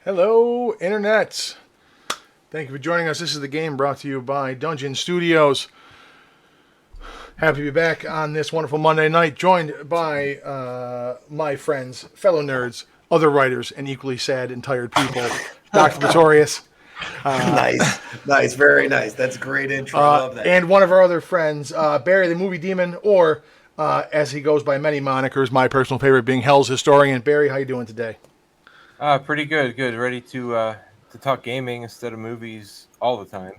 Hello, Internet. Thank you for joining us. This is the game brought to you by Dungeon Studios. Happy to be back on this wonderful Monday night, joined by my friends, fellow nerds, other writers, and equally sad and tired people, Dr. Pletorius. Nice, very nice. That's a great intro. I love that. And one of our other friends, Barry the Movie Demon, or as he goes by many monikers, my personal favorite being Hell's Historian. Barry, how you doing today? Pretty good. Good. Ready to talk gaming instead of movies all the time.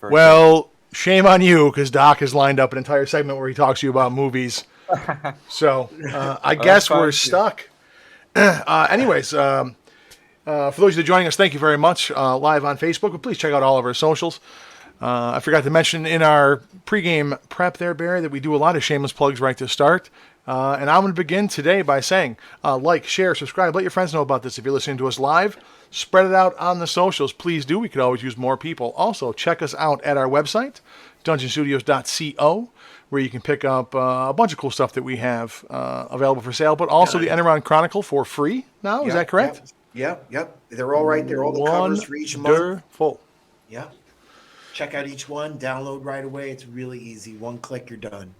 Well, shame on you, because Doc has lined up an entire segment where he talks to you about movies. So I guess we're stuck. Anyways, for those of you that are joining us, thank you very much live on Facebook. But please check out all of our socials. I forgot to mention in our pregame prep there, Barry, that we do a lot of shameless plugs right to start. And I'm going to begin today by saying, like, share, subscribe, let your friends know about this. If you're listening to us live, spread it out on the socials. Please do. We could always use more people. Also, check us out at our website, dungeonstudios.co, where you can pick up a bunch of cool stuff that we have available for sale, but also the Enderon Chronicle for free now. Is that correct? Yep. They're all right there. All the covers for each month. Wonderful. Yep. Check out each one. Download right away. It's really easy. One click, you're done.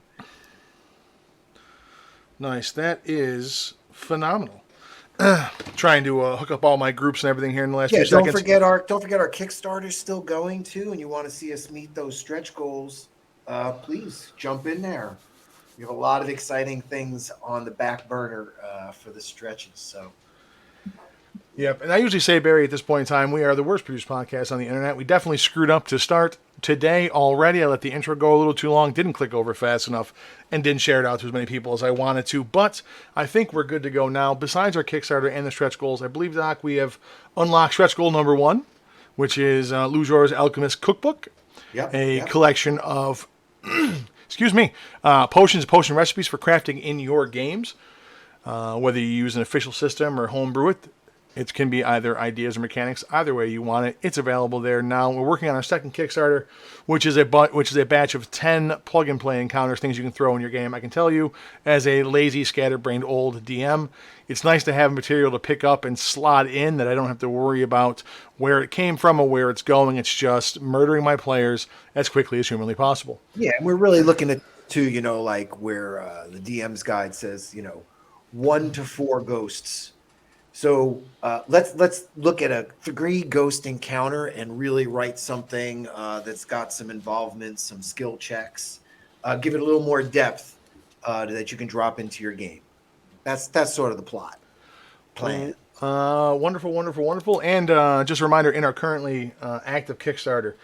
Nice. That is phenomenal. Trying to hook up all my groups and everything here in the last few seconds. Don't forget our Kickstarter's still going too, and you want to see us meet those stretch goals. Please jump in there. We have a lot of exciting things on the back burner for the stretches. So. Yep, and I usually say, Barry, at this point in time, we are the worst produced podcast on the internet. We definitely screwed up to start today already. I let the intro go a little too long, didn't click over fast enough, and didn't share it out to as many people as I wanted to. But I think we're good to go now. Besides our Kickstarter and the stretch goals, I believe, Doc, we have unlocked stretch goal number 1, which is Lujor's Alchemist Cookbook, a collection of, potions, potion recipes for crafting in your games. Whether you use an official system or homebrew it, it can be either ideas or mechanics. Either way you want it, it's available there now. We're working on our second Kickstarter, which is a batch of 10 plug-and-play encounters, things you can throw in your game. I can tell you, as a lazy, scatterbrained old DM, it's nice to have material to pick up and slot in that I don't have to worry about where it came from or where it's going. It's just murdering my players as quickly as humanly possible. Yeah, and we're really looking at like where the DM's guide says, 1 to 4 ghosts. So let's look at a 3 ghost encounter and really write something that's got some involvement, some skill checks, give it a little more depth that you can drop into your game. That's sort of the plan. Wonderful. And just a reminder, in our currently active Kickstarter,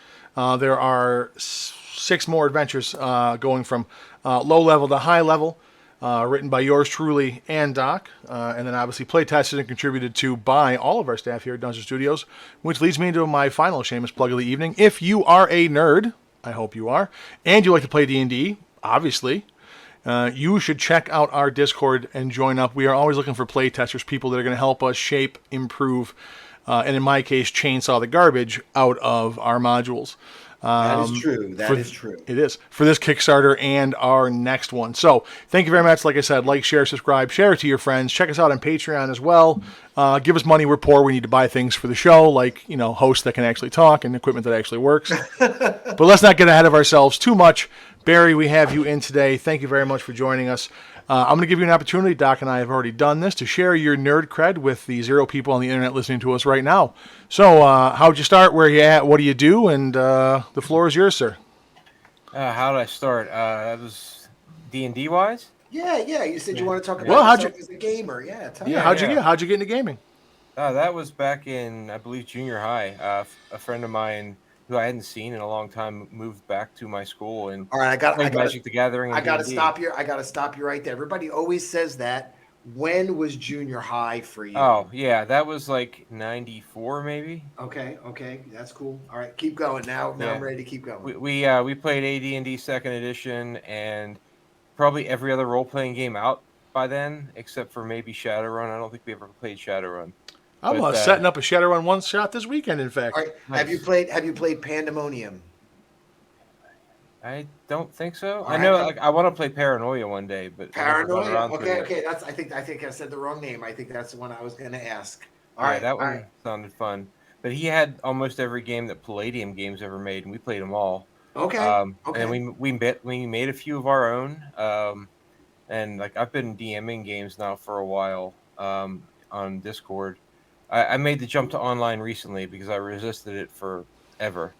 there are 6 more adventures going from low level to high level. Written by yours truly and Doc, and then obviously play tested and contributed to by all of our staff here at Dungeon Studios, which leads me into my final shameless plug of the evening. If you are a nerd, I hope you are, and you like to play D&D, obviously, you should check out our Discord and join up. We are always looking for play testers, people that are going to help us shape, improve, and in my case, chainsaw the garbage out of our modules. That is true. That is true. It is. For this Kickstarter and our next one. So, thank you very much. Like I said, like, share, subscribe, share it to your friends. Check us out on Patreon as well. Give us money. We're poor. We need to buy things for the show, like, hosts that can actually talk and equipment that actually works. But let's not get ahead of ourselves too much. Barry, we have you in today. Thank you very much for joining us. I'm going to give you an opportunity, Doc and I have already done this, to share your nerd cred with the 0 people on the internet listening to us right now. So, how'd you start? Where are you at? What do you do? And the floor is yours, sir. How did I start? That was D&D wise? Yeah. You said you want to talk about yourself as a gamer. Yeah. How'd you get into gaming? That was back in, I believe, junior high. A friend of mine who I hadn't seen in a long time moved back to my school and all right, I got Magic the Gathering. I got to stop you. I got to stop you right there. Everybody always says that. When was junior high for you? Oh yeah, that was like 94 maybe. Okay, that's cool. All right, keep going. Now I'm ready to keep going. We played AD&D second edition and probably every other role playing game out by then, except for maybe Shadowrun. I don't think we ever played Shadowrun. I'm setting up a Shadowrun one shot this weekend, in fact. All right. Nice. Have you played Pandemonium? I don't think so. I know I want to play Paranoia one day, but Paranoia. Okay. I think I said the wrong name. I think that's the one I was going to ask. All Yeah, right, that all right. one sounded fun. But he had almost every game that Palladium Games ever made, and we played them all. Okay, And then okay. we made a few of our own. And like I've been DMing games now for a while on Discord. I made the jump to online recently because I resisted it forever.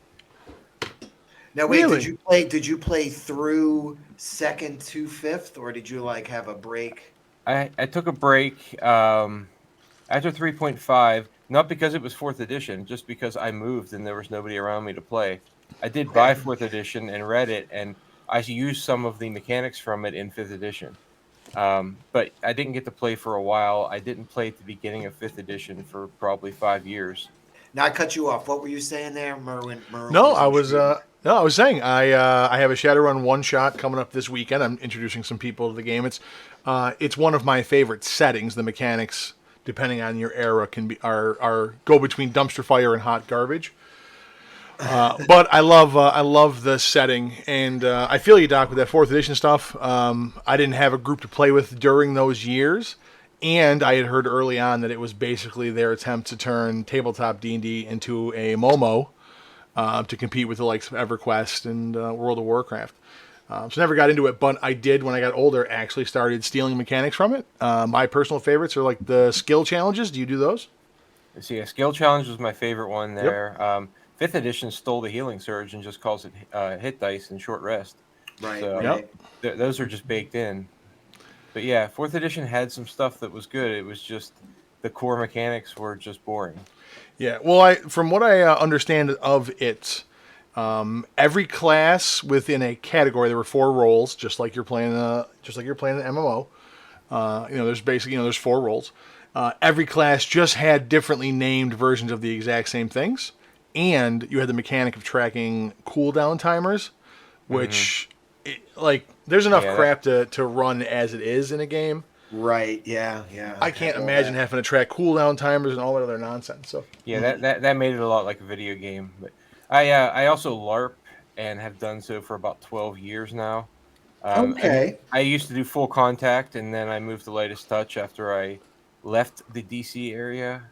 Now wait, Really? did you play through second to fifth, or did you like have a break? I took a break after 3.5, not because it was fourth edition, just because I moved and there was nobody around me to play. I did buy Okay. fourth edition and read it, and I used some of the mechanics from it in fifth edition. But I didn't get to play for a while. I didn't play at the beginning of fifth edition for probably 5 years. Now I cut you off. What were you saying there, Merwin? Merwin No, was intrigued. I was saying I have a Shadowrun one shot coming up this weekend. I'm introducing some people to the game. It's one of my favorite settings. The mechanics, depending on your era, can be are go between dumpster fire and hot garbage. But I love the setting, and I feel you, Doc, with that fourth edition stuff. I didn't have a group to play with during those years, and I had heard early on that it was basically their attempt to turn tabletop D&D into a MOMO to compete with the likes of EverQuest and World of Warcraft. So never got into it, but I did when I got older. Actually, started stealing mechanics from it. My personal favorites are like the skill challenges. Do you do those? See, a skill challenge was my favorite one Yep. there. Fifth edition stole the healing surge and just calls it hit dice and short rest. Right, So Yep. right. those are just baked in. But yeah, fourth edition had some stuff that was good. It was just the core mechanics were just boring. Yeah. Well, from what I understand of it, every class within a category there were four roles, just like you're playing an MMO. There's basically there's four roles. Every class just had differently named versions of the exact same things, and you had the mechanic of tracking cooldown timers, Hmm. which there's enough Yeah, crap to run as it is in a game. Right. Yeah, yeah. I I had can't all imagine that. having to track cooldown timers and all that other nonsense. So yeah, that made it a lot like a video game. But I also LARP and have done so for about 12 years now. Okay. I used to do full contact, and then I moved to lightest touch after I left the DC area,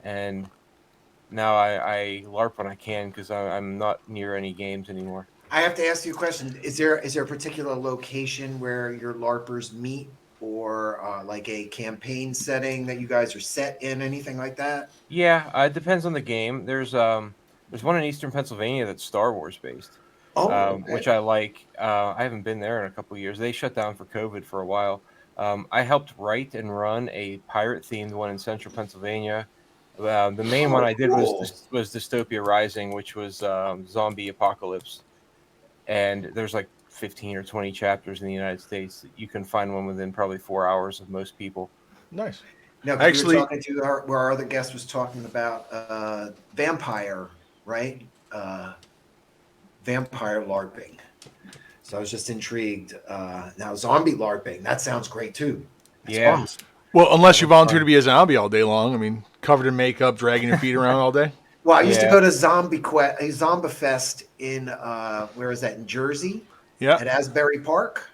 and now I LARP when I can because I'm not near any games anymore. I have to ask you a question. Is there a particular location where your LARPers meet, or like a campaign setting that you guys are set in? Anything like that? Yeah, it depends on the game. There's one in Eastern Pennsylvania that's Star Wars based, Oh, which okay. I like. I haven't been there in a couple of years. They shut down for COVID for a while. I helped write and run a pirate themed one in Central Pennsylvania. The main one Oh, I did cool. was Dystopia Rising, which was zombie apocalypse, and there's like 15 or 20 chapters in the United States. You can find one within probably 4 hours of most people. nice. No, because we were Actually, talking to where our other guest was talking about vampire, right? Vampire LARPing. So I was just intrigued. Now, zombie LARPing, that sounds great too. That's Yeah, fun. well, that unless you was volunteer to fun. be a zombie all day long. I mean, covered in makeup, dragging your feet around all day. Well, I used to Yeah. go to a Zombie Fest in where is that, in Jersey, Yeah. at Asbury Park,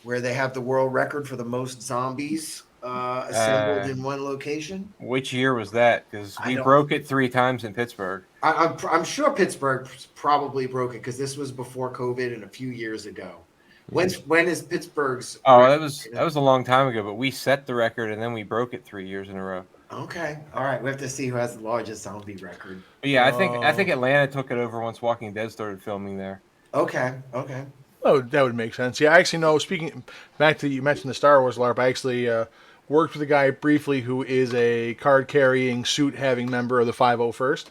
where they have the world record for the most zombies assembled Uh, in one location. which year was that? Because I we don't. broke it 3 times in Pittsburgh. I'm sure Pittsburgh probably broke it because this was before COVID and a few years ago. When is Pittsburgh's Oh, record? that was a long time ago, but we set the record and then we broke it 3 years in a row. Okay, all right. We have to see who has the largest zombie record. But yeah, I think Oh, Atlanta took it over once Walking Dead started filming there. Okay, okay. oh, that would make sense. Yeah, I actually know. Speaking back to you mentioned the Star Wars LARP. I actually worked with a guy briefly who is a card carrying, suit having member of the 501st.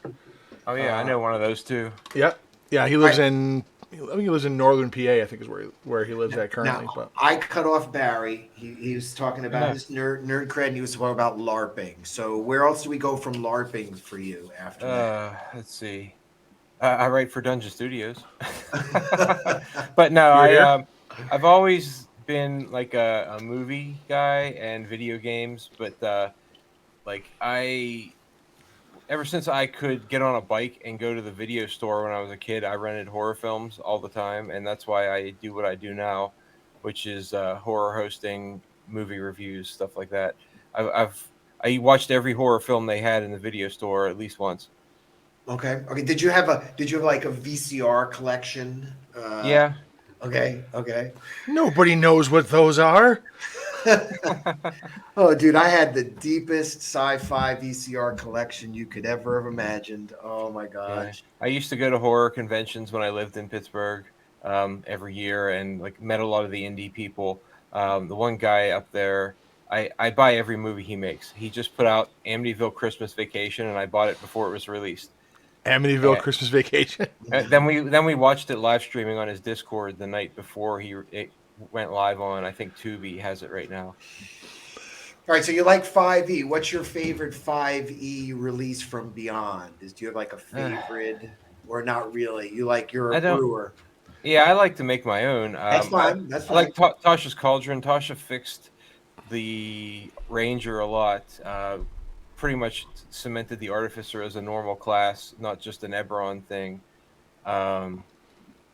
Oh yeah, I know one of those too. Yep. Yeah, he All lives right. in. I think he lives in northern PA. I think is where he lives at Now, currently. But I cut off Barry. He was talking Oh, about no. his nerd cred, and he was talking about LARPing. So where else do we go from LARPing for you after Let's see. I write for Dungeon Studios, that? but no, here, here. I've always been like a movie guy and video games, but like I ever since I could get on a bike and go to the video store when I was a kid, I rented horror films all the time, and that's why I do what I do now, which is horror hosting, movie reviews, stuff like that. I've I watched every horror film they had in the video store at least once. Okay. Okay. Did you have like a VCR collection? Yeah. Okay. Okay. Nobody knows what those are. Oh, dude, I had the deepest sci-fi VCR collection you could ever have imagined. Oh my Yeah, gosh. I used to go to horror conventions when I lived in Pittsburgh every year, and like met a lot of the indie people. The one guy up there, I buy every movie he makes. He just put out Amityville Christmas Vacation, and I bought it before it was released. Amityville Christmas Vacation. Then we watched it live streaming on his Discord the night before it went live on. I think Tubi has it right now. All right, so you like 5e. What's your favorite 5e release from Beyond? Do you have like a favorite or not really? You're I a don't. brewer. Yeah, I like to make my own. That's fine. That's I like fine. Tasha's Cauldron. Tasha fixed the Ranger a lot. Pretty much cemented the Artificer as a normal class, not just an Eberron thing.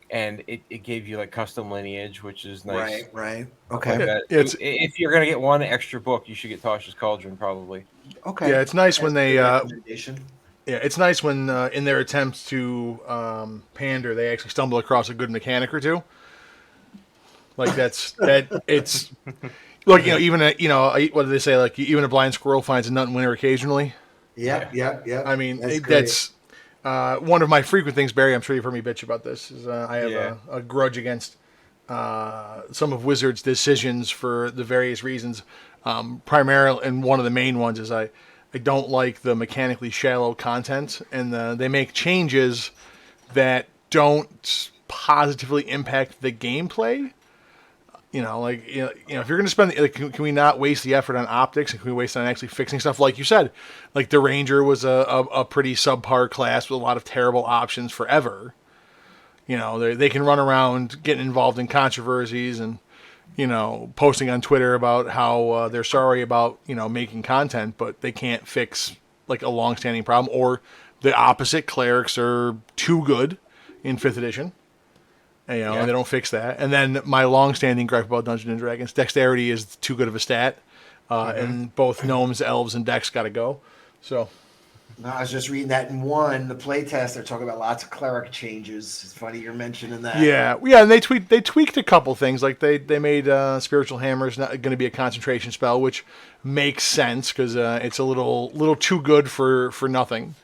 And it gave you like custom lineage, which is nice. Right. Stuff Okay. like that. If you're gonna get one extra book, you should get Tasha's Cauldron probably. Okay. Yeah, it's nice when That's a they. good recommendation. Yeah, it's nice when in their attempts to pander, they actually stumble across a good mechanic or two. Like it's. Look, even what do they say? Like even a blind squirrel finds a nut and winner occasionally. Yeah. I mean, That's one of my frequent things, Barry. I'm sure you've heard me bitch about this. Is I have Yeah. a grudge against some of Wizards' decisions for the various reasons. Primarily, and one of the main ones is I don't like the mechanically shallow content, and they make changes that don't positively impact the gameplay. If you're going to spend, like, can we not waste the effort on optics, and can we waste it on actually fixing stuff? Like you said, like the Ranger was a pretty subpar class with a lot of terrible options forever. They can run around getting involved in controversies and, posting on Twitter about how they're sorry about, making content, but they can't fix like a long-standing problem. Or the opposite, clerics are too good in 5th edition. And they don't fix that. And then my long-standing gripe about Dungeons and Dragons, dexterity is too good of a stat, and both gnomes, elves, and dex got to go. So, No, I was just reading that in the playtest. They're talking about lots of cleric changes. It's funny you're mentioning that. yeah, and they tweaked a couple things. Like they made spiritual hammers not going to be a concentration spell, which makes sense because it's a little too good for nothing.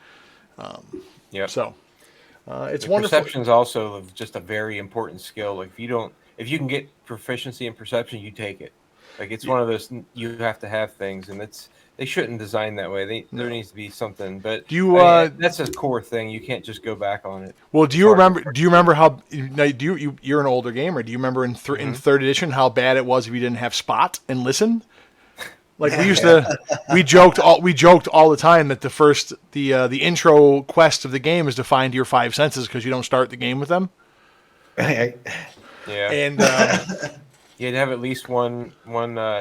Yeah. So. It's wonderful. Perception is also just a very important skill. Like if you can get proficiency in perception, you take it. Like it's one of those you have to have things, and they shouldn't design that way. There needs to be something. But that's a core thing. You can't just go back on it. Well, do you remember how? You're an older gamer. Do you remember in 3rd edition how bad it was if you didn't have spot and listen? Like we joked all the time that the intro quest of the game is to find your 5 senses because you don't start the game with them. Yeah, and you'd have at least one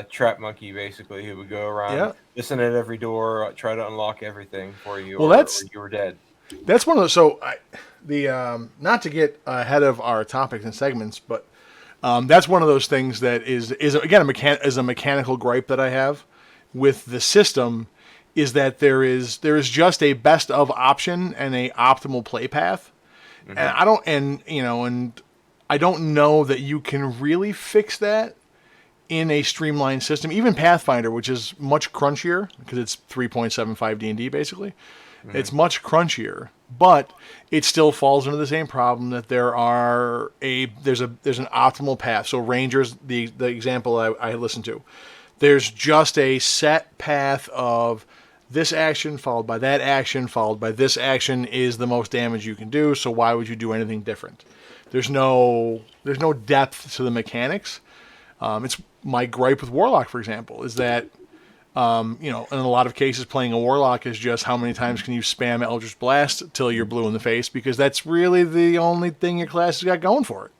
trap monkey basically who would go around, listen at every door, try to unlock everything for you. Well, or you were dead. That's one of those. So not to get ahead of our topics and segments, but that's one of those things that is again a mechanical gripe that I have with the system, is that there is just a best of option and a optimal play path, and I don't know that you can really fix that in a streamlined system. Even Pathfinder, which is much crunchier because it's 3.75 D&D basically, it's much crunchier, but it still falls into the same problem that there's an optimal path. So Rangers, the example I listened to, there's just a set path of this action followed by that action followed by this action is the most damage you can do. So why would you do anything different? There's no depth to the mechanics. It's my gripe with Warlock, for example, is that in a lot of cases, playing a Warlock is just how many times can you spam Eldritch Blast till you're blue in the face, because that's really the only thing your class has got going for it.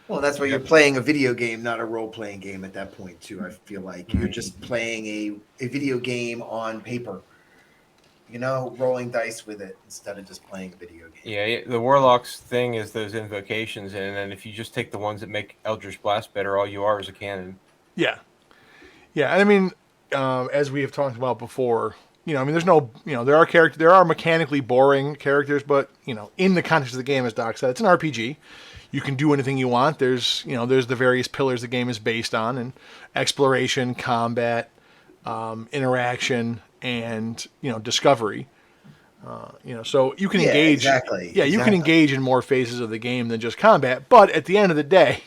Well, that's why you're playing a video game, not a role-playing game at that point, too. I feel like you're just playing a video game on paper, rolling dice with it instead of just playing a video game. Yeah, the Warlock's thing is those invocations, and then if you just take the ones that make Eldritch Blast better, all you are is a cannon. Yeah. Yeah, and I mean, as we have talked about before, I mean, there's no, there are mechanically boring characters, but in the context of the game, as Doc said, it's an RPG. You can do anything you want. There's the various pillars the game is based on, and exploration, combat, interaction, and discovery. So you can engage. Exactly. Yeah, you can engage in more phases of the game than just combat. But at the end of the day,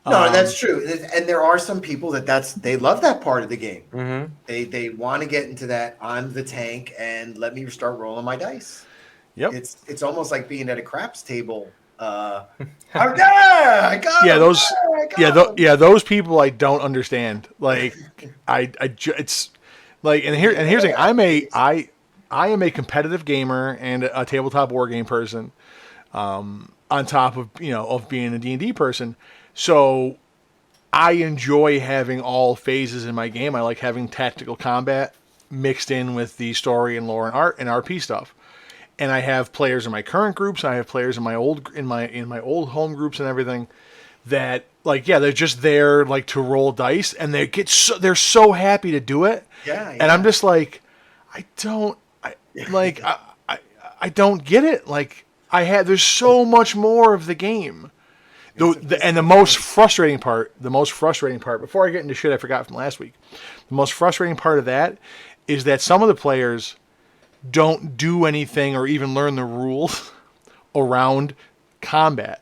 no, that's true. And there are some people they love that part of the game. Mm-hmm. They want to get into that. I'm the tank, and let me start rolling my dice. Yep. It's almost like being at a craps table. I got yeah, him. those I got him. those people I don't understand. Like it's like and here's the thing. I am a competitive gamer and a tabletop war game person. On top of of being a D&D person. So I enjoy having all phases in my game. I like having tactical combat mixed in with the story and lore and art and RP stuff. And I have players in my current groups, and I have players in my old old home groups and everything that they're just there like to roll dice, and they're so happy to do it. Yeah. And I'm just like, I don't get it. Like there's so much more of the game. And the most frustrating part, before I get into shit I forgot from last week, the most frustrating part of that is that some of the players don't do anything or even learn the rules around combat.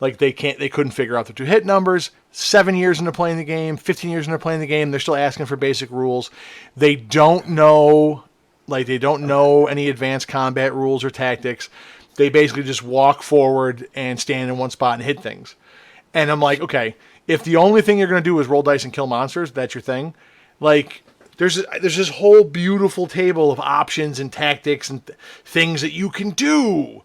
Like they couldn't figure out the 2 hit numbers. 7 years into playing the game, 15 years into playing the game, they're still asking for basic rules. They don't know any advanced combat rules or tactics. They basically just walk forward and stand in one spot and hit things. And I'm like, okay, if the only thing you're going to do is roll dice and kill monsters, that's your thing. Like, there's this whole beautiful table of options and tactics and things that you can do.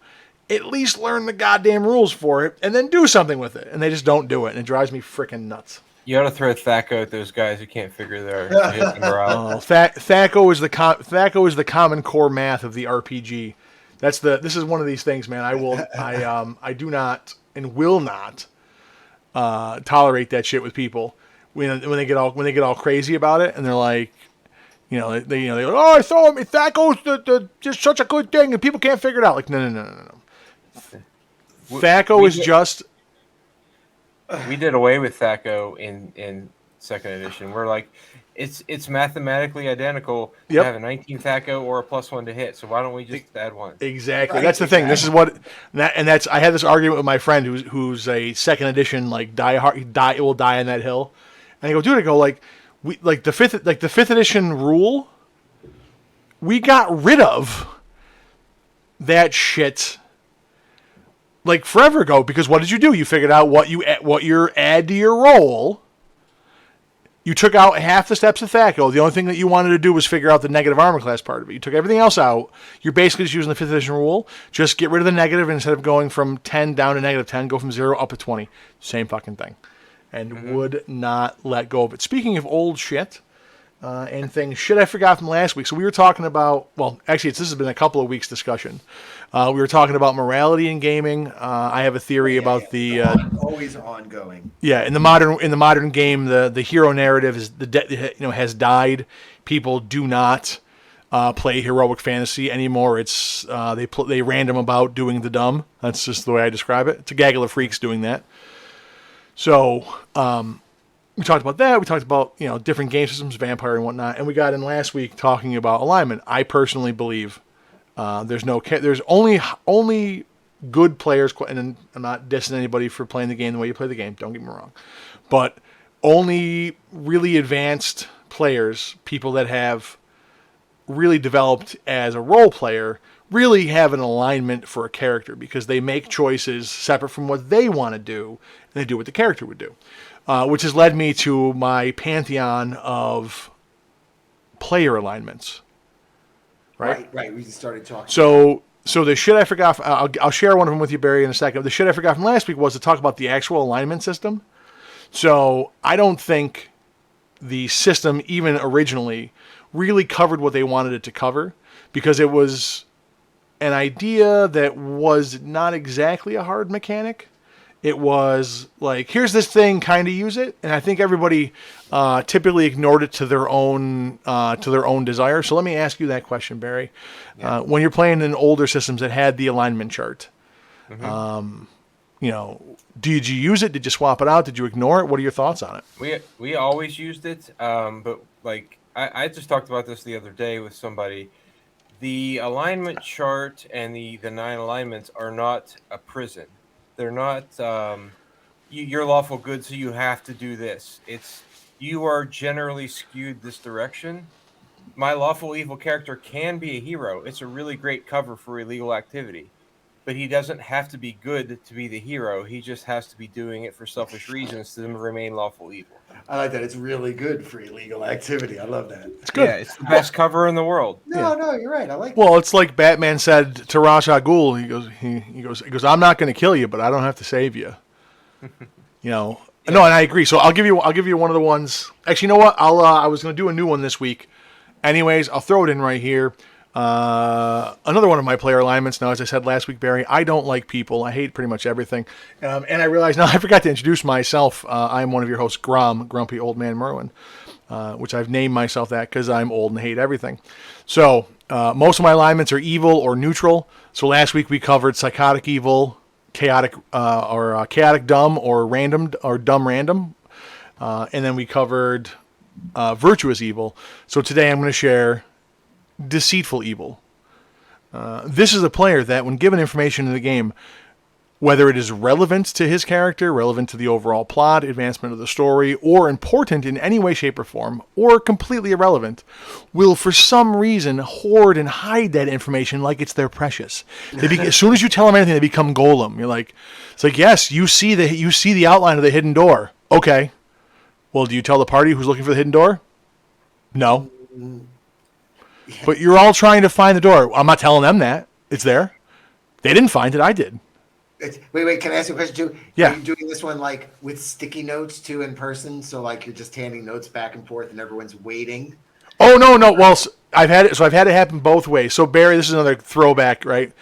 At least learn the goddamn rules for it and then do something with it. And they just don't do it. And it drives me freaking nuts. You ought to throw Thaco at those guys who can't figure their hit number out. Thaco is the common core math of the RPG. This is one of these things, man. I do not and will not tolerate that shit with people when they get all crazy about it, and they're like, they go, oh, I saw him. Thaco's just such a good thing, and people can't figure it out. Like, no. Thaco is just. We did away with Thaco in second edition. We're like, it's mathematically identical to have a 19 Thaco or a +1 to hit. So why don't we just add one? Exactly. Right. That's the thing. This is what I had this argument with my friend who's a second edition will die on that hill. And I go, dude, the fifth edition rule, we got rid of that shit like forever ago, because what did you do? You figured out what your add to your roll. You took out half the steps of Thaco. The only thing that you wanted to do was figure out the negative armor class part of it. You took everything else out. You're basically just using the 5th edition rule. Just get rid of the negative, and instead of going from 10 down to -10, go from 0 up to 20. Same fucking thing. And would not let go of it. Speaking of old shit and things, shit I forgot from last week. So we were talking about, well, actually, this has been a couple of weeks discussion. We were talking about morality in gaming. I have a theory about the always ongoing. Yeah, in the modern game, the hero narrative is has died. People do not play heroic fantasy anymore. It's they random about doing the dumb. That's just the way I describe it. It's a gaggle of freaks doing that. So we talked about that. We talked about different game systems, vampire and whatnot, and we got in last week talking about alignment. I personally believe there's only good players, and I'm not dissing anybody for playing the game the way you play the game. Don't get me wrong, but only really advanced players, people that have really developed as a role player, really have an alignment for a character, because they make choices separate from what they want to do, and they do what the character would do, which has led me to my pantheon of player alignments. Right. We started talking. So the shit I forgot, I'll share one of them with you, Barry, in a second. The shit I forgot from last week was to talk about the actual alignment system. So I don't think the system, even originally, really covered what they wanted it to cover, because it was an idea that was not exactly a hard mechanic. It was like, here's this thing, kind of use it, and I think everybody typically ignored it to their own desire. So let me ask you that question, Barry. Yeah. When you're playing in older systems that had the alignment chart, did you use it? Did you swap it out? Did you ignore it? What are your thoughts on it? We always used it, but like I just talked about this the other day with somebody. The alignment chart and the 9 alignments are not a prison. They're not you're lawful good, so you have to do this. It's you are generally skewed this direction. My lawful evil character can be a hero. It's a really great cover for illegal activity. But he doesn't have to be good to be the hero. He just has to be doing it for selfish reasons to remain lawful evil. I like that. It's really good for illegal activity. I love that. It's good. Yeah, it's the best cover in the world. No, you're right. I like Well, it's like Batman said to Ra's al Ghul. He goes. I'm not going to kill you, but I don't have to save you. No, and I agree. So I'll give you one of the ones. Actually, you know what? I was going to do a new one this week. Anyways, I'll throw it in right here. Another one of my player alignments. Now, as I said last week, Barry, I don't like people. I hate pretty much everything. And I realized now I forgot to introduce myself. I'm one of your hosts, Grumpy Old Man Merwin, which I've named myself that because I'm old and hate everything. So most of my alignments are evil or neutral. So last week we covered psychotic evil, chaotic dumb, or random or dumb random, and then we covered virtuous evil. So today I'm going to share deceitful evil. This is a player that, when given information in the game, whether it is relevant to his character, relevant to the overall plot, advancement of the story, or important in any way, shape, or form, or completely irrelevant, will for some reason hoard and hide that information like it's their precious. As soon as you tell them anything, they become Golem. It's like, yes, you see the outline of the hidden door. Okay. Well, do you tell the party who's looking for the hidden door? No. But you're all trying to find the door. I'm not telling them that. It's there. They didn't find it. I did. Wait. Can I ask you a question too? Yeah. Are you doing this one like with sticky notes too in person? So like you're just handing notes back and forth and everyone's waiting? Oh, no. Well, I've had it happen both ways. So Barry, this is another throwback, right?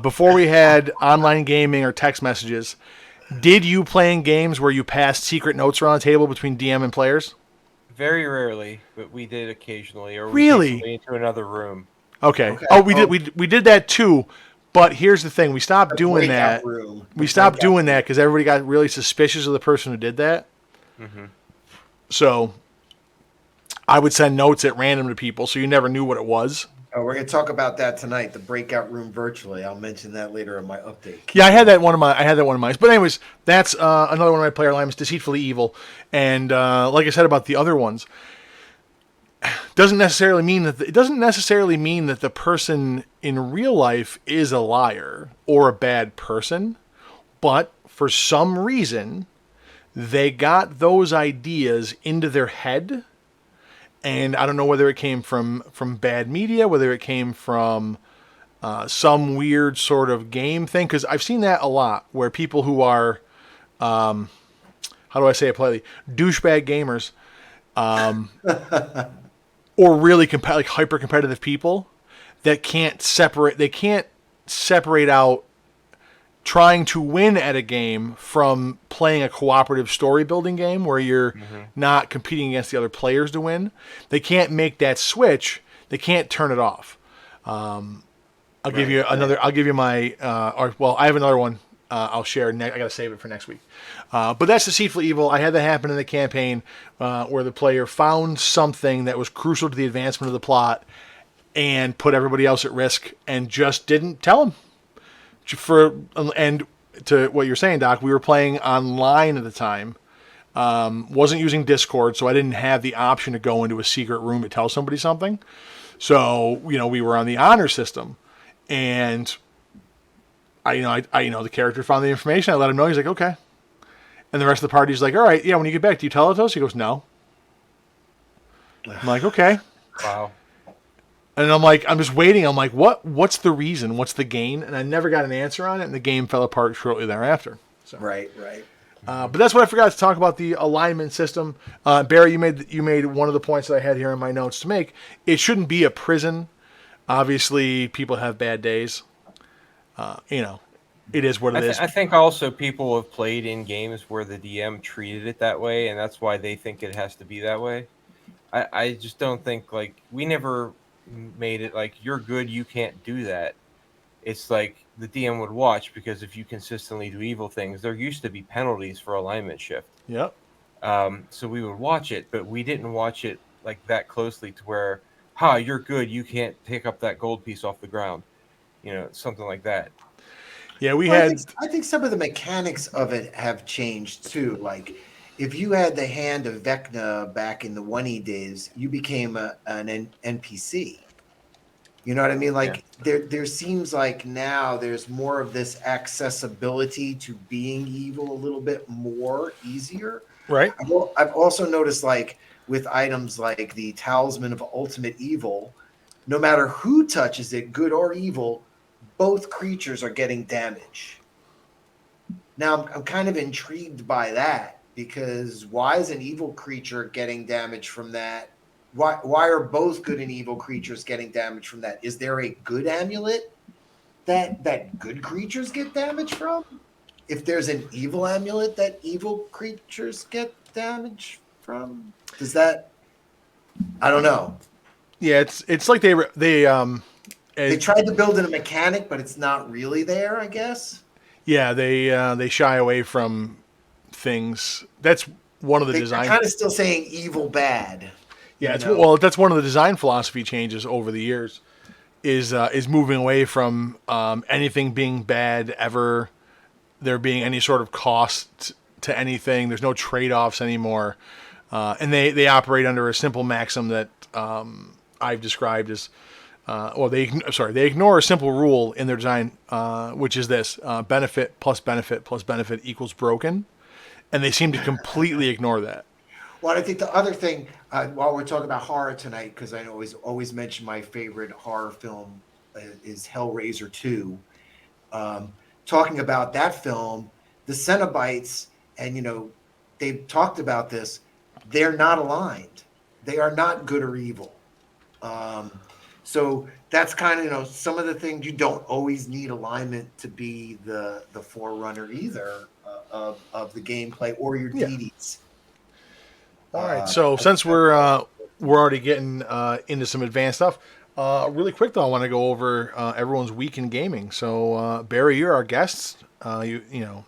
Before we had online gaming or text messages, did you playing games where you passed secret notes around the table between DM and players? Very rarely, but we did occasionally, or Really? we into another room. Okay. Oh, we did that too. But here's the thing: we stopped doing that. We stopped doing that because everybody got really suspicious of the person who did that. Mm-hmm. So I would send notes at random to people, so you never knew what it was. Oh, we're going to talk about that tonight. The breakout room virtually. I'll mention that later in my update. Yeah, I had that one of mine. But anyways, that's another one of my player alignments, deceitfully evil. And like I said about the other ones, doesn't necessarily mean that the person in real life is a liar or a bad person, but for some reason they got those ideas into their head. And I don't know whether it came from bad media, whether it came from some weird sort of game thing. Because I've seen that a lot, where people who are, how do I say it politely, douchebag gamers, or really like hyper competitive people that can't separate out trying to win at a game from playing a cooperative story building game where you're not competing against the other players to win. They can't make that switch. They can't turn it off. I'll give you my, I have another one I'll share. I got to save it for next week. But that's Deceitful Evil. I had that happen in the campaign where the player found something that was crucial to the advancement of the plot and put everybody else at risk and just didn't tell them. And to what you're saying, Doc, we were playing online at the time. Wasn't using Discord, so I didn't have the option to go into a secret room to tell somebody something. So, we were on the honor system, and the character found the information. I let him know. He's like, okay. And the rest of the party's like, all right, yeah, when you get back, do you tell it to us? He goes, no. I'm like, okay. Wow. And I'm like, I'm just waiting. I'm like, what's the reason? What's the gain? And I never got an answer on it, and the game fell apart shortly thereafter. So. Right. But that's what I forgot to talk about, the alignment system. Barry, you made one of the points that I had here in my notes to make. It shouldn't be a prison. Obviously, people have bad days. it is what it is. I think also people have played in games where the DM treated it that way, and that's why they think it has to be that way. I just don't think, like, we never made it like you're good, you can't do that. It's like the DM would watch, because if you consistently do evil things, there used to be penalties for alignment shift. Yep. So we would watch it, but we didn't watch it like that closely to where, ha, you're good, you can't pick up that gold piece off the ground, something like that. Yeah, we Well, had. I think some of the mechanics of it have changed too. Like, if you had the hand of Vecna back in the 1E days, you became an NPC. You know what I mean? Like, there seems like now there's more of this accessibility to being evil a little bit more easier. Right. I've also noticed, like, with items like the Talisman of Ultimate Evil, no matter who touches it, good or evil, both creatures are getting damage. Now, I'm kind of intrigued by that, because why is an evil creature getting damage from that? Why are both good and evil creatures getting damage from that? Is there a good amulet that good creatures get damage from? If there's an evil amulet that evil creatures get damage from, does that? I don't know. Yeah, it's like they They tried to build in a mechanic, but it's not really there, I guess. yeah, they shy away from things. That's one of the They're design. kind of still saying evil bad. Yeah, that's one of the design philosophy changes over the years. Is moving away from anything being bad ever, there being any sort of cost to anything. There's no trade offs anymore, and they operate under a simple maxim that I've described as. They ignore a simple rule in their design, which is this: benefit plus benefit plus benefit equals broken, and they seem to completely ignore that. Well, I think the other thing, while we're talking about horror tonight, because I always mention my favorite horror film is Hellraiser 2. Talking about that film, the Cenobites, and they've talked about this, they're not aligned. They are not good or evil. So that's kind of, some of the things you don't always need alignment to be the forerunner either of the gameplay or your Yeah. deities. All right. So since we're already getting into some advanced stuff, really quick though, I want to go over everyone's week in gaming. So Barry, you're our guest. Do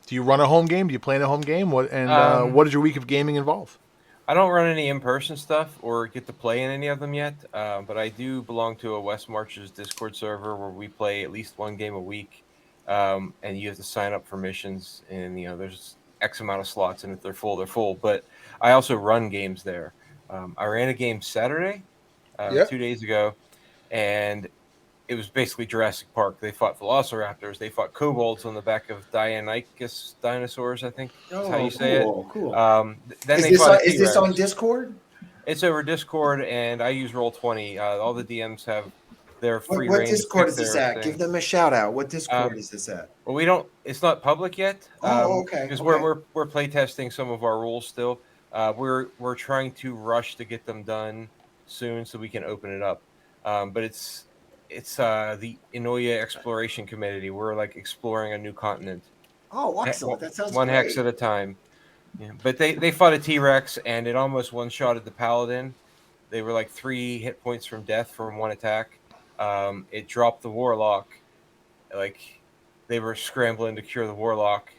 you run a home game? Do you play in a home game? What did your week of gaming involve? I don't run any in-person stuff or get to play in any of them yet, but I do belong to a West Marches Discord server where we play at least one game a week, and you have to sign up for missions, and there's X amount of slots, and if they're full, they're full. But I also run games there. I ran a game Saturday, 2 days ago, and it was basically Jurassic Park. They fought velociraptors. They fought kobolds on the back of Deinonychus dinosaurs, I think is how you say it. Cool. Then Is this on Discord? It's over Discord, and I use Roll20. All the DMs have their free What reign. Discord is this at? Give them a shout out. What Discord is this at? Well, we don't. It's not public yet. Okay. Because we're play testing some of our rules still. We're trying to rush to get them done soon so we can open it up. But it's the Inoya Exploration Community. We're like exploring a new continent. Oh, excellent! That sounds one great. hex at a time. Yeah, but they fought a T-Rex, and it almost one-shotted the Paladin. They were like 3 hit points from death from one attack. It dropped the Warlock. Like, they were scrambling to cure the Warlock.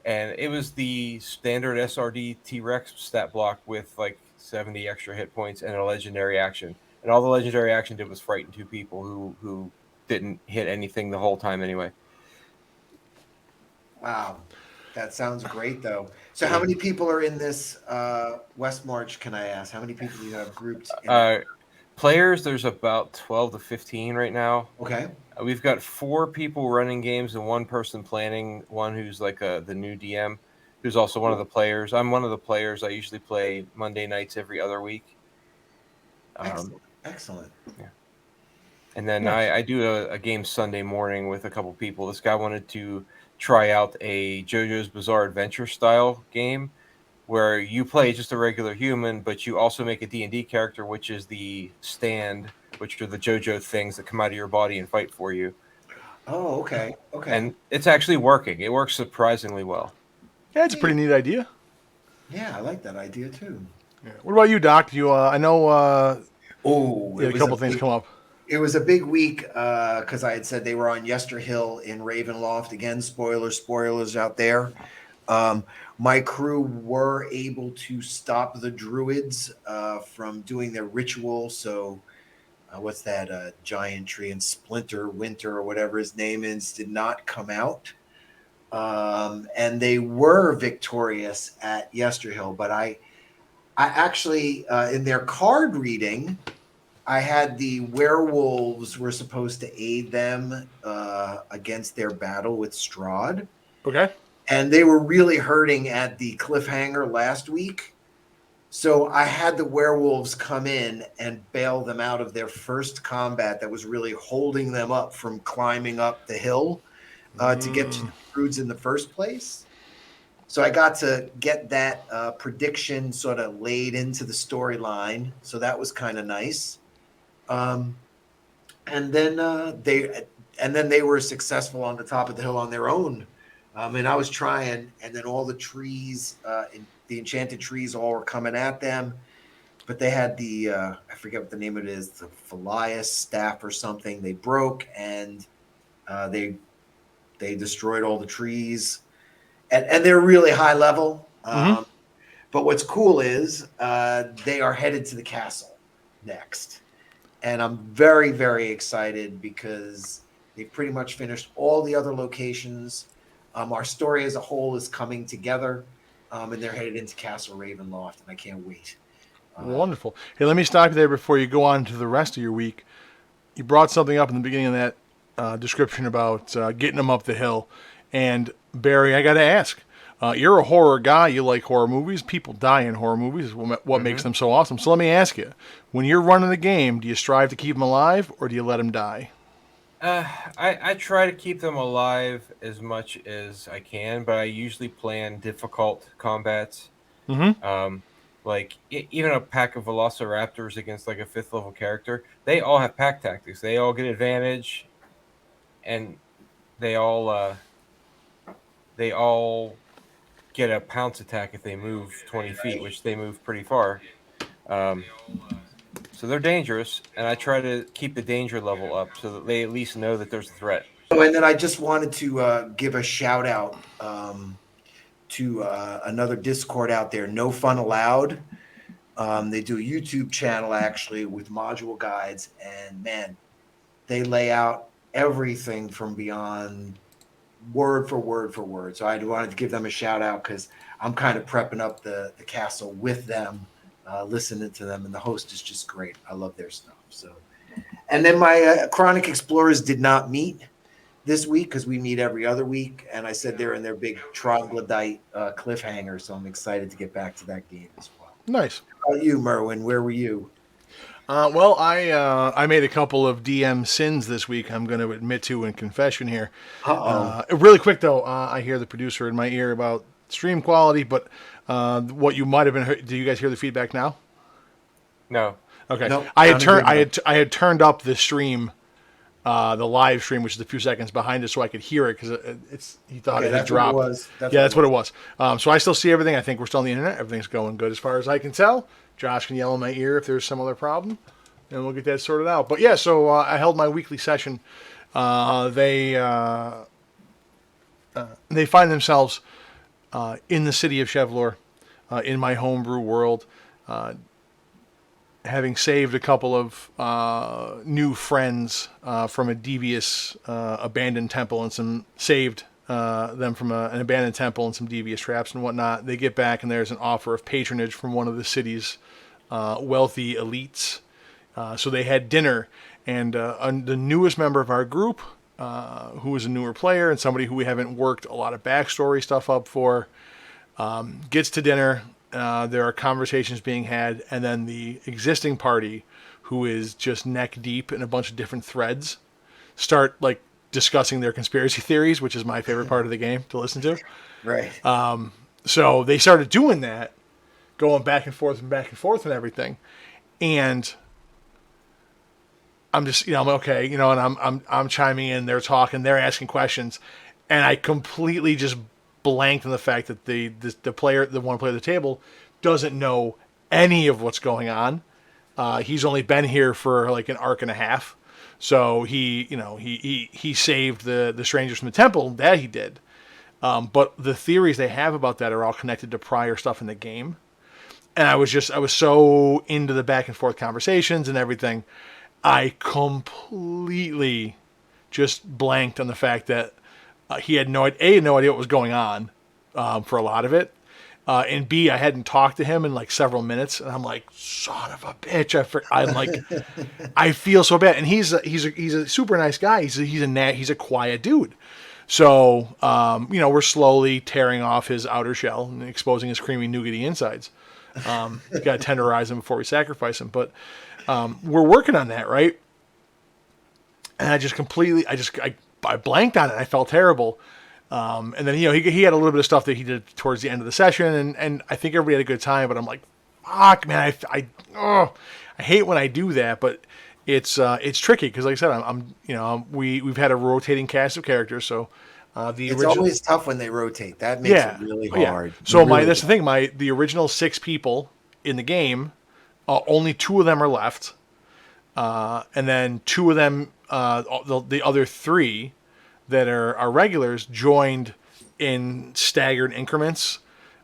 And it was the standard SRD T-Rex stat block with like 70 extra hit points and a legendary action. And all the legendary action did was frighten 2 people who didn't hit anything the whole time anyway. Wow. That sounds great, though. So how many people are in this West March, can I ask? How many people do you have grouped in? Players, there's about 12 to 15 right now. Okay. We've got 4 people running games and 1 person planning, one who's like the new DM, who's also one of the players. I'm one of the players. I usually play Monday nights every other week. Excellent. Yeah. And then I do a game Sunday morning with a couple people. This guy wanted to try out a JoJo's Bizarre Adventure style game where you play just a regular human, but you also make a D&D character, which is the stand, which are the JoJo things that come out of your body and fight for you. Oh, okay. Okay. and it's actually working. It works surprisingly well. Yeah, it's a pretty neat idea. Yeah, I like that idea too. Yeah. What about you, Doc? You, I know Oh, you had a couple things come up. it was a big week because I had said they were on Yester Hill in Ravenloft. Again, spoilers out there. Um, my crew were able to stop the druids from doing their ritual. So, what's that? Giant tree and Splinter Winter or whatever his name is did not come out. And they were victorious at Yesterhill, but I actually, in their card reading, I had the werewolves were supposed to aid them against their battle with Strahd, Okay. and they were really hurting at the cliffhanger last week. So I had the werewolves come in and bail them out of their first combat that was really holding them up from climbing up the hill to get to the druids in the first place. So I got to get that prediction sort of laid into the storyline. So that was kind of nice. Um, and then they were successful on the top of the hill on their own. And I was trying, and then all the trees, the enchanted trees, all were coming at them. But they had the I forget what the name of it is, the Phalias staff or something. They broke, and they destroyed all the trees, and they're really high level. Mm-hmm. But what's cool is they are headed to the castle next. And I'm very, very excited because they've pretty much finished all the other locations. Our story as a whole is coming together, and they're headed into Castle Ravenloft, and I can't wait. Wonderful. Hey, let me stop you there before you go on to the rest of your week. You brought something up in the beginning of that description about getting them up the hill. And Barry, I got to ask, you're a horror guy. You like horror movies. People die in horror movies. Is what makes them so awesome. So let me ask you, when you're running the game, do you strive to keep them alive or do you let them die? I try to keep them alive as much as I can, but I usually plan difficult combats. Mm-hmm. Like even a pack of velociraptors against like a 5th level character, they all have pack tactics. They all get advantage, and they all get a pounce attack if they move 20 feet, which they move pretty far. Um, so they're dangerous, and I try to keep the danger level up so that they at least know that there's a threat. Oh, and then I just wanted to give a shout out to another Discord out there, No Fun Allowed. They do a YouTube channel actually with module guides, and man, they lay out everything from beyond word for word for word. So I wanted to give them a shout out because I'm kind of prepping up the castle with them, listening to them, and the host is just great. I love their stuff. So, and then my Chronic Explorers did not meet this week because we meet every other week, and I said they're in their big troglodyte cliffhanger, so I'm excited to get back to that game as well. Nice. How about you, Merwin? Where were you? Well, I made a couple of DM sins this week. I'm going to admit to in confession here. Really quick though, I hear the producer in my ear about stream quality, but what you might have been. Do you guys hear the feedback now? No. Okay. Nope, I had sounded turned. good, I had turned up the stream, the live stream, which is a few seconds behind it, so I could hear it because it's. He thought Okay, it had that's what it dropped. was. That's what it was. So I still see everything. I think we're still on the internet. Everything's going good as far as I can tell. Josh can yell in my ear if there's some other problem, and we'll get that sorted out. But yeah, so I held my weekly session. They find themselves in the city of Chevlor, in my homebrew world, having saved a couple of new friends from a devious abandoned temple and saved them from an abandoned temple and some devious traps and whatnot. They get back and there's an offer of patronage from one of the city's wealthy elites. So they had dinner, and the newest member of our group, who is a newer player and somebody who we haven't worked a lot of backstory stuff up for, gets to dinner. There are conversations being had, and then the existing party, who is just neck deep in a bunch of different threads, start like discussing their conspiracy theories, which is my favorite part of the game to listen to. Right. So they started doing that, going back and forth and everything. And I'm just, I'm okay, and I'm chiming in, they're talking, they're asking questions, and I completely just blanked on the fact that the one player at the table doesn't know any of what's going on. He's only been here for like an arc and a half, so he saved the strangers from the temple. That he did, but the theories they have about that are all connected to prior stuff in the game. And I was so into the back and forth conversations and everything, I completely just blanked on the fact that he had no idea what was going on for a lot of it. And B, I hadn't talked to him in like several minutes, and I'm like, son of a bitch! I'm like, I feel so bad. And he's a super nice guy. He's a quiet dude. So we're slowly tearing off his outer shell and exposing his creamy nougaty insides. Got to tenderize him before we sacrifice him. But we're working on that, right? And I blanked on it. I felt terrible. And then he had a little bit of stuff that he did towards the end of the session, and I think everybody had a good time. But I'm like, fuck, man, I hate when I do that, but it's tricky because, like I said, we've had a rotating cast of characters, so it's always tough when they rotate. That makes it really hard. So that's the thing. The original 6 people in the game, only 2 of them are left, and then 2 of them, the other 3 that are regulars joined in staggered increments.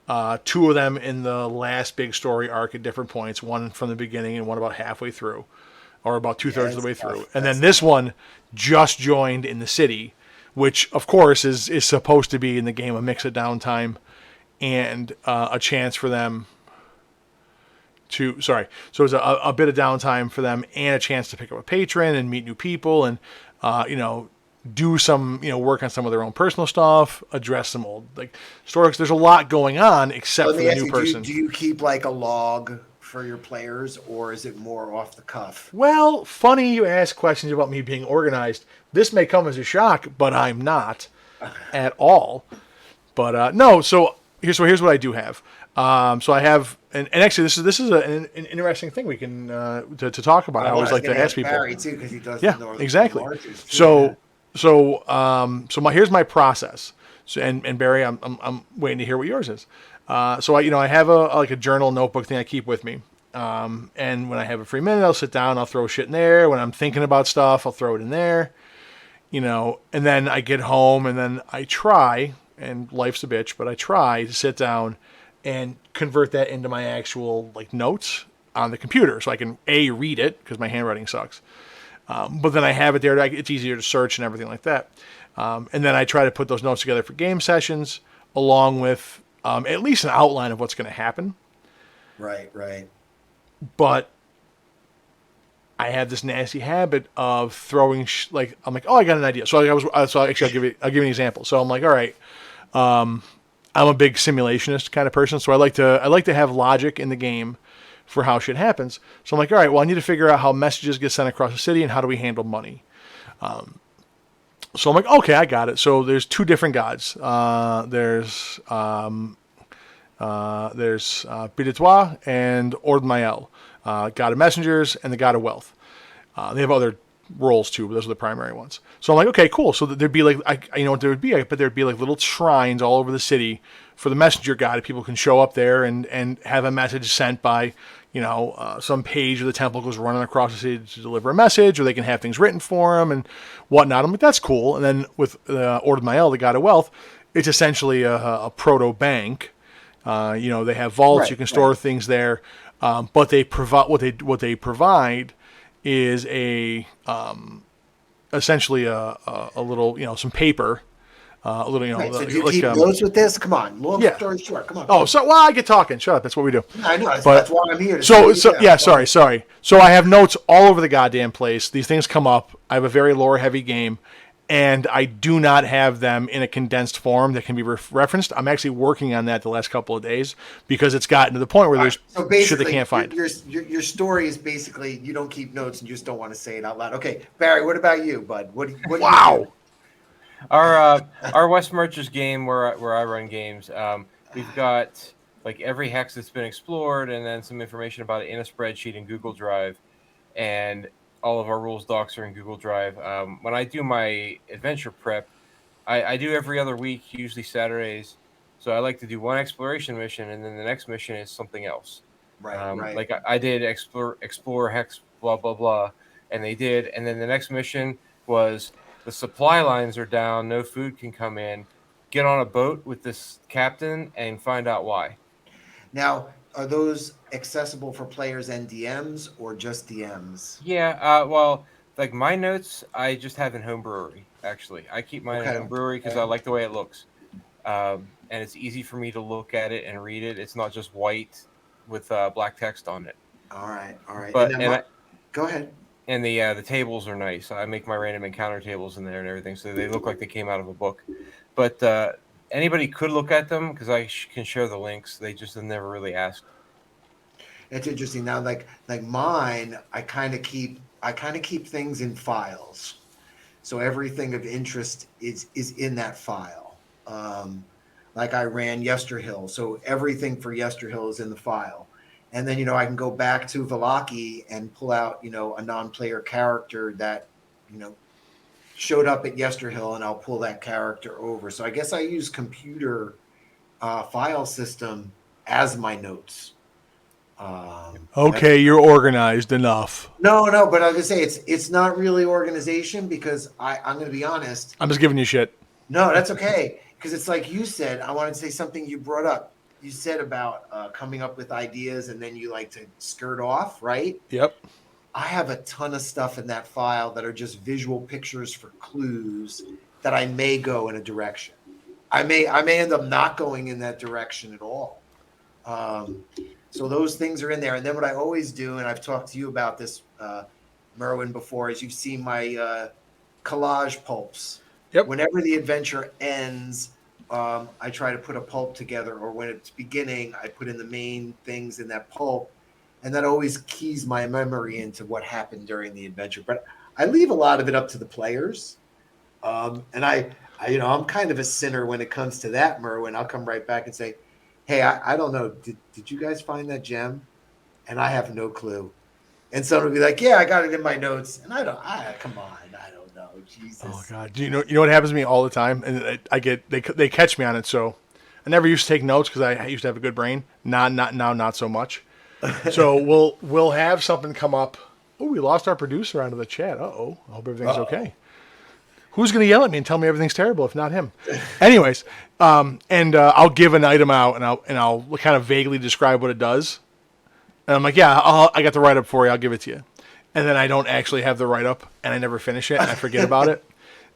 2 of them in the last big story arc at different points. One from the beginning and one about halfway through, or about 2/3 of the way through. And then this one just joined in the city, which of course is supposed to be in the game a mix of downtime and a chance for them to. So it's a bit of downtime for them and a chance to pick up a patron and meet new people and do some, work on some of their own personal stuff, address some old stories. There's a lot going on except for the new person. Do you keep like a log for your players, or is it more off the cuff? Well, funny you ask questions about me being organized. This may come as a shock, but I'm not at all. But no, so here's what I do have. So I have, and actually this is an interesting thing we can to talk about. I always like to ask people. Barry too, because he does. Yeah, exactly. Here's my process. So and Barry, I'm waiting to hear what yours is. So I have a journal notebook thing I keep with me. And when I have a free minute, I'll sit down, I'll throw shit in there. When I'm thinking about stuff, I'll throw it in there. And then I get home and then I try, and life's a bitch, but I try to sit down and convert that into my actual notes on the computer so I can read it because my handwriting sucks. But then I have it there. It's easier to search and everything like that. And then I try to put those notes together for game sessions, along with at least an outline of what's going to happen. Right. But I have this nasty habit of throwing I'm like, oh, I got an idea. So I'll give you an example. So I'm like, all right, I'm a big simulationist kind of person, so I like to have logic in the game for how shit happens. So I'm like, all right, well, I need to figure out how messages get sent across the city and how do we handle money. So I'm like, okay, I got it. So there's 2 different gods. There's Bidetois and Ordmael, god of messengers and the god of wealth. They have other roles too, but those are the primary ones. So I'm like, okay, cool. So there'd be I know what there would be, but there'd be little shrines all over the city for the messenger god. People can show up there and have a message sent by, some page of the temple goes running across the city to deliver a message, or they can have things written for them and whatnot. I'm like, that's cool. And then with Ordmael, the god of wealth, it's essentially a proto bank. They have vaults, you can store things there, but they provide what they provide is essentially a little some paper, a little Right. So do you keep notes with this? Come on, long story short. Come on. Oh, so I get talking. Shut up. That's what we do. I know. That's why I'm here. Sorry. So I have notes all over the goddamn place. These things come up. I have a very lore heavy game, and I do not have them in a condensed form that can be referenced. I'm actually working on that the last couple of days because it's gotten to the point where there's shit they can't find. Your story is basically you don't keep notes and you just don't want to say it out loud. Okay, Barry, what about you, bud? What do you do? Our West Merchants game where I run games, we've got every hex that's been explored and then some information about it in a spreadsheet in Google Drive. And all of our rules docs are in Google Drive. When I do my adventure prep, I do every other week, usually Saturdays. So I like to do one exploration mission, and then the next mission is something else. Right. Like I did explore hex blah blah blah, and they did, and then the next mission was the supply lines are down, no food can come in. Get on a boat with this captain and find out why. Now, are those accessible for players and DMs or just DMs? Yeah, well, like my notes, I just have in home brewery. Actually, I keep mine in Okay. home brewery because I like the way it looks, and it's easy for me to look at it and read it. It's not just white with black text on it. All right. And But then go ahead. and the tables are nice. I make my random encounter tables in there and everything, so they look like they came out of a book. But anybody could look at them because I can share the links. They just have never really asked. It's interesting now. Like mine, I kind of keep things in files, so everything of interest is in that file. Like I ran Yesterhill, so everything for Yesterhill is in the file. And then I can go back to Valaki and pull out a non-player character that showed up at Yesterhill, and I'll pull that character over. So I guess I use computer file system as my notes. Okay, you're organized enough. No, but I was gonna say it's not really organization because I'm gonna be honest. I'm just giving you shit. No, that's okay. Because it's like you said, I wanted to say something you brought up. You said about coming up with ideas and then you like to skirt off, right? Yep. I have a ton of stuff in that file that are just visual pictures for clues that I may go in a direction. I may end up not going in that direction at all. So those things are in there. And then what I always do, and I've talked to you about this, Merwin, before, is you've seen my collage pulps. Yep. Whenever the adventure ends, I try to put a pulp together, or when it's beginning, I put in the main things in that pulp. And that always keys my memory into what happened during the adventure. But I leave a lot of it up to the players. And I'm kind of a sinner when it comes to that, Merwin. I'll come right back and say, hey, I don't know. Did you guys find that gem? And I have no clue. And someone will be like, yeah, I got it in my notes. And come on, I don't know. Jesus. Oh God, you know what happens to me all the time, and they catch me on it. So I never used to take notes because I used to have a good brain. Not so much. So we'll have something come up. Oh, we lost our producer onto the chat. I hope everything's okay. Who's going to yell at me and tell me everything's terrible if not him? Anyways, I'll give an item out and I'll kind of vaguely describe what it does. And I'm like, yeah, I got the write up for you. I'll give it to you. And then I don't actually have the write up and I never finish it and I forget about it.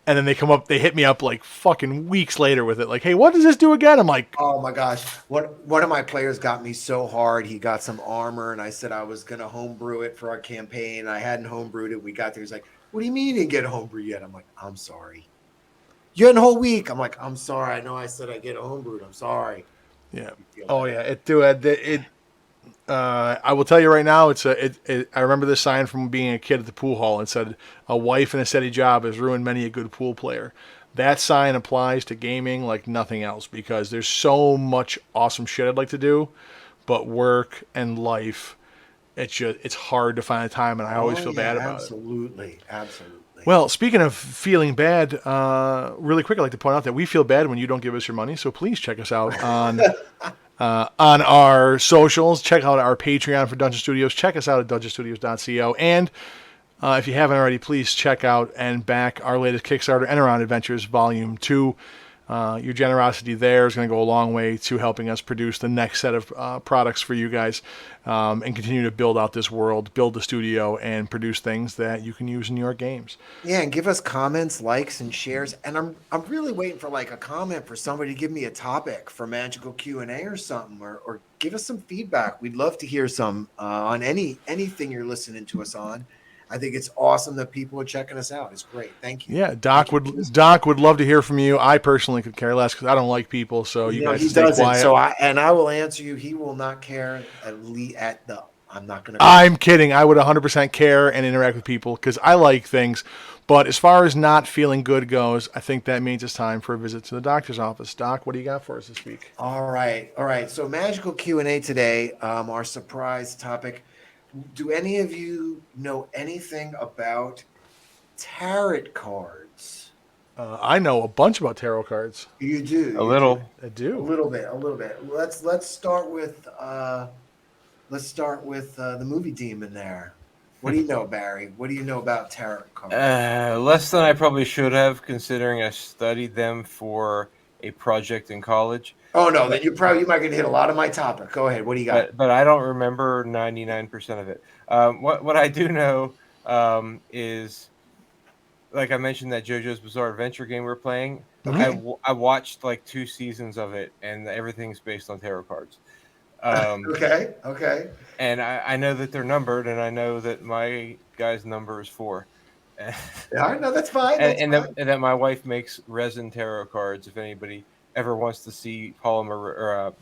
And then they hit me up like fucking weeks later with it. Like, hey, what does this do again? I'm like, oh my gosh. One of my players got me so hard. He got some armor and I said I was going to homebrew it for our campaign. I hadn't homebrewed it. We got there. He's like, what do you mean you didn't get homebrew yet? I'm like, I'm sorry. You had a whole week. I'm like, I'm sorry. I know I said I get homebrewed. I'm sorry. Yeah. Oh yeah. I will tell you right now. I remember this sign from being a kid at the pool hall. It said, "A wife and a steady job has ruined many a good pool player." That sign applies to gaming like nothing else because there's so much awesome shit I'd like to do, but work and life, it's hard to find the time, and I always feel bad about it. Absolutely. Well, speaking of feeling bad, really quick, I'd like to point out that we feel bad when you don't give us your money. So please check us out on our socials. Check out our Patreon for Dungeon Studios. Check us out at dungeonstudios.co. And if you haven't already, please check out and back our latest Kickstarter, Enron Adventures Volume 2. Your generosity there is going to go a long way to helping us produce the next set of products for you guys and continue to build out this world, build the studio, and produce things that you can use in your games. Yeah, and give us comments, likes, and shares. And I'm really waiting for like a comment for somebody to give me a topic for Magical Q&A or something, or give us some feedback. We'd love to hear some on anything you're listening to us on. I think it's awesome that people are checking us out. It's great. Thank you. Yeah, Doc would love to hear from you. I personally could care less because I don't like people. So you guys stay quiet. So I will answer you. He will not care I'm not going to. I'm kidding. I would 100% care and interact with people because I like things. But as far as not feeling good goes, I think that means it's time for a visit to the doctor's office. Doc, what do you got for us this week? All right. So Magical Q&A today, our surprise topic. do any of you know anything about tarot cards? I know a bunch about tarot cards. You do. A You do. little. I A do. little bit. A little bit. Let's start with the movie demon there. What do you know, Barry? What do you know about tarot cards? Less than I probably should have, considering I studied them for a project in college. Oh no, then But you might get hit a lot of my topic. Go ahead. What do you got? but I don't remember 99% of it. What I do know is, like I mentioned, that JoJo's Bizarre Adventure game we're playing. Okay. I watched like 2 seasons of it, and everything's based on tarot cards. Okay. Okay. And I know that they're numbered, and I know that my guy's number is 4. and, Yeah, no, that's fine. That's fine. that my wife makes resin tarot cards. If anybody ever wants to see polymer or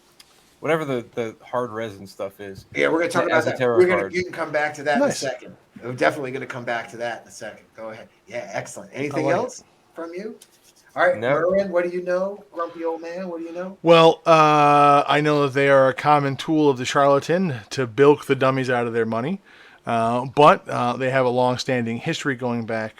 whatever the hard resin stuff is, Yeah, we're gonna talk about as a that. tarot card. You can come back to that in a Nice. second. We're definitely gonna come back to that in a second. Go ahead. Yeah, excellent. Anything like else from you? All right, No. Merwin, what do you know? Grumpy old man, what do you know? Well, I know that they are a common tool of the charlatan to bilk the dummies out of their money, but they have a long-standing history going back,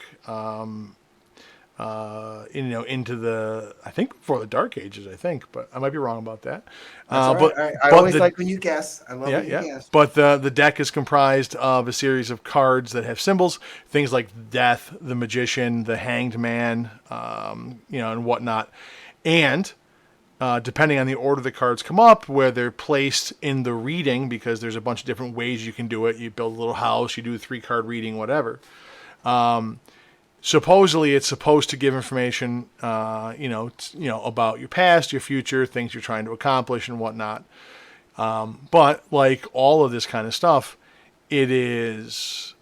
into the, I think before the Dark Ages, I think, but I might be wrong about that. That's all right. But All right. I but always the, like when you guess. I love when you guess. But the deck is comprised of a series of cards that have symbols, things like Death, the Magician, the Hanged Man, and whatnot. And depending on the order the cards come up, where they're placed in the reading, because there's a bunch of different ways you can do it. You build a little house, you do a 3-card reading, whatever. Supposedly, it's supposed to give information, about your past, your future, things you're trying to accomplish, and whatnot. But like all of this kind of stuff, it is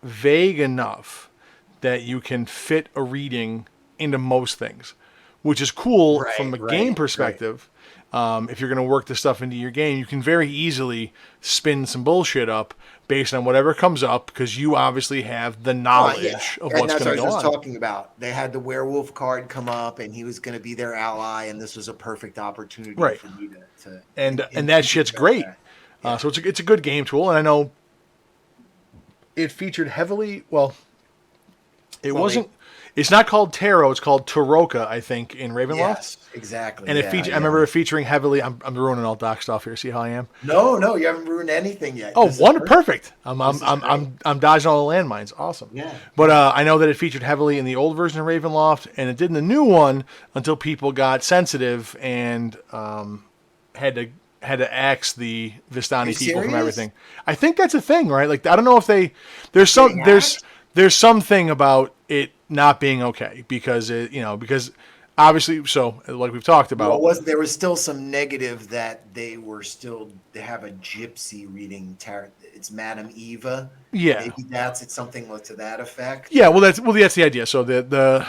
vague enough that you can fit a reading into most things, which is cool from a game perspective. If you're going to work this stuff into your game, you can very easily spin some bullshit up based on whatever comes up, because you obviously have the knowledge of And what's that's going what to I go was on. talking about. They had the werewolf card come up, and he was going to be their ally, and this was a perfect opportunity Right. for me to And that shit's great. So it's a good game tool, and I know it featured heavily. Well, it wasn't. It's not called Tarot. It's called Taroka, I think, in Ravenloft. Yes, exactly. And I remember it featuring heavily. I'm ruining all Doc stuff here. See how I am? No, you haven't ruined anything yet. Oh, This is perfect. I'm great. dodging all the landmines. Awesome. Yeah. But I know that it featured heavily in the old version of Ravenloft, and it did in the new one until people got sensitive and had to axe the Vistani people from serious? everything. I think that's a thing, right? Like, I don't know if there's Being axed? something about it not being okay because because obviously, so like we've talked about. Well, there was still some negative that they have a gypsy reading tarot. It's Madame Eva. Yeah. Maybe it's something to that effect. Yeah, well that's the idea. So the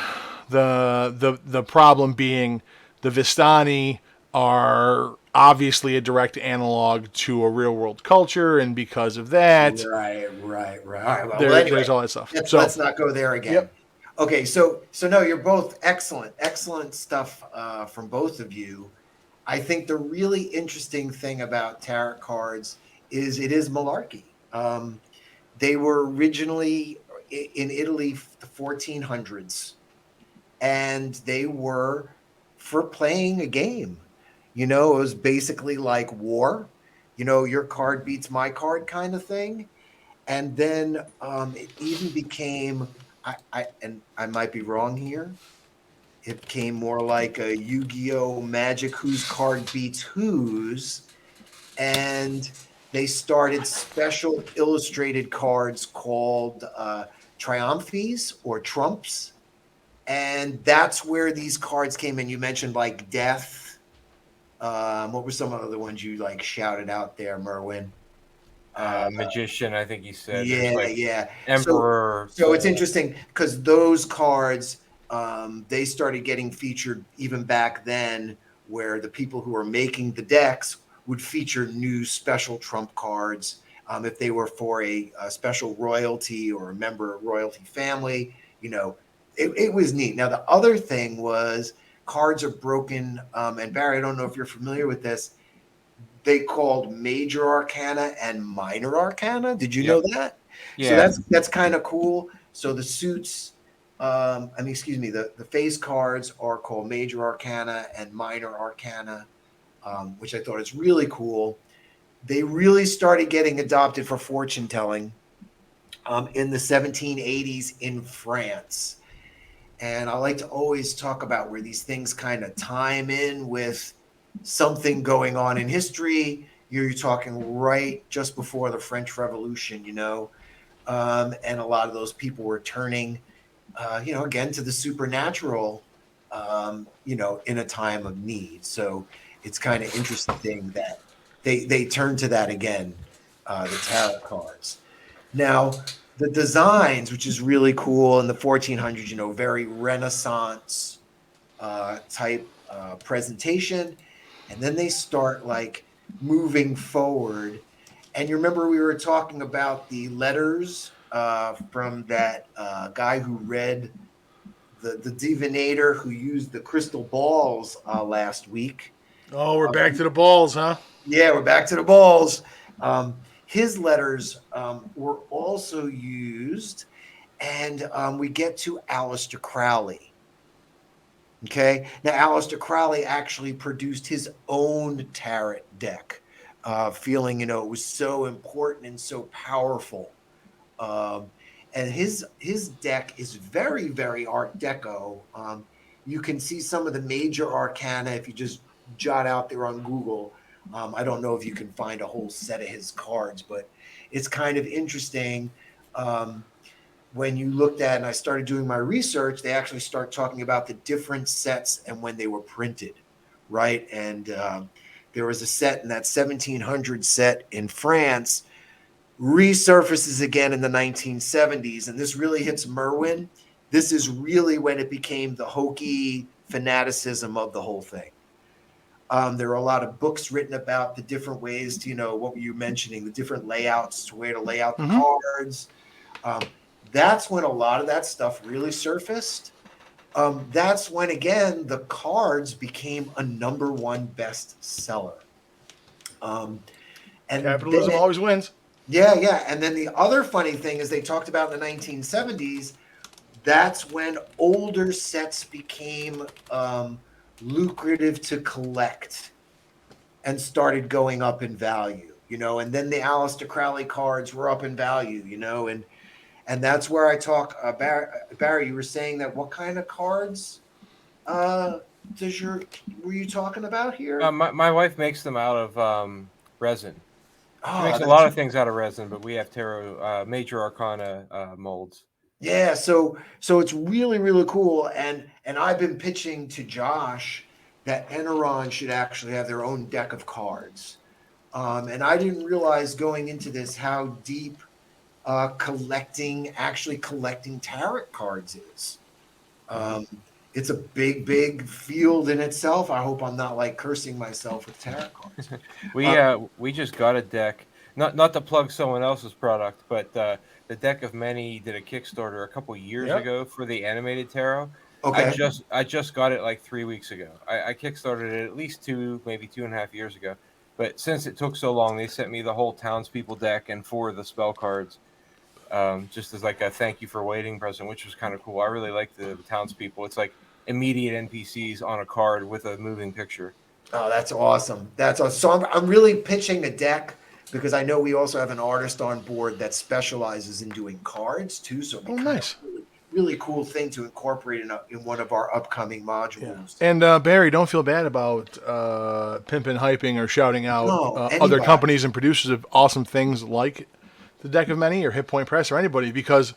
problem being the Vistani are obviously a direct analog to a real world culture, and because of that, Right. All right. Well, there's all that stuff. Let's not go there again. Yep. Okay, so no, you're both excellent stuff from both of you. I think the really interesting thing about tarot cards is it is malarkey. They were originally in Italy, the 1400s, and they were for playing a game. It was basically like war. Your card beats my card kind of thing. And then it even became, I might be wrong here, it became more like a Yu-Gi-Oh! Magic, whose card beats whose. And they started special illustrated cards called Triumphes or Trumps. And that's where these cards came in. You mentioned like Death. What were some other ones you shouted out there, Merwin? Magician, I think he said. Yeah. Emperor. So it's interesting because those cards, they started getting featured even back then, where the people who are making the decks would feature new special trump cards if they were for a special royalty or a member of royalty family. It was neat. Now, the other thing was cards are broken. And Barry, I don't know if you're familiar with this. they called major arcana and minor arcana. Did you Yep. know that? So Yeah. that's kind of cool. So the suits, excuse me, the face cards are called major arcana and minor arcana, which I thought is really cool. They really started getting adopted for fortune telling in the 1780s in France. And I like to always talk about where these things kind of time in with something going on in history. You're talking right just before the French Revolution, and a lot of those people were turning, again to the supernatural, in a time of need. So it's kind of interesting that they turn to that again, the tarot cards. Now, the designs, which is really cool in the 1400s, very Renaissance type presentation. And then they start like moving forward. And you remember we were talking about the letters from that guy who read the divinator who used the crystal balls last week. Oh, we're back to the balls, huh? Yeah, we're back to the balls. His letters were also used, and we get to Aleister Crowley. Okay, now Aleister Crowley actually produced his own tarot deck, feeling it was so important and so powerful. Um, and his deck is very, very Art Deco. You can see some of the major arcana if you just jot out there on Google. I don't know if you can find a whole set of his cards, but it's kind of interesting. When you looked at, and I started doing my research, they actually start talking about the different sets and when they were printed, right? And there was a set in that 1700 set in France, resurfaces again in the 1970s, and this really hits Merwin. This is really when it became the hokey fanaticism of the whole thing. There are a lot of books written about the different ways to, what were you mentioning, the different layouts to where to lay out the cards. That's when a lot of that stuff really surfaced. That's when, again, the cards became a #1 bestseller. And Capitalism then, always wins. yeah. And then the other funny thing is they talked about in the 1970s, that's when older sets became lucrative to collect and started going up in value, and then the Aleister Crowley cards were up in value, and that's where I talk about. Barry, you were saying that what kind of cards were you talking about here? My wife makes them out of resin. She makes a That's lot of things out of resin, but we have tarot major arcana molds. Yeah, so it's really, really cool. And I've been pitching to Josh that Enron should actually have their own deck of cards. And I didn't realize going into this how deep actually collecting tarot cards is. It's a big, big field in itself. I hope I'm not like cursing myself with tarot cards. We just got a deck, not to plug someone else's product, but the Deck of Many did a Kickstarter a couple years ago for the animated tarot. Okay. I just got it like 3 weeks ago. I kickstarted it at least maybe 2.5 years ago. But since it took so long, they sent me the whole townspeople deck and 4 of the spell cards, just as like a thank you for waiting present, which was kind of cool. I really like the townspeople. It's like immediate NPCs on a card with a moving picture. Oh, that's awesome. That's awesome. So I'm really pitching a deck because I know we also have an artist on board that specializes in doing cards too. So it'd be nice. Really cool thing to incorporate in one of our upcoming modules. Yeah. And Barry, don't feel bad about pimping, hyping, or shouting out other companies and producers of awesome things like the Deck of Many or Hit Point Press or anybody, because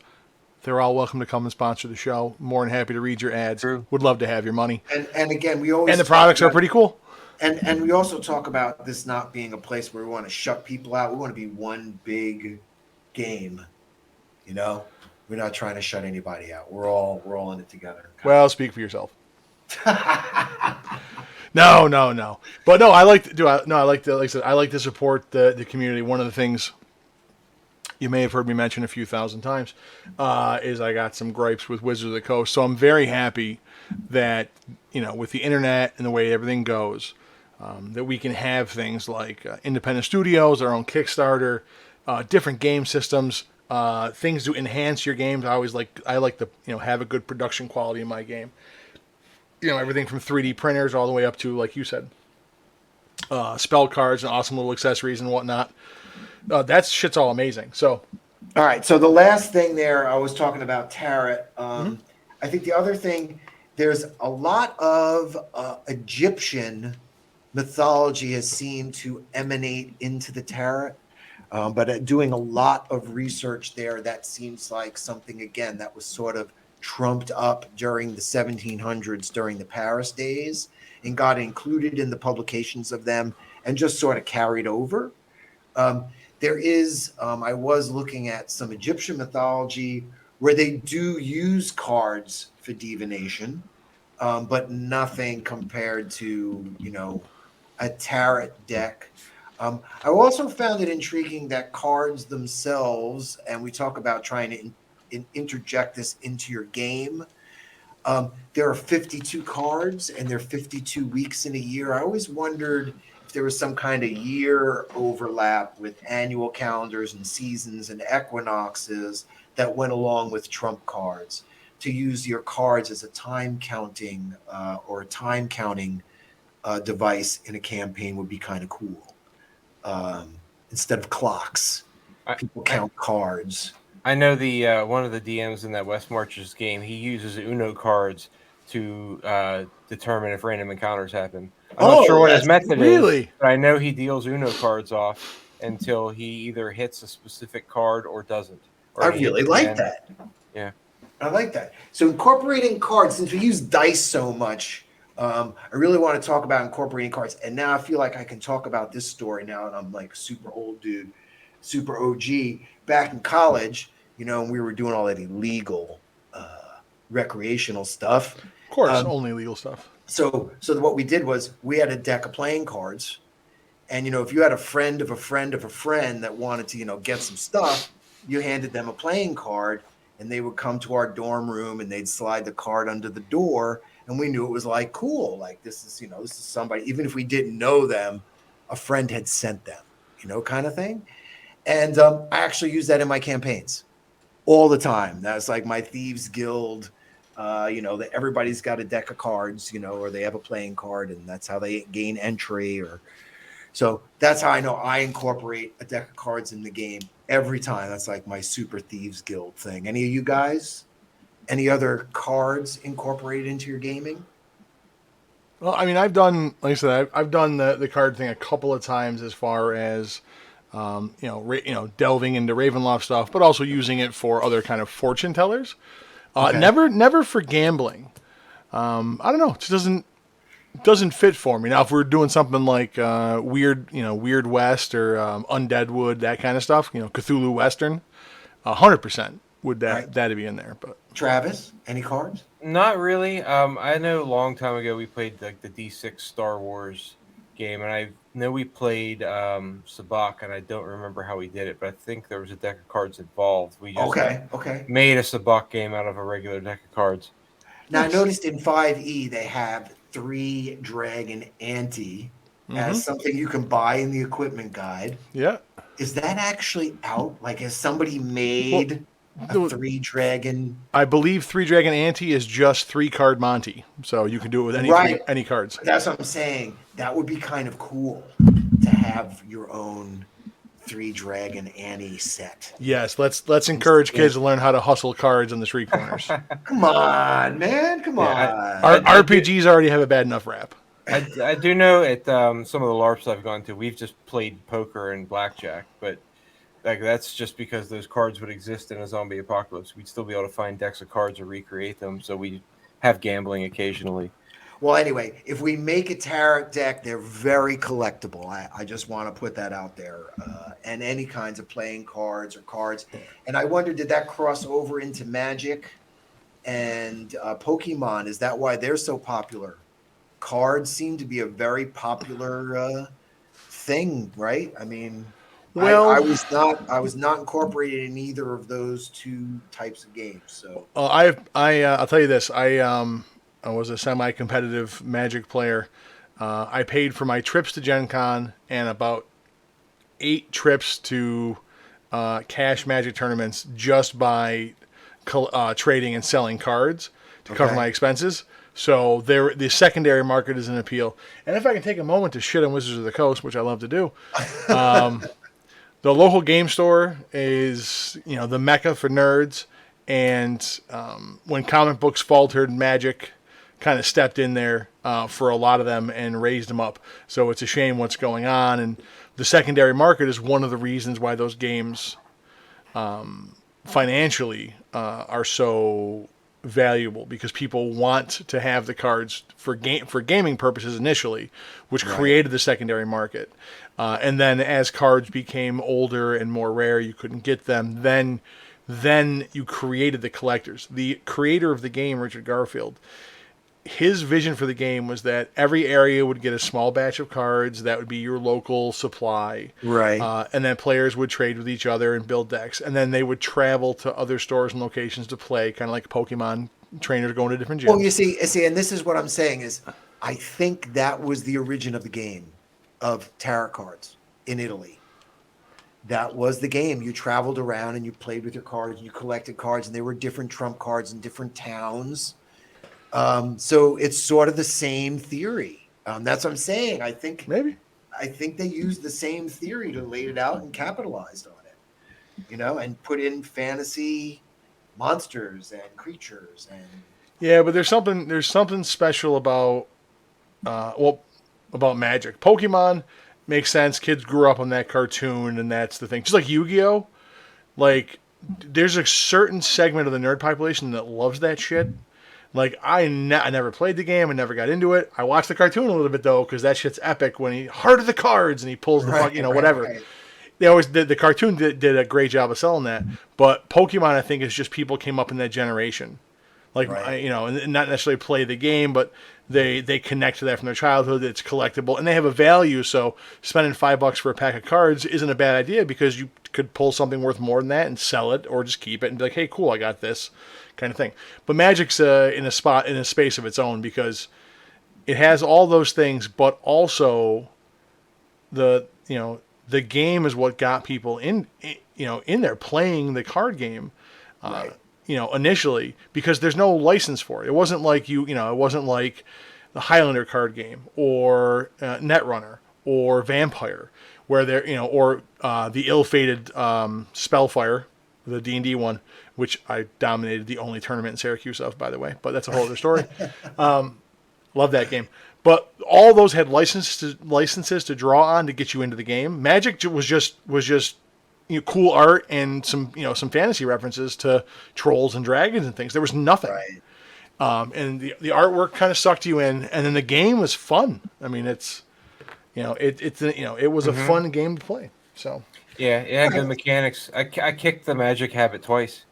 they're all welcome to come and sponsor the show. More than happy to read your ads. True. Would love to have your money. And again, we always the products are pretty cool. And we also talk about this not being a place where we want to shut people out. We want to be one big game. We're not trying to shut anybody out. We're all in it together. Well, speak for yourself. No. But no, I like to support the community. One of the things you may have heard me mention a few thousand times is I got some gripes with Wizards of the Coast. So I'm very happy that, with the internet and the way everything goes, that we can have things like independent studios, our own Kickstarter, different game systems, things to enhance your games. I like to have a good production quality in my game. Everything from 3D printers all the way up to, like you said, spell cards and awesome little accessories and whatnot. That shit's all amazing. So, all right. So the last thing there, I was talking about tarot. I think the other thing, there's a lot of Egyptian mythology has seemed to emanate into the tarot. But doing a lot of research there, that seems like something, again, that was sort of trumped up during the 1700s, during the Paris days, and got included in the publications of them and just sort of carried over. I was looking at some Egyptian mythology where they do use cards for divination, but nothing compared to, a tarot deck. I also found it intriguing that cards themselves, and we talk about trying to interject this into your game. There are 52 cards, and there are 52 weeks in a year. I always wondered if there was some kind of year overlap with annual calendars and seasons and equinoxes that went along with trump cards. To use your cards as a time counting device in a campaign would be kind of cool. Instead of clocks, people count cards. I know the one of the DMs in that West Marches game, he uses Uno cards to determine if random encounters happen. I'm not sure what his method is, but I know he deals Uno cards off until he either hits a specific card or doesn't. Or I really like that. Yeah. I like that. So incorporating cards, since we use dice so much, I really want to talk about incorporating cards. And now I feel like I can talk about this story now that I'm like super old dude, super OG. Back in college, and we were doing all that illegal recreational stuff. Of course, only legal stuff. So what we did was we had a deck of playing cards. And, if you had a friend of a friend of a friend that wanted to, get some stuff, you handed them a playing card and they would come to our dorm room and they'd slide the card under the door. And we knew it was like, cool. Like this is somebody, even if we didn't know them, a friend had sent them, kind of thing. And I actually use that in my campaigns all the time. That's like my Thieves Guild, that everybody's got a deck of cards, or they have a playing card and that's how they gain entry so that's how I know I incorporate a deck of cards in the game every time. That's like my super Thieves Guild thing. Any of you guys? Any other cards incorporated into your gaming? Well, I mean, I've done, like I said, I've done the card thing a couple of times as far as, delving into Ravenloft stuff, but also using it for other kind of fortune tellers. Okay. Never for gambling. I don't know. It just doesn't fit for me. Now, if we're doing something like Weird West or Undead Wood, that kind of stuff, Cthulhu Western, 100% would that'd be in there. But Travis, any cards? Not really. I know a long time ago we played like the D6 Star Wars game, and I know we played Sabacc, and I don't remember how we did it, but I think there was a deck of cards involved. We just made a Sabacc game out of a regular deck of cards. Now, I noticed in 5e they have 3 Dragon Ante as something you can buy in the equipment guide. Yeah. Is that actually out? Like, has somebody made a 3 Dragon? I believe 3 Dragon Ante is just 3 card Monty. So you can do it with any cards. That's what I'm saying. That would be kind of cool to have your own 3 Dragon Ante set. Yes, let's encourage kids to learn how to hustle cards on the street corners. Come on, man. Come on. RPGs already have a bad enough rap. I do know at some of the LARPs I've gone to, we've just played poker and blackjack, but like that's just because those cards would exist in a zombie apocalypse. We'd still be able to find decks of cards or recreate them, so we have gambling occasionally. Well, anyway, if we make a tarot deck, they're very collectible. I just want to put that out there. And any kinds of playing cards or cards. And I wonder, did that cross over into Magic and Pokemon? Is that why they're so popular? Cards seem to be a very popular thing, right? I mean, well, I was not incorporated in either of those 2 types of games. So I'll tell you this. I was a semi-competitive Magic player I paid for my trips to Gen Con and about 8 trips to cash Magic tournaments just by trading and selling cards to cover my Okay. expenses. So the secondary market is an appeal. And if I can take a moment to shit on Wizards of the Coast, which I love to do, the local game store is, the mecca for nerds. And when comic books faltered, Magic kind of stepped in there for a lot of them and raised them up. So it's a shame what's going on. And the secondary market is one of the reasons why those games financially are so valuable, because people want to have the cards for gaming purposes initially, which created the secondary market. And then as cards became older and more rare, you couldn't get them. Then you created the collectors. The creator of the game, Richard Garfield, his vision for the game was that every area would get a small batch of cards that would be your local supply. Right. And then players would trade with each other and build decks. And then they would travel to other stores and locations to play, kind of like Pokemon trainers going to different gyms. Well, you see, and this is what I'm saying is, I think that was the origin of the game of tarot cards in Italy. That was the game. You traveled around and you played with your cards and you collected cards, and there were different trump cards in different towns. So it's sort of the same theory. That's what I'm saying. I think they used the same theory to lay it out and capitalized on it, and put in fantasy monsters and creatures and. Yeah, but there's something special about about Magic. Pokemon makes sense. Kids grew up on that cartoon, and that's the thing. Just like Yu-Gi-Oh, like there's a certain segment of the nerd population that loves that shit. Like I never played the game, I never got into it. I watched the cartoon a little bit though, because that shit's epic when he Heart of the Cards and he pulls the fuck, whatever. Right. They always did. The cartoon did a great job of selling that. But Pokemon, I think, is just people came up in that generation, like and not necessarily play the game, but they connect to that from their childhood. It's collectible and they have a value. So spending $5 for a pack of cards isn't a bad idea, because you could pull something worth more than that and sell it, or just keep it and be like, hey, cool, I got this kind of thing. But Magic's in a space of its own, because it has all those things, but also the game is what got people in there playing the card game, initially, because there's no license for it. It wasn't like it wasn't like the Highlander card game or Netrunner or Vampire, where or the ill-fated Spellfire, the D&D one, which I dominated the only tournament in Syracuse of, by the way, but that's a whole other story. Love that game. But all those had licenses to draw on to get you into the game. Magic was just cool art and some fantasy references to trolls and dragons and things. There was nothing. Right. And the artwork kind of sucked you in, and then the game was fun. I mean, it was a fun game to play. So yeah, it had good mechanics. I kicked the Magic habit twice.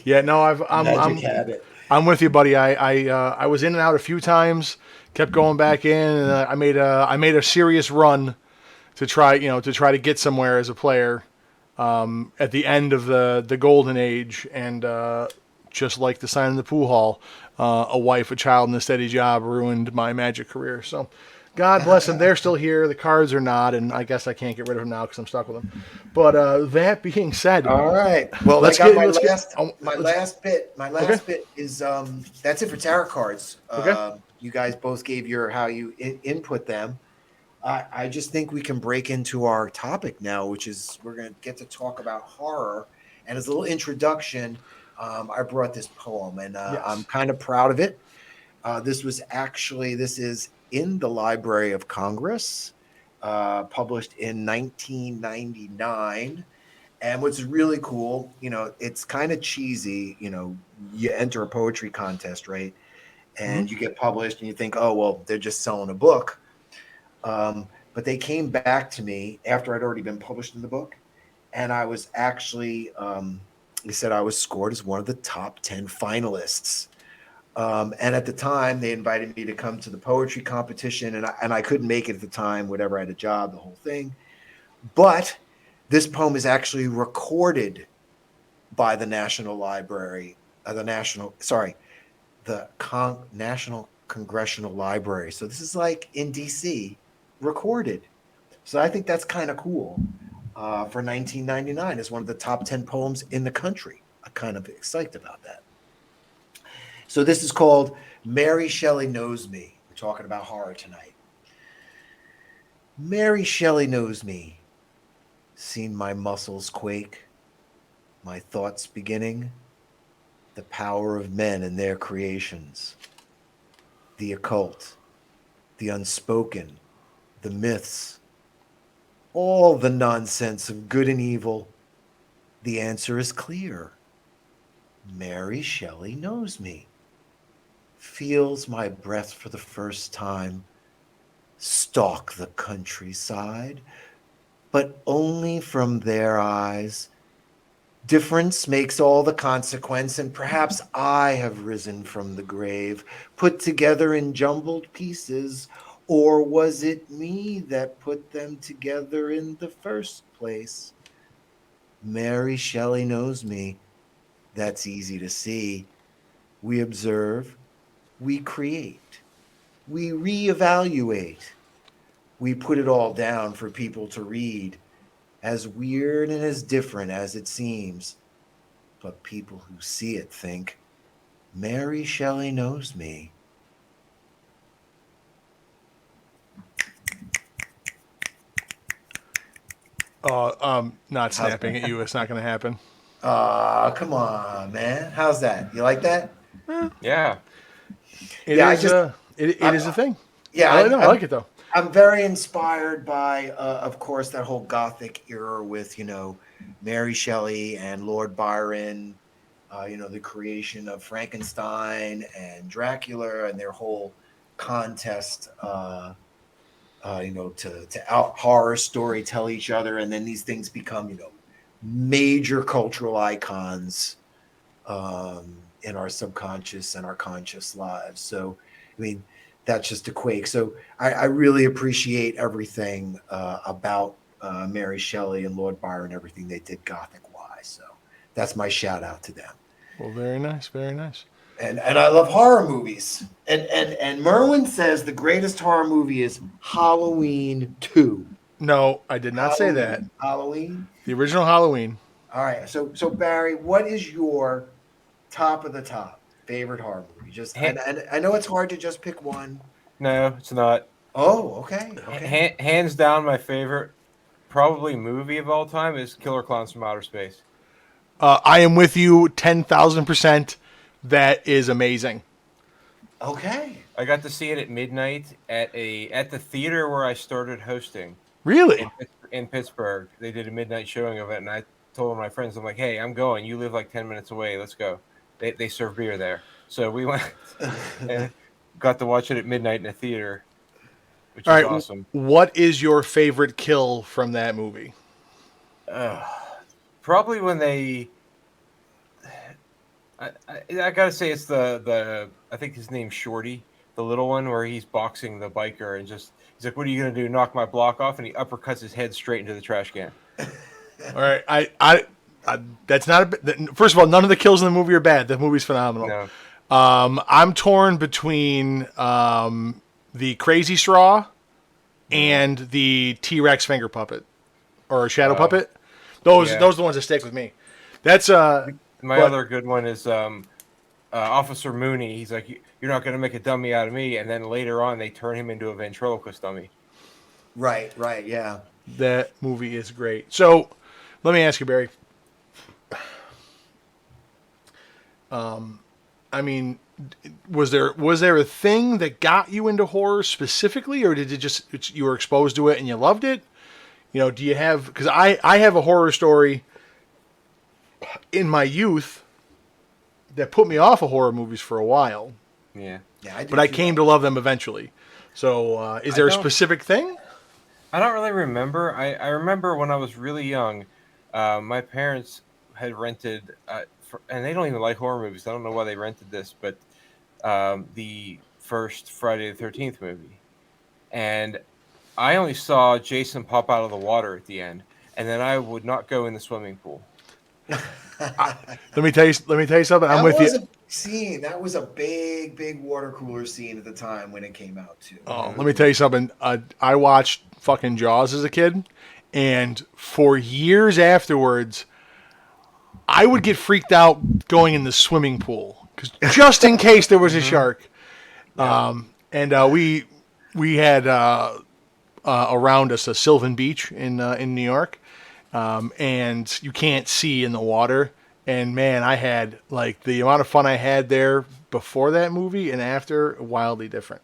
Yeah, no, I'm with you, buddy. I was in and out a few times, kept going back in, and I made a serious run to try to get somewhere as a player at the end of the golden age, and just like the sign in the pool hall, a wife, a child, and a steady job ruined my Magic career. So God bless them. They're still here. The cards are not, and I guess I can't get rid of them now because I'm stuck with them. But that being said, all right. Well, my last bit is that's it for tarot cards. Okay. You guys both gave how you input them. I just think we can break into our topic now, which is we're going to get to talk about horror. And as a little introduction, I brought this poem, and Yes. I'm kind of proud of it. This is in the Library of Congress, published in 1999. And what's really cool, it's kind of cheesy. You enter a poetry contest, right? And you get published and you think, oh, well, they're just selling a book. But they came back to me after I'd already been published in the book. And I was actually, they said I was scored as one of the top 10 finalists. And at the time, they invited me to come to the poetry competition, and I couldn't make it at the time, whatever, I had a job, the whole thing. But this poem is actually recorded by the National Library, National Congressional Library. So this is like in DC, recorded. So I think that's kind of cool. For 1999, is one of the top 10 poems in the country. I'm kind of excited about that. So this is called Mary Shelley Knows Me. We're talking about horror tonight. Mary Shelley knows me, seen my muscles quake, my thoughts beginning, the power of men and their creations, the occult, the unspoken, the myths, all the nonsense of good and evil. The answer is clear. Mary Shelley knows me, feels my breath for the first time, stalk the countryside, but only from their eyes. Difference makes all the consequence, and perhaps I have risen from the grave, put together in jumbled pieces, or was it me that put them together in the first place? Mary Shelley knows me. That's easy to see. We observe, we create, we reevaluate. We put it all down for people to read, as weird and as different as it seems. But people who see it think, Mary Shelley knows me. Not snapping at you. It's not going to happen. Come on, man. How's that? You like that? Yeah. It is a thing. Yeah, I like it though. I'm very inspired by, of course, that whole Gothic era with, Mary Shelley and Lord Byron, the creation of Frankenstein and Dracula and their whole contest, to out horror story, tell each other. And then these things become, major cultural icons in our subconscious and our conscious lives. So, that's just a quake. So I really appreciate everything about Mary Shelley and Lord Byron, everything they did Gothic-wise. So that's my shout out to them. Well, very nice, very nice. And I love horror movies. And Merwin says the greatest horror movie is Halloween 2. No, I did not say that. Halloween? The original Halloween. All right. So Barry, what is your top of the top favorite horror movie? And I know it's hard to just pick one. No, it's not. Oh, okay. Hands down, my favorite probably movie of all time is Killer Clowns from Outer Space. I am with you 10,000%. That is amazing. Okay. I got to see it at midnight at the theater where I started hosting. Really? In Pittsburgh. They did a midnight showing of it, and I told my friends, I'm like, hey, I'm going. You live like 10 minutes away. Let's go. They serve beer there. So we went and got to watch it at midnight in a theater, which is awesome. What is your favorite kill from that movie? Probably when they... I gotta say it's the I think his name's Shorty, the little one, where he's boxing the biker and he's like, what are you gonna do, knock my block off? And he uppercuts his head straight into the trash can. All right, I that's not first of all, none of the kills in the movie are bad. The movie's phenomenal. No. I'm torn between the crazy straw and the T-Rex finger puppet or shadow puppet. Those are the ones that stick with me. That's my other good one is Officer Mooney. He's like, you're not going to make a dummy out of me. And then later on, they turn him into a ventriloquist dummy. Right, yeah. That movie is great. So let me ask you, Barry. Was there a thing that got you into horror specifically, or did it just you were exposed to it and you loved it? Do you have? Because I have a horror story in my youth that put me off of horror movies for a while. Yeah. But I came to love them eventually. So is there a specific thing? I don't really remember. I remember when I was really young, my parents had rented, and they don't even like horror movies. I don't know why they rented this, but the first Friday the 13th movie. And I only saw Jason pop out of the water at the end, and then I would not go in the swimming pool. Let me tell you something. I'm with you. scene. That was a big water cooler scene at the time when it came out too. Oh, let me tell you something. I watched fucking Jaws as a kid, and for years afterwards, I would get freaked out going in the swimming pool because just in case there was a shark. And we had around us a Sylvan Beach in New York, and you can't see in the water. And man, I had like the amount of fun I had there before that movie and after, wildly different.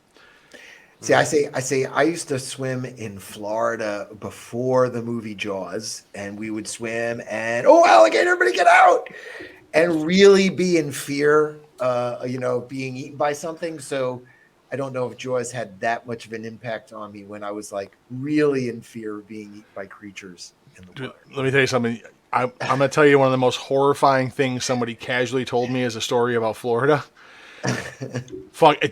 See, I say, I used to swim in Florida before the movie Jaws, and we would swim and alligator, everybody get out, and really be in fear, being eaten by something. So I don't know if Jaws had that much of an impact on me when I was like really in fear of being eaten by creatures in the Dude, water. let me tell you something. I'm going to tell you one of the most horrifying things somebody casually told me is a story about Florida. Fuck.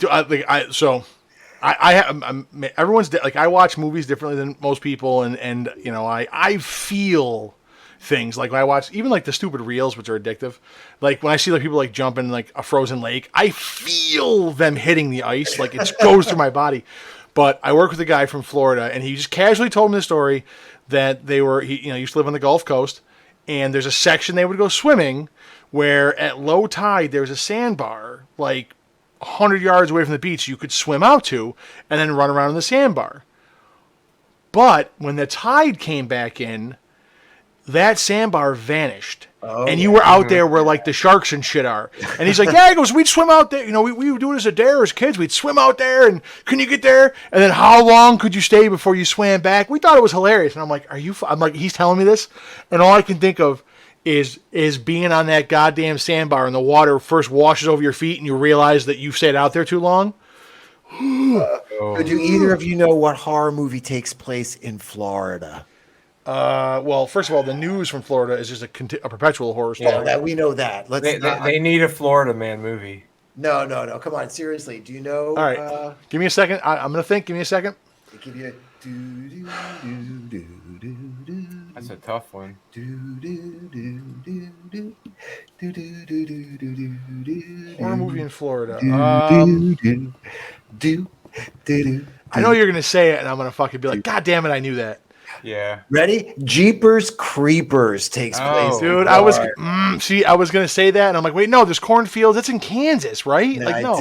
Everyone's like, I watch movies differently than most people, and I feel things like when I watch even like the stupid reels, which are addictive. Like when I see like people like jump in like a frozen lake, I feel them hitting the ice, like it goes through my body. But I work with a guy from Florida, and he just casually told me the story that he used to live on the Gulf Coast, and there's a section they would go swimming where at low tide there's a sandbar like 100 yards away from the beach you could swim out to and then run around in the sandbar. But when the tide came back in, that sandbar vanished. And you were out there where like the sharks and shit are. And he's like, yeah, he goes, we'd swim out there. We would do it as a dare as kids. We'd swim out there and can you get there? And then how long could you stay before you swam back? We thought it was hilarious. And I'm like, I'm like, he's telling me this. And all I can think of is being on that goddamn sandbar and the water first washes over your feet and you realize that you've stayed out there too long. So do either of you know what horror movie takes place in Florida? Well, first of all, the news from Florida is just a perpetual horror story. Oh, that we know that. They need a Florida Man movie. No. Come on, seriously. Do you know? All right, give me a second. I'm gonna think. Give me a second. They give you That's a tough one. Horror movie in Florida. I know you're gonna say it, and I'm gonna fucking be like, God damn it, I knew that. Yeah. Ready? Jeepers Creepers takes place. Dude, I was gonna say that, and I'm like, wait, no, there's cornfields. That's in Kansas, right? No, like, no, I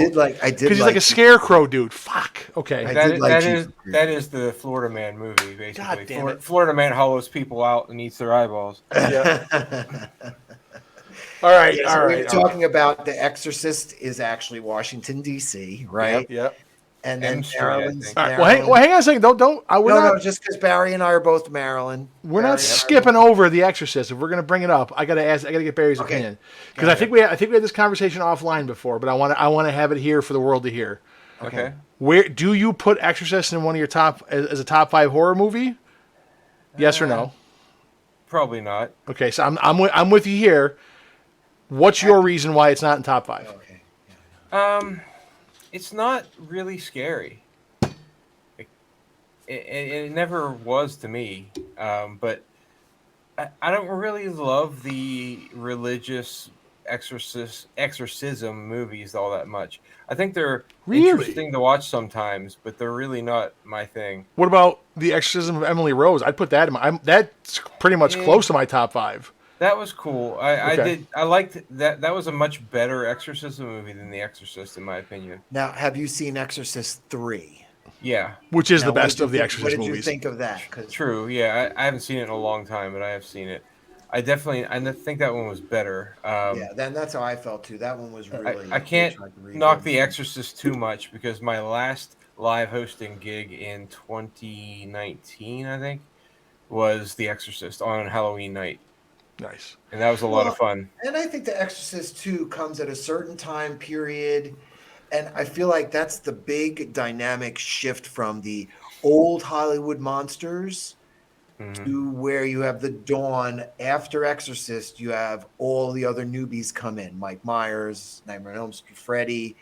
did because he's like a scarecrow dude. Fuck. Okay. That is the Florida Man movie, basically. God damn it. Florida Man hollows people out and eats their eyeballs. Yeah. All right. Yeah, so we're talking about The Exorcist is actually Washington D.C., right? Yep. And then Maryland's. All right. Well, hang on a second. Don't. No, just because Barry and I are both Maryland. We're not skipping over The Exorcist. If we're gonna bring it up, I gotta get Barry's opinion because I think we had this conversation offline before, but I want to have it here for the world to hear. Okay. Where do you put Exorcist in one of your top as a top 5 horror movie? Yes or no? Probably not. Okay, so I'm with you here. What's your reason why it's not in top 5? Okay. It's not really scary. It never was to me. But I don't really love the religious exorcism movies all that much. I think they're interesting to watch sometimes, but they're really not my thing. What about The Exorcism of Emily Rose? I'd put that in that's pretty much close to my top 5. That was cool. I liked that. That was a much better exorcism movie than The Exorcist, in my opinion. Now, have you seen Exorcist 3? Yeah. Which is the best of the Exorcist movies. What did you think of that? True. Yeah, I haven't seen it in a long time, but I have seen it. I think that one was better. Then that's how I felt too. That one was really. I can't knock The Exorcist too much because my last live hosting gig in 2019, I think, was The Exorcist on Halloween night. Nice. And that was a lot of fun. And I think The Exorcist 2 comes at a certain time period. And I feel like that's the big dynamic shift from the old Hollywood monsters to where you have the dawn. After Exorcist, you have all the other newbies come in. Mike Myers, Nightmare on Elm Street, Freddy.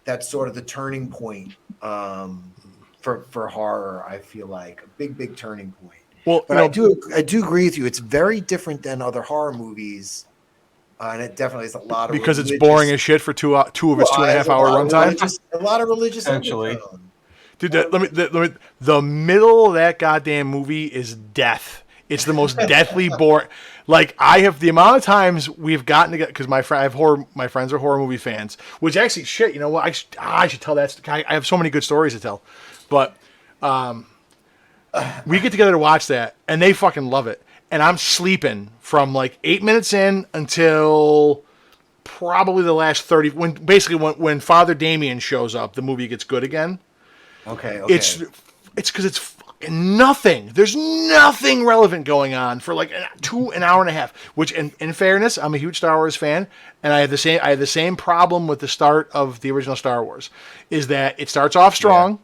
That's sort of the turning point for horror, I feel like. A big turning point. Well, but I do agree with you. It's very different than other horror movies and it definitely is a lot of Because it's religious. boring as shit for two of its 2.5 hour runtime. A lot of religious Essentially. undertone. Dude, the middle of that goddamn movie is death. It's the most deathly boring. Like, I have the amount of times we've gotten together because my friends are horror movie fans. Which actually, shit, you know what? I should tell that. I have so many good stories to tell, but we get together to watch that, and they fucking love it. And I'm sleeping from like 8 minutes in until probably the last 30. When Father Damien shows up, the movie gets good again. Okay. It's because it's fucking nothing. There's nothing relevant going on for like an hour and a half. Which, in fairness, I'm a huge Star Wars fan, and I had the same problem with the start of the original Star Wars, is that it starts off strong,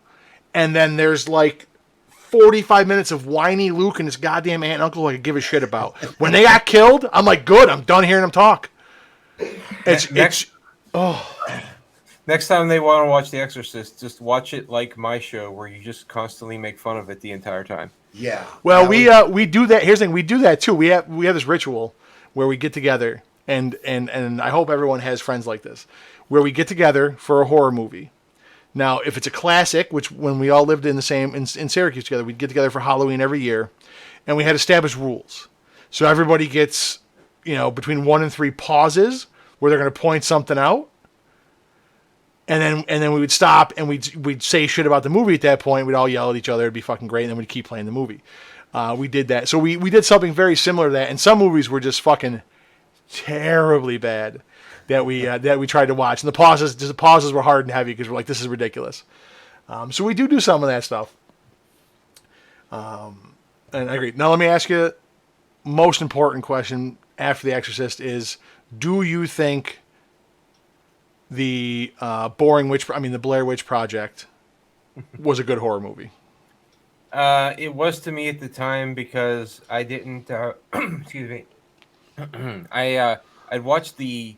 and then there's like 45 minutes of whiny Luke and his goddamn aunt and uncle who I could give a shit about. When they got killed, I'm like, good, I'm done hearing them talk. Next time they want to watch The Exorcist, just watch it like my show, where you just constantly make fun of it the entire time. Yeah. Well, we do that. Here's the thing: we do that too. We have this ritual where we get together, and I hope everyone has friends like this, where we get together for a horror movie. Now, if it's a classic, which when we all lived in Syracuse together, we'd get together for Halloween every year, and we had established rules. So everybody gets, between 1 and 3 pauses where they're going to point something out, and then we would stop and we'd say shit about the movie at that point. We'd all yell at each other. It'd be fucking great, and then we'd keep playing the movie. We did that. So we did something very similar to that, and some movies were just fucking terribly bad that we tried to watch, and the pauses were hard and heavy because we're like, this is ridiculous. So we do some of that stuff. And I agree. Now let me ask you, most important question after The Exorcist is, do you think the the Blair Witch Project was a good horror movie? It was to me at the time because I didn't. Excuse me. I'd watched the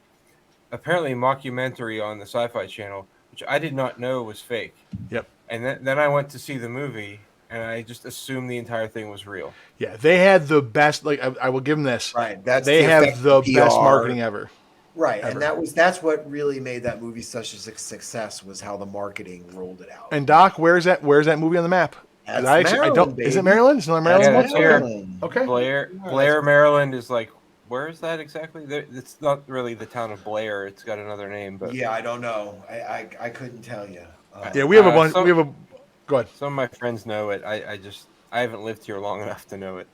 apparently mockumentary on the Sci-Fi Channel, which I did not know was fake. Yep. And then I went to see the movie, and I just assumed the entire thing was real. Yeah, they had the best. Like, I will give them this. Right. They have the best marketing ever. Right, ever. and that's what really made that movie such a success, was how the marketing rolled it out. And Doc, where's that movie on the map? That's Maryland, baby. Is it Maryland? Is it Maryland? Yeah, that's Maryland. Okay. Blair, Maryland is like, where is that exactly? It's not really the town of Blair. It's got another name, but Yeah, I don't know. I couldn't tell you. Yeah, we have a bunch. Go ahead. Some of my friends know it. I haven't lived here long enough to know it.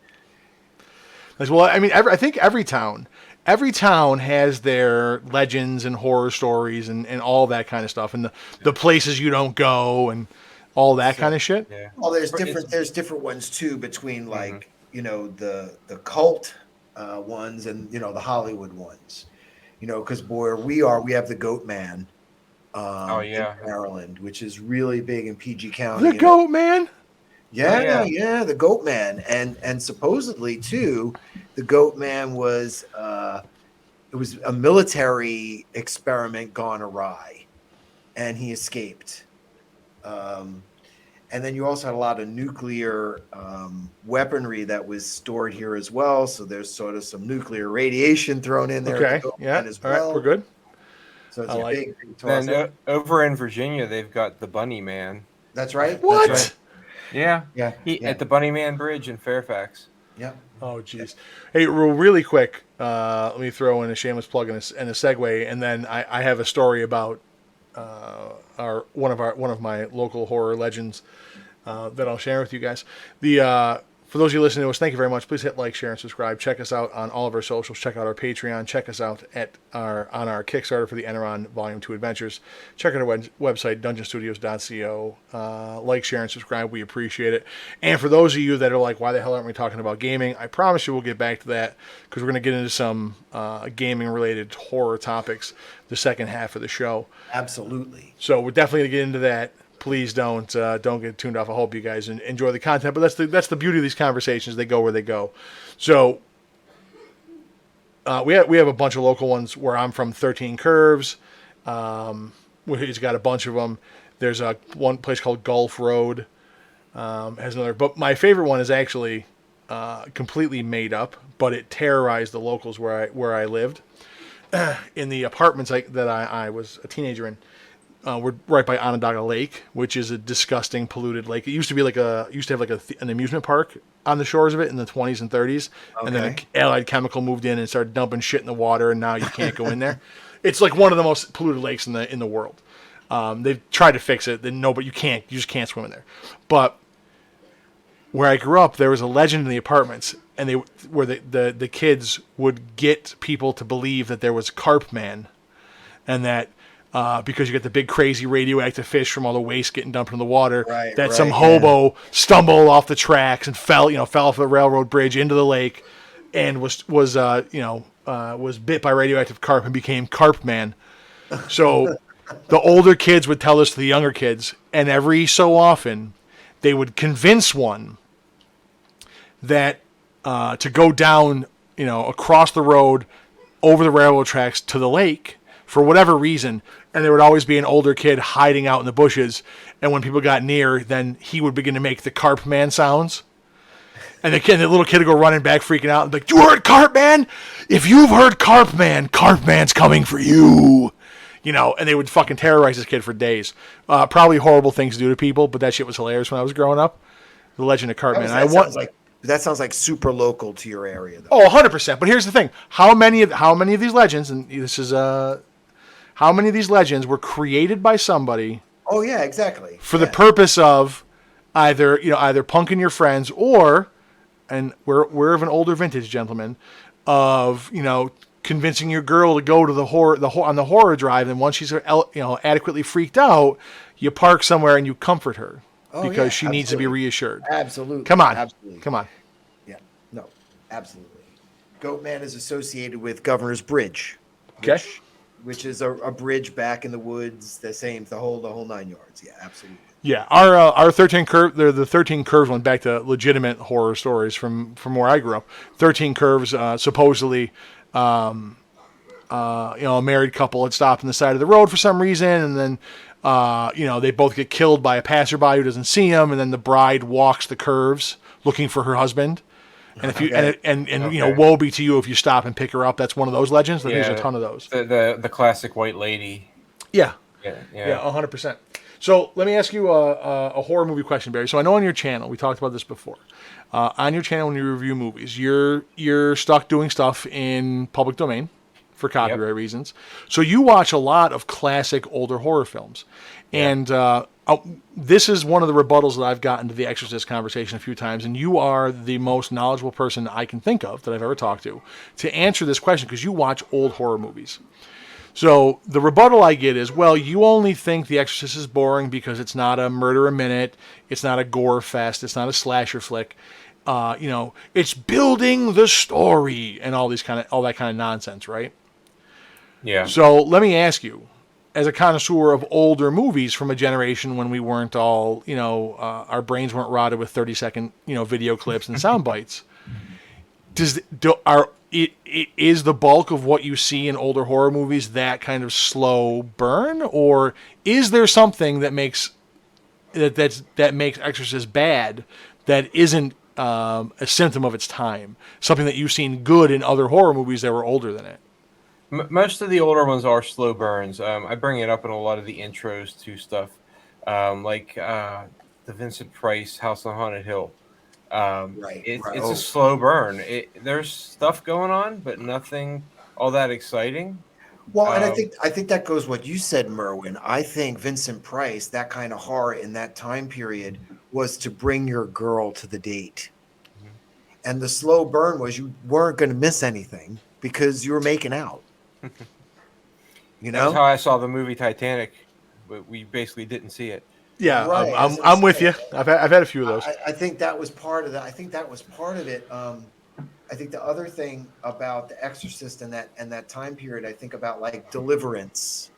Well, I mean, I think every town has their legends and horror stories and all that kind of stuff, and the places you don't go and all that kind of shit. Yeah. Well, there's different ones too, between like the cult ones and the Hollywood ones. Because where we have the Goat Man. In Maryland, which is really big in PG County. The Goat Man. Yeah, the Goat Man, and supposedly too, the Goat Man was it was a military experiment gone awry, and he escaped. And then you also had a lot of nuclear weaponry that was stored here as well. So there's sort of some nuclear radiation thrown in there. Okay, yeah, as all well. right, we're good. So it's a big toss. And over in Virginia, they've got the Bunny Man. That's right. What? That's right. Yeah. At the Bunny Man Bridge in Fairfax. Yeah. Oh, jeez. Hey, really quick, let me throw in a shameless plug and a segue, and then I have a story about one of my local horror legends that I'll share with you guys. For those of you listening to us, thank you very much. Please hit like, share, and subscribe. Check us out on all of our socials. Check out our Patreon. Check us out on our Kickstarter for the Enron Volume 2 Adventures. Check out our website, dungeonstudios.co. Like, share, and subscribe. We appreciate it. And for those of you that are like, why the hell aren't we talking about gaming? I promise you we'll get back to that, because we're going to get into some gaming-related horror topics the second half of the show. Absolutely. So we're definitely going to get into that. Please don't get tuned off. I hope you guys enjoy the content. But that's the beauty of these conversations. They go where they go. So we have a bunch of local ones where I'm from. 13 Curves. He's got a bunch of them. There's one place called Gulf Road. Has another. But my favorite one is actually completely made up, but it terrorized the locals where I lived. in the apartments that I was a teenager in. We're right by Onondaga Lake, which is a disgusting, polluted lake. It used to be used to have an amusement park on the shores of it in the 20s and 30s, and then Okay. Allied Chemical moved in and started dumping shit in the water, and now you can't go in there. It's like one of the most polluted lakes in the world. They've tried to fix it, but you can't. You just can't swim in there. But where I grew up, there was a legend in the apartments, and the kids would get people to believe that there was carp man, and that. Because you get the big crazy radioactive fish from all the waste getting dumped in the water. Right, That right, some yeah. hobo stumbled off the tracks and fell off the railroad bridge into the lake, and was bit by radioactive carp and became Carp Man. So the older kids would tell this to the younger kids, and every so often they would convince one that to go down, across the road over the railroad tracks to the lake for whatever reason, and there would always be an older kid hiding out in the bushes, and when people got near, then he would begin to make the Carp Man sounds. And the little kid would go running back, freaking out, and be like, "You heard Carp Man? If you've heard Carp Man's coming for you." And they would fucking terrorize this kid for days. Probably horrible things to do to people, but that shit was hilarious when I was growing up. The Legend of Carp Man. That sounds like super local to your area, though. Oh, 100%. But here's the thing: how many of these legends, and this is how many of these legends were created by somebody? Oh yeah, exactly. For the purpose of either punking your friends, or, and we're of an older vintage, gentlemen, of convincing your girl to go to the horror drive, and once she's adequately freaked out, you park somewhere and you comfort her because she needs to be reassured. Absolutely. Come on. Absolutely. Come on. Yeah. No. Absolutely. Goatman is associated with Governor's Bridge. Okay. Which is a bridge back in the woods, the whole 9 yards. Yeah, absolutely. Yeah, our 13 curve, the 13 curves went back to legitimate horror stories from where I grew up. 13 curves, supposedly, a married couple had stopped on the side of the road for some reason, and then, they both get killed by a passerby who doesn't see them, and then the bride walks the curves looking for her husband. And if you woe be to you if you stop and pick her up. That's one of those legends. There's a ton of those. The classic white lady. Yeah. Yeah. 100%. So let me ask you a horror movie question, Barry. So I know on your channel, we talked about this before. On your channel, when you review movies, you're stuck doing stuff in public domain for copyright reasons. So you watch a lot of classic older horror films, and this is one of the rebuttals that I've gotten to the Exorcist conversation a few times, and you are the most knowledgeable person I can think of that I've ever talked to answer this question, because you watch old horror movies. So the rebuttal I get is, well, you only think The Exorcist is boring because it's not a murder a minute, it's not a gore fest, it's not a slasher flick. It's building the story and all that kind of nonsense, right? Yeah. So let me ask you, as a connoisseur of older movies from a generation when we weren't all, our brains weren't rotted with 30-second, video clips and sound bites, is the bulk of what you see in older horror movies that kind of slow burn, or is there something that makes Exorcist bad that isn't a symptom of its time? Something that you've seen good in other horror movies that were older than it? Most of the older ones are slow burns. I bring it up in a lot of the intros to stuff, like the Vincent Price House on Haunted Hill. It's a slow burn. There's stuff going on, but nothing all that exciting. Well, and I think that goes what you said, Merwin. I think Vincent Price, that kind of horror in that time period, was to bring your girl to the date. Mm-hmm. And the slow burn was you weren't going to miss anything because you were making out. That's how I saw the movie Titanic, but we basically didn't see it. Yeah, right. I'm with you. I've had a few of those. I think that was part of that. I think that was part of it. I think the other thing about The Exorcist and that time period, I think about like Deliverance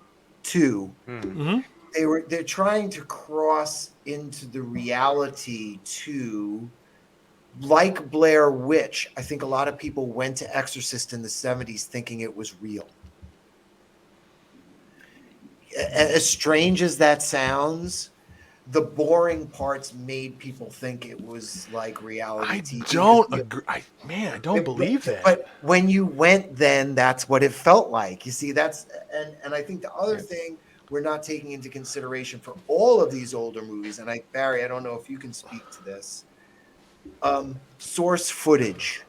2. Mm-hmm. They're trying to cross into the reality too. Like Blair Witch, I think a lot of people went to Exorcist in the 70s thinking it was real. As strange as that sounds, the boring parts made people think it was like reality I TV. don't agree. I don't believe that. But when you went, then that's what it felt like. You see, that's and I think the other thing we're not taking into consideration for all of these older movies, and Barry, I don't know if you can speak to this. Source footage.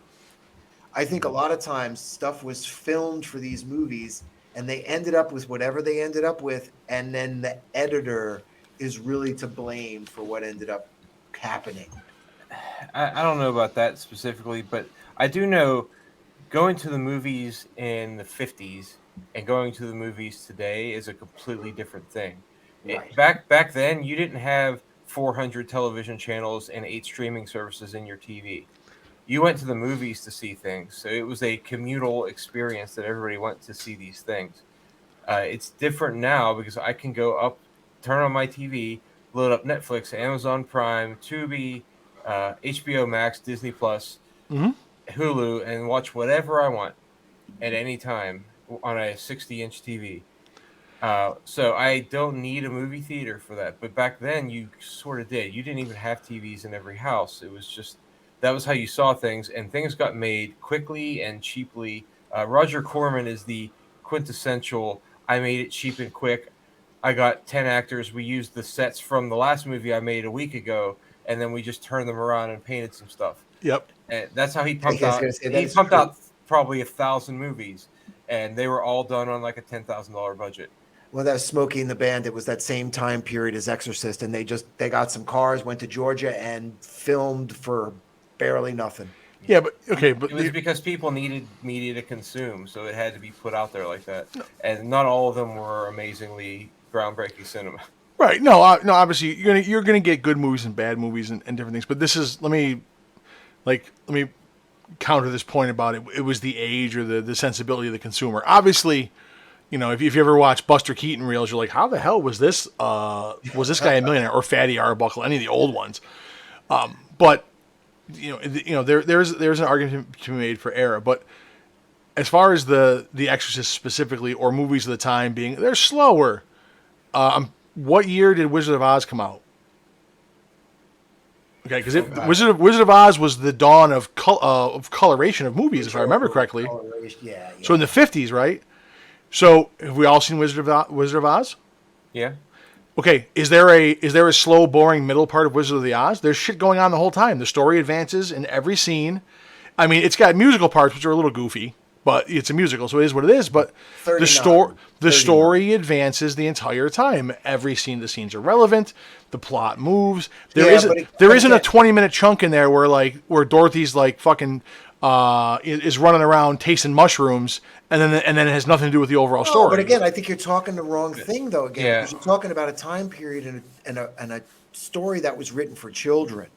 I think a lot of times stuff was filmed for these movies and they ended up with whatever they ended up with, and then the editor is really to blame for what ended up happening. I don't know about that specifically, but I do know going to the movies in the 50s and going to the movies today is a completely different thing. Right. Back then, you didn't have 400 television channels and 8 streaming services in your TV. You went to the movies to see things, so it was a communal experience that everybody went to see these things. It's different now because I can go up, turn on my TV, load up Netflix, Amazon Prime, Tubi, HBO Max, Disney Plus, Hulu, and watch whatever I want at any time on a 60-inch TV. So I don't need a movie theater for that. But back then, you sort of did. You didn't even have TVs in every house. It was just that was how you saw things, and things got made quickly and cheaply. Roger Corman is the quintessential. I made it cheap and quick. I got 10 actors. We used the sets from the last movie I made a week ago, and then we just turned them around and painted some stuff. Yep. And that's how he pumped I was out. gonna say, that He is pumped true. out probably 1,000 movies, and they were all done on like a $10,000 budget. Well, that was Smokey and the Bandit was that same time period as Exorcist, and they got some cars, went to Georgia, and filmed for barely nothing. Yeah, but okay, but It was because people needed media to consume, so it had to be put out there like that. And not all of them were amazingly groundbreaking cinema. right. No, no. Obviously, you're gonna get good movies and bad movies and different things. But this is let me counter this point about it. It was the age or the sensibility of the consumer. Obviously, if you ever watch Buster Keaton reels, you're like, how the hell was this? Was this guy a millionaire or Fatty Arbuckle? Any of the old ones? But there's an argument to be made for era. But as far as the Exorcist specifically, or movies of the time being, they're slower. What year did Wizard of Oz come out? Okay, because Wizard of Oz was the dawn of coloration of movies, if I remember correctly. Yeah. So in the 50s, right? So have we all seen Wizard of Oz? Yeah. Okay, is there a slow, boring middle part of Wizard of the Oz? There's shit going on the whole time. The story advances in every scene. I mean, it's got musical parts which are a little goofy, but it's a musical, so it is what it is. But the story advances the entire time. The scenes are relevant. The plot moves. There isn't a 20-minute chunk in there where Dorothy's like fucking is running around tasting mushrooms, and then it has nothing to do with the overall story. But again, I think you're talking the wrong thing, though. Again, because you're talking about a time period and a story that was written for children.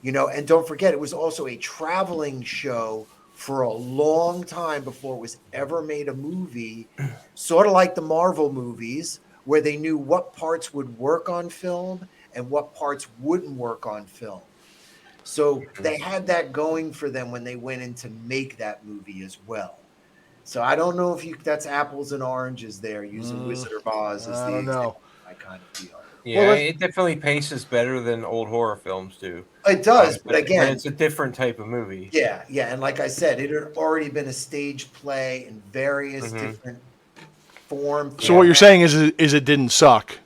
And don't forget, it was also a traveling show for a long time before it was ever made a movie. Sort of like the Marvel movies, where they knew what parts would work on film and what parts wouldn't work on film. So they had that going for them when they went in to make that movie as well. So I don't know if that's apples and oranges there, using Wizard of Oz as the example. I kind of feel. Yeah, it definitely paces better than old horror films do. It does, but again, it's a different type of movie. Yeah, and like I said, it had already been a stage play in various different forms. So what you're saying is it didn't suck?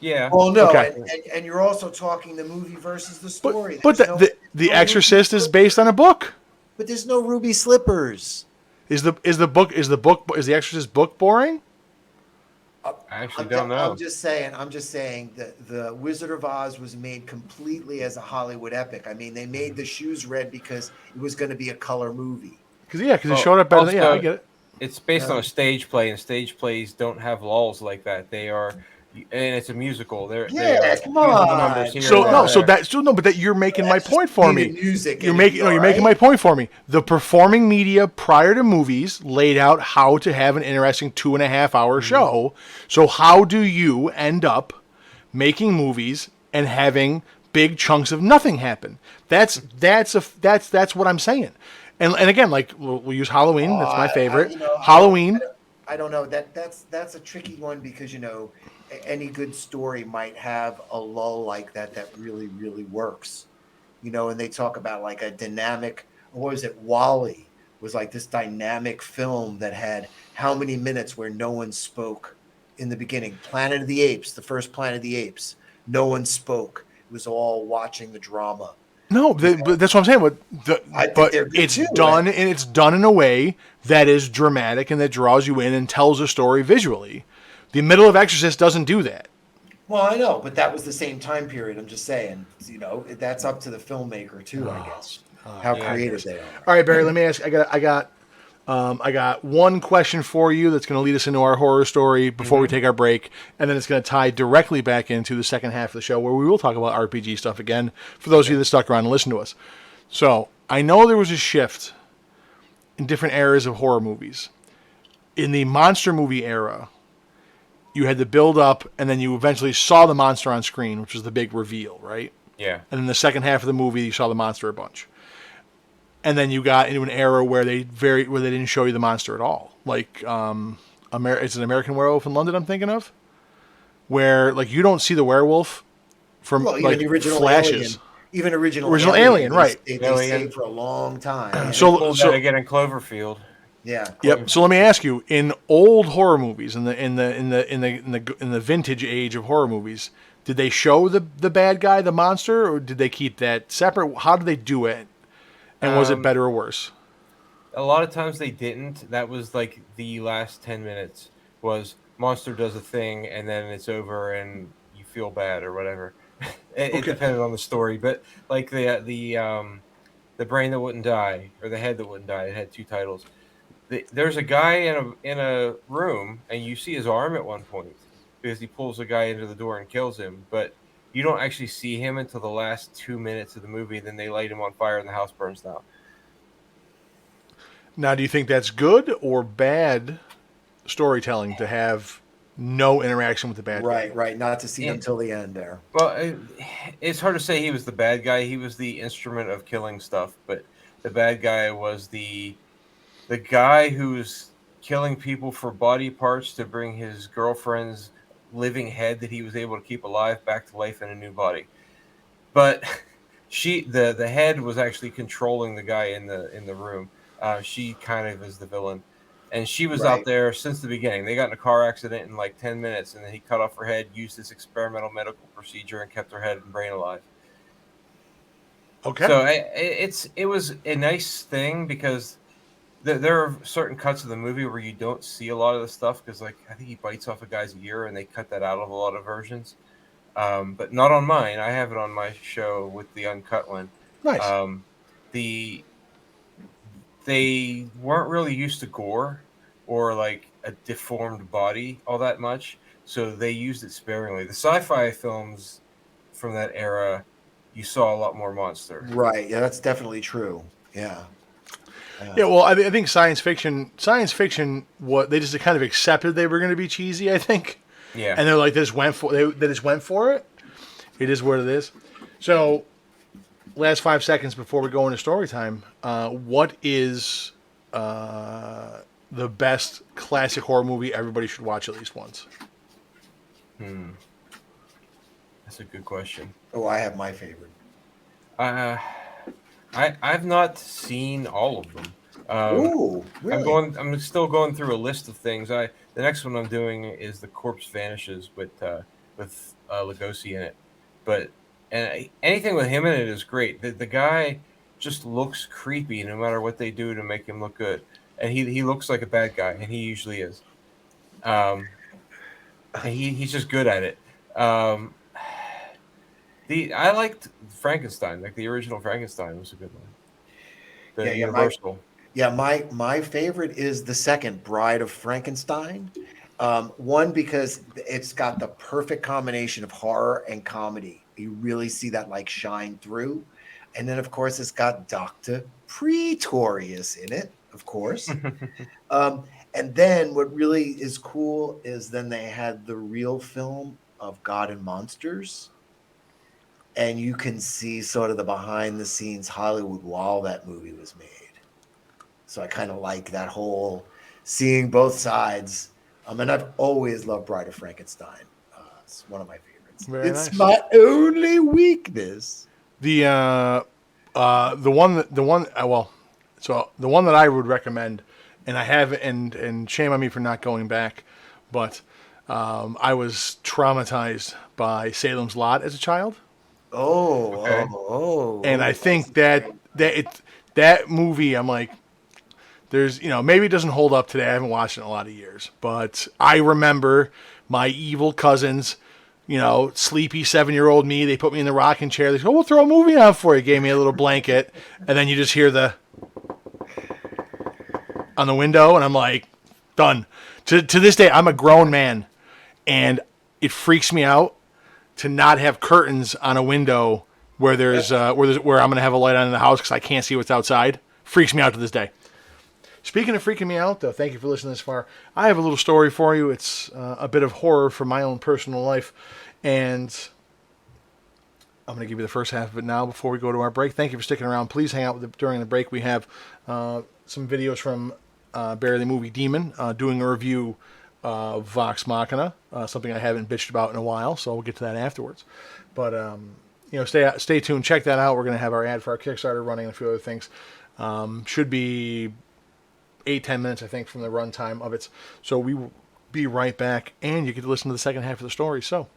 Yeah. Well, no, Okay. and you're also talking the movie versus the story. But the Exorcist is based on a book. But there's no ruby slippers. Is the Exorcist book boring? I actually don't know. I'm just saying that the Wizard of Oz was made completely as a Hollywood epic. I mean, they made the shoes red because it was going to be a color movie. Because it showed up better. I get it. It's based on a stage play, and stage plays don't have lulls like that. They are, and it's a musical. Come on. But you're making my point for me. You're making my point for me. The performing media prior to movies laid out how to have an interesting 2.5-hour show. So how do you end up making movies and having big chunks of nothing happen? That's what I'm saying. And again, like we'll use Halloween. That's my favorite. Halloween. I don't know. That's a tricky one because any good story might have a lull like that really, really works. And they talk about like a dynamic, what was it? Wally was like this dynamic film that had how many minutes where no one spoke in the beginning. Planet of the Apes, the first Planet of the Apes, no one spoke. It was all watching the drama. No, but that's what I'm saying. I think But they're good it's too. done, and it's done in a way that is dramatic and that draws you in and tells a story visually. The middle of Exorcist doesn't do that. Well, I know, but that was the same time period. I'm just saying, that's up to the filmmaker too, I guess, how yeah, creative they are. All right, Barry. Let me ask. I got one question for you that's going to lead us into our horror story before we take our break, and then it's going to tie directly back into the second half of the show where we will talk about RPG stuff again for those of you that stuck around and listened to us. So I know there was a shift in different eras of horror movies. In the monster movie era, you had the build up, and then you eventually saw the monster on screen, which was the big reveal, right? yeah. And in the second half of the movie, you saw the monster a bunch. And then you got into an era where they didn't show you the monster at all. Like it's an American Werewolf in London I'm thinking of, where like you don't see the werewolf from Well, even like the original flashes. Alien, even original Alien, they- right? They Alien. stayed for a long time. They So- pulled that again in Cloverfield. Yeah. Yep. So let me ask you: in old horror movies, in the vintage age of horror movies, did they show the bad guy, the monster, or did they keep that separate? How did they do it? And was it better or worse? A lot of times they didn't. That was like the last 10 minutes was monster does a thing and then it's over and you feel bad or whatever. It depended on the story, but like the brain that wouldn't die or the head that wouldn't die. It had two titles. There's a guy in a room and you see his arm at one point because he pulls a guy into the door and kills him, but you don't actually see him until the last 2 minutes of the movie. Then they light him on fire and the house burns down. Now, do you think that's good or bad storytelling to have no interaction with the bad guy? Right. Not to see them till the end there. Well, it's hard to say he was the bad guy. He was the instrument of killing stuff, but the bad guy was the guy who's killing people for body parts to bring his girlfriend's living head that he was able to keep alive back to life in a new body. But the head was actually controlling the guy in the room. She kind of is the villain, and she was out there since the beginning. They got in a car accident in like 10 minutes, and then he cut off her head, used this experimental medical procedure, and kept her head and brain alive. Okay. So it was a nice thing because there are certain cuts of the movie where you don't see a lot of the stuff because, like, I think he bites off a guy's ear and they cut that out of a lot of versions. But not on mine. I have it on my show with the uncut one. Nice. They weren't really used to gore or like a deformed body all that much, so they used it sparingly. The sci-fi films from that era, you saw a lot more monster. Right. Yeah, that's definitely true. Yeah. Yeah, well, I think science fiction, what they just kind of accepted they were going to be cheesy. I think, Yeah. and they're like, they just went for it. It is what it is. So, last 5 seconds before we go into story time, what is the best classic horror movie everybody should watch at least once? That's a good question. Oh, I have my favorite. I've not seen all of them. Ooh, really? I'm still going through a list of things. The next one I'm doing is The Corpse Vanishes with Lugosi in it. But anything with him in it is great. The guy just looks creepy no matter what they do to make him look good, and he looks like a bad guy, and he usually is. And he's just good at it. I liked Frankenstein, like the original Frankenstein was a good one. The Universal. My favorite is the second, Bride of Frankenstein. One, because it's got the perfect combination of horror and comedy. You really see that like shine through. And then, of course, it's got Dr. Pretorius in it, of course. And then what really is cool is then they had the real film of God and Monsters. And you can see sort of the behind the scenes Hollywood while that movie was made. So I kind of like that whole seeing both sides. And I've always loved Bride of Frankenstein. It's one of my favorites. Very It's nice. my only weakness. The one that I would recommend, and I have, and shame on me for not going back, but I was traumatized by Salem's Lot as a child, Okay. and I think that movie, I'm like, there's, maybe it doesn't hold up today. I haven't watched it in a lot of years, but I remember my evil cousins, sleepy 7-year-old me. They put me in the rocking chair. They said, "Oh, we'll throw a movie on for you." Gave me a little blanket, and then you just hear the on the window, and I'm like, done. To this day, I'm a grown man, and it freaks me out to not have curtains on a window where where I'm gonna have a light on in the house because I can't see what's outside. Freaks me out to this day. Speaking of freaking me out, though, thank you for listening this far. I have a little story for you. It's a bit of horror from my own personal life, and I'm going to give you the first half of it now before we go to our break. Thank you for sticking around. Please hang out during the break. We have some videos from Barry the Movie Demon doing a review of Vox Machina, something I haven't bitched about in a while, so we'll get to that afterwards. But stay tuned. Check that out. We're going to have our ad for our Kickstarter running and a few other things. Should be 8-10 minutes, I think, from the runtime of it. So we will be right back, and you get to listen to the second half of the story. So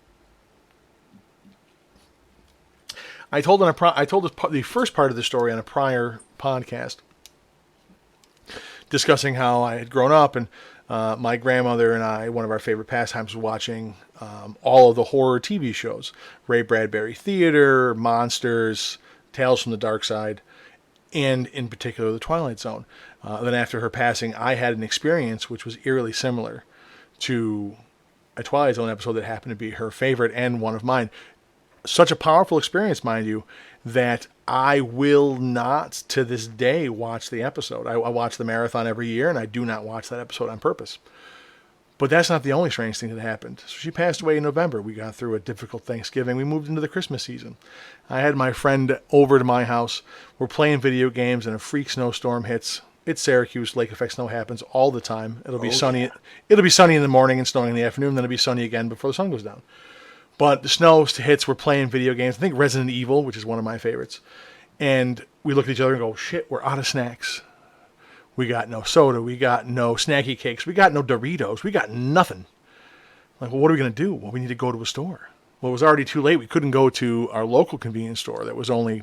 I told the first part of the story on a prior podcast, discussing how I had grown up, and my grandmother and I, one of our favorite pastimes was watching all of the horror TV shows: Ray Bradbury Theater, Monsters, Tales from the Dark Side, and in particular the Twilight Zone. Then after her passing, I had an experience which was eerily similar to a Twilight Zone episode that happened to be her favorite and one of mine. Such a powerful experience, mind you, that I will not to this day watch the episode. I watch the marathon every year, and I do not watch that episode on purpose. But that's not the only strange thing that happened. So she passed away in November. We got through a difficult Thanksgiving. We moved into the Christmas season. I had my friend over to my house. We're playing video games, and a freak snowstorm hits. It's Syracuse. Lake effect snow happens all the time. It'll be sunny. Yeah. It'll be sunny in the morning and snowing in the afternoon. Then it'll be sunny again before the sun goes down. But the snow hits. We're playing video games. I think Resident Evil, which is one of my favorites. And we look at each other and go, "Shit, we're out of snacks. We got no soda. We got no snacky cakes. We got no Doritos. We got nothing." Like, well, what are we going to do? Well, we need to go to a store. Well, it was already too late. We couldn't go to our local convenience store that was only,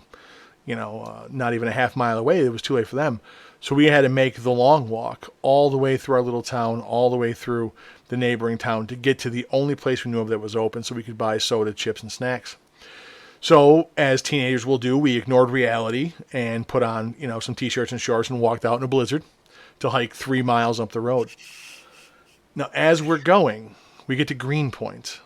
not even a half mile away. It was too late for them. So we had to make the long walk all the way through our little town, all the way through the neighboring town to get to the only place we knew of that was open so we could buy soda, chips, and snacks. So, as teenagers will do, we ignored reality and put on, some t-shirts and shorts and walked out in a blizzard to hike 3 miles up the road. Now, as we're going, we get to Greenpoint.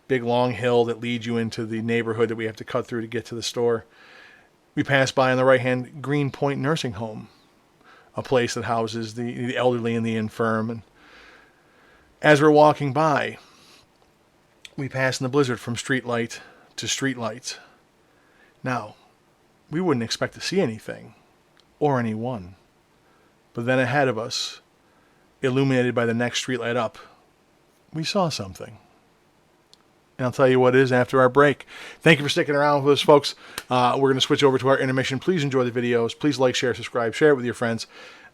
Big long hill that leads you into the neighborhood that we have to cut through to get to the store. We pass by on the right hand Greenpoint Nursing Home, a place that houses the elderly and the infirm. And as we're walking by, we pass in the blizzard from street light to street light. Now, we wouldn't expect to see anything or anyone. But then ahead of us, illuminated by the next street light up, we saw something. And I'll tell you what it is after our break. Thank you for sticking around with us, folks. We're going to switch over to our intermission. Please enjoy the videos. Please like, share, subscribe. Share it with your friends.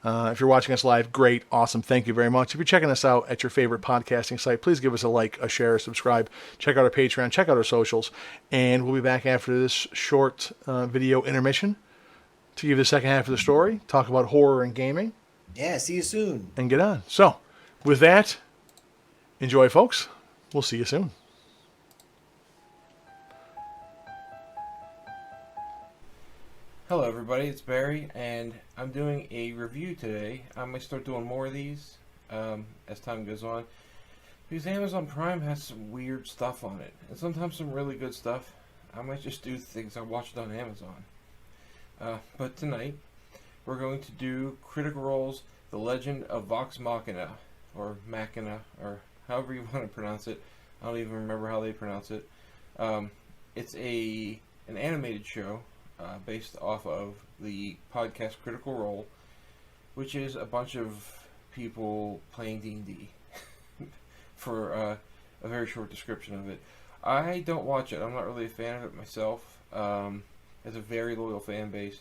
If you're watching us live, great, awesome. Thank you very much. If you're checking us out at your favorite podcasting site, please give us a like, a share, a subscribe. Check out our Patreon. Check out our socials. And we'll be back after this short video intermission to give you the second half of the story, talk about horror and gaming. Yeah, see you soon. And get on. So, with that, enjoy, folks. We'll see you soon. Hello everybody, it's Barry, and I'm doing a review today. I might start doing more of these as time goes on, because Amazon Prime has some weird stuff on it, and sometimes some really good stuff. I might just do things I watched on Amazon. But tonight, we're going to do Critical Role's The Legend of Vox Machina, or Machina, or however you want to pronounce it. I don't even remember how they pronounce it. It's an animated show based off of the podcast Critical Role, which is a bunch of people playing D&D for a very short description of it. I don't watch it. I'm not really a fan of it myself. It's a very loyal fan base.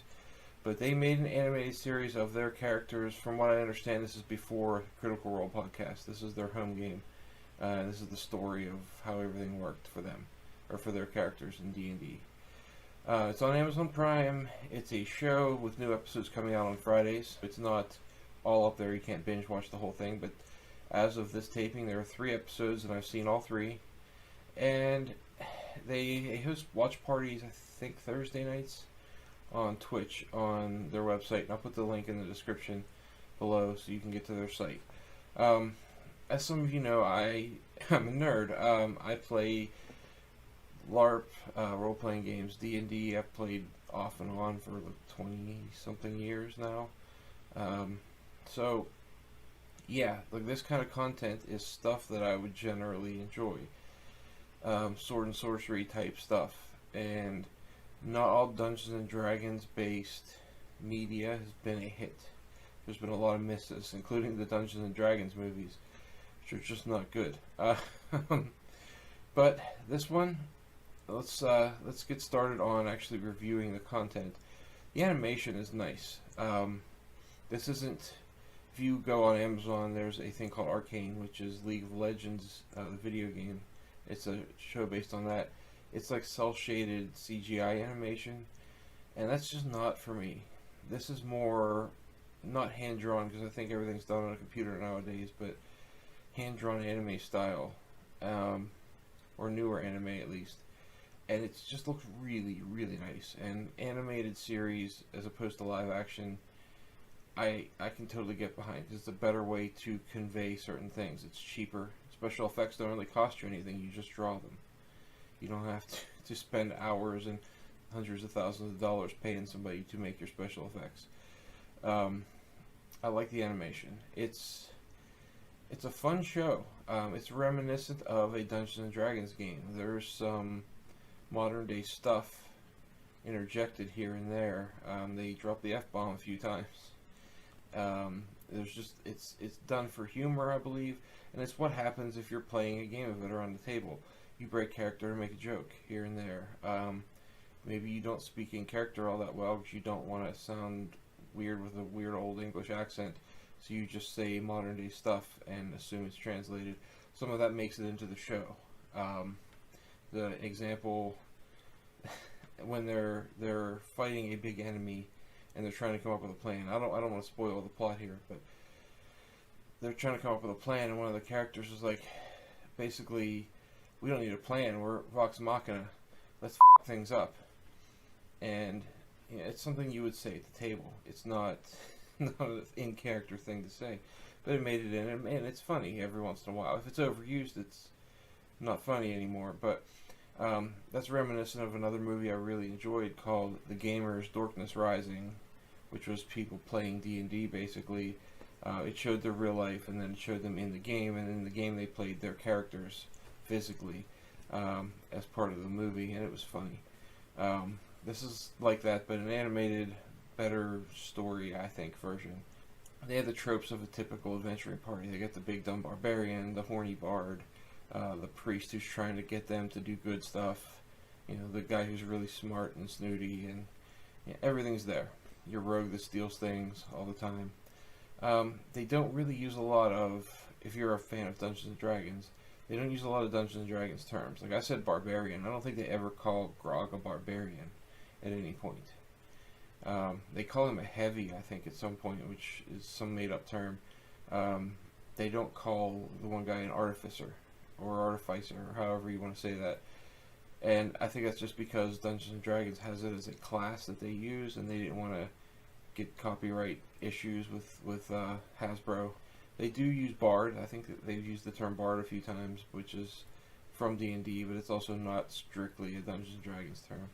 But they made an animated series of their characters. From what I understand, this is before Critical Role podcast. This is their home game. This is the story of how everything worked for them, or for their characters in D&D. It's on Amazon Prime. It's a show with new episodes coming out on Fridays. It's not all up there. You can't binge watch the whole thing. But as of this taping, there are 3 episodes, and I've seen all 3. And they host watch parties, I think, Thursday nights on Twitch on their website. And I'll put the link in the description below so you can get to their site. As some of you know, I'm a nerd. I play LARP, role-playing games, D&D. I've played off and on for 20-something years now. So, yeah, like this kind of content is stuff that I would generally enjoy. Sword and sorcery type stuff. And not all Dungeons and Dragons based media has been a hit. There's been a lot of misses, including the Dungeons and Dragons movies, which are just not good. But this one, let's get started on actually reviewing the content. The animation is nice. This isn't. If you go on Amazon, there's a thing called Arcane, which is League of Legends, the video game. It's a show based on that. It's like cel-shaded CGI animation, and that's just not for me. This is more not hand-drawn, because I think everything's done on a computer nowadays, but hand-drawn anime style, or newer anime at least. And it just looks really, really nice. And animated series, as opposed to live action, I can totally get behind. It's a better way to convey certain things. It's cheaper. Special effects don't really cost you anything. You just draw them. You don't have to spend hours and hundreds of thousands of dollars paying somebody to make your special effects. I like the animation. It's a fun show. It's reminiscent of a Dungeons and Dragons game. There's some modern day stuff interjected here and there. They drop the F-bomb a few times. There's just it's done for humor, I believe, and it's what happens if you're playing a game of it around the table. You break character and make a joke here and there. Maybe you don't speak in character all that well because you don't want to sound weird with a weird old English accent, so you just say modern day stuff and assume it's translated. Some of that makes it into the show. The example, when they're fighting a big enemy and they're trying to come up with a plan. I don't want to spoil the plot here, but they're trying to come up with a plan, and one of the characters is like, basically, we don't need a plan. We're Vox Machina. Let's f things up. And it's something you would say at the table. It's not an in-character thing to say, but it made it in, and it's funny every once in a while. If it's overused, it's not funny anymore. But that's reminiscent of another movie I really enjoyed called The Gamers Darkness Rising, which was people playing D&D basically. It showed their real life, and then it showed them in the game, and in the game they played their characters physically as part of the movie, and it was funny. This is like that, but an animated, better story, I think, version. They have the tropes of a typical adventuring party. They got the big dumb barbarian, the horny bard, the priest who's trying to get them to do good stuff, the guy who's really smart and snooty, and everything's there. Your rogue that steals things all the time. They don't really use a lot of, if you're a fan of Dungeons and Dragons, they don't use a lot of Dungeons and Dragons terms. Like I said, barbarian. I don't think they ever call Grog a barbarian at any point. They call him a heavy, I think, at some point, which is some made-up term. They don't call the one guy an artificer or artificer, or however you want to say that. And I think that's just because Dungeons and Dragons has it as a class that they use, and they didn't want to get copyright issues with Hasbro. They do use Bard. I think that they've used the term Bard a few times, which is from D&D, but it's also not strictly a Dungeons and Dragons term.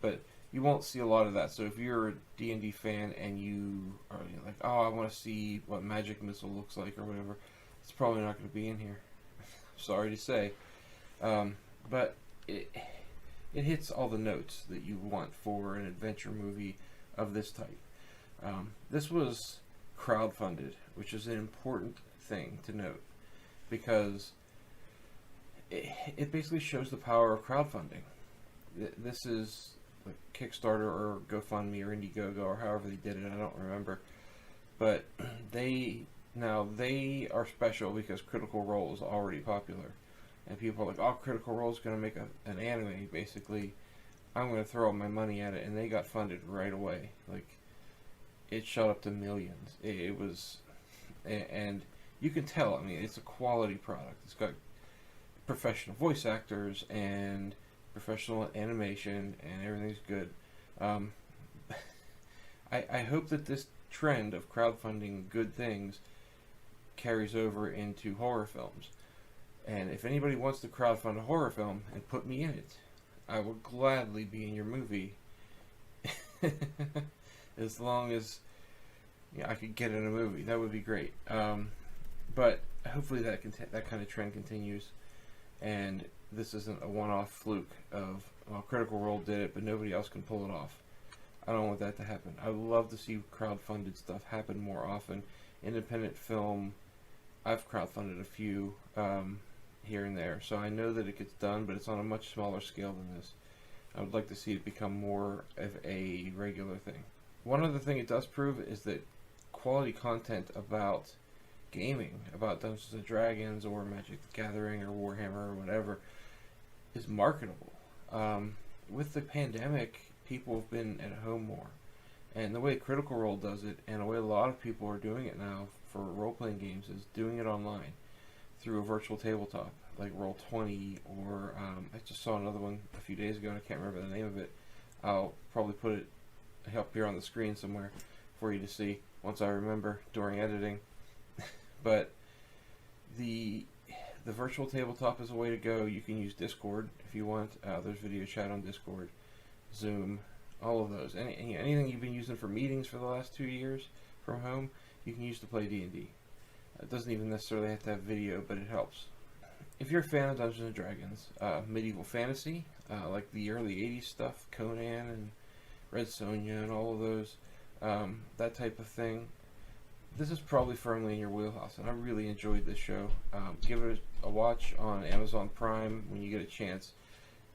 But you won't see a lot of that. So if you're a D&D fan and you are like, oh, I want to see what Magic Missile looks like or whatever, it's probably not going to be in here. Sorry to say. But it hits all the notes that you want for an adventure movie of this type. This was crowdfunded, which is an important thing to note, because it basically shows the power of crowdfunding. This is like Kickstarter or GoFundMe or Indiegogo or however they did it. I don't remember, but they are special because Critical Role is already popular, and people are like, "Oh, Critical Role is going to make an anime." Basically, I'm going to throw all my money at it, and they got funded right away. Like, it shot up to millions. It was, and you can tell. I mean, it's a quality product. It's got professional voice actors and professional animation, and everything's good. I hope that this trend of crowdfunding good things carries over into horror films. And if anybody wants to crowdfund a horror film and put me in it, I will gladly be in your movie. As long as I could get in a movie, that would be great. But hopefully that kind of trend continues, and this isn't a one-off fluke of, well, Critical Role did it, but nobody else can pull it off. I don't want that to happen. I would love to see crowdfunded stuff happen more often. Independent film, I've crowdfunded a few here and there, so I know that it gets done, but it's on a much smaller scale than this. I would like to see it become more of a regular thing. One other thing it does prove is that quality content about gaming, about Dungeons and Dragons or Magic the Gathering or Warhammer or whatever, is marketable. With the pandemic, people have been at home more, and the way Critical Role does it, and the way a lot of people are doing it now for role-playing games, is doing it online through a virtual tabletop like Roll20, or I just saw another one a few days ago and I can't remember the name of it. I'll probably put it up here on the screen somewhere for you to see once I remember during editing. But the virtual tabletop is a way to go. You can use Discord if you want. There's video chat on Discord, Zoom, all of those. Anything you've been using for meetings for the last 2 years from home, you can use to play D&D. It doesn't even necessarily have to have video, but it helps. If you're a fan of Dungeons & Dragons, medieval fantasy, like the early 80s stuff, Conan and Red Sonja and all of those, that type of thing, this is probably firmly in your wheelhouse, and I really enjoyed this show. Give it a watch on Amazon Prime when you get a chance,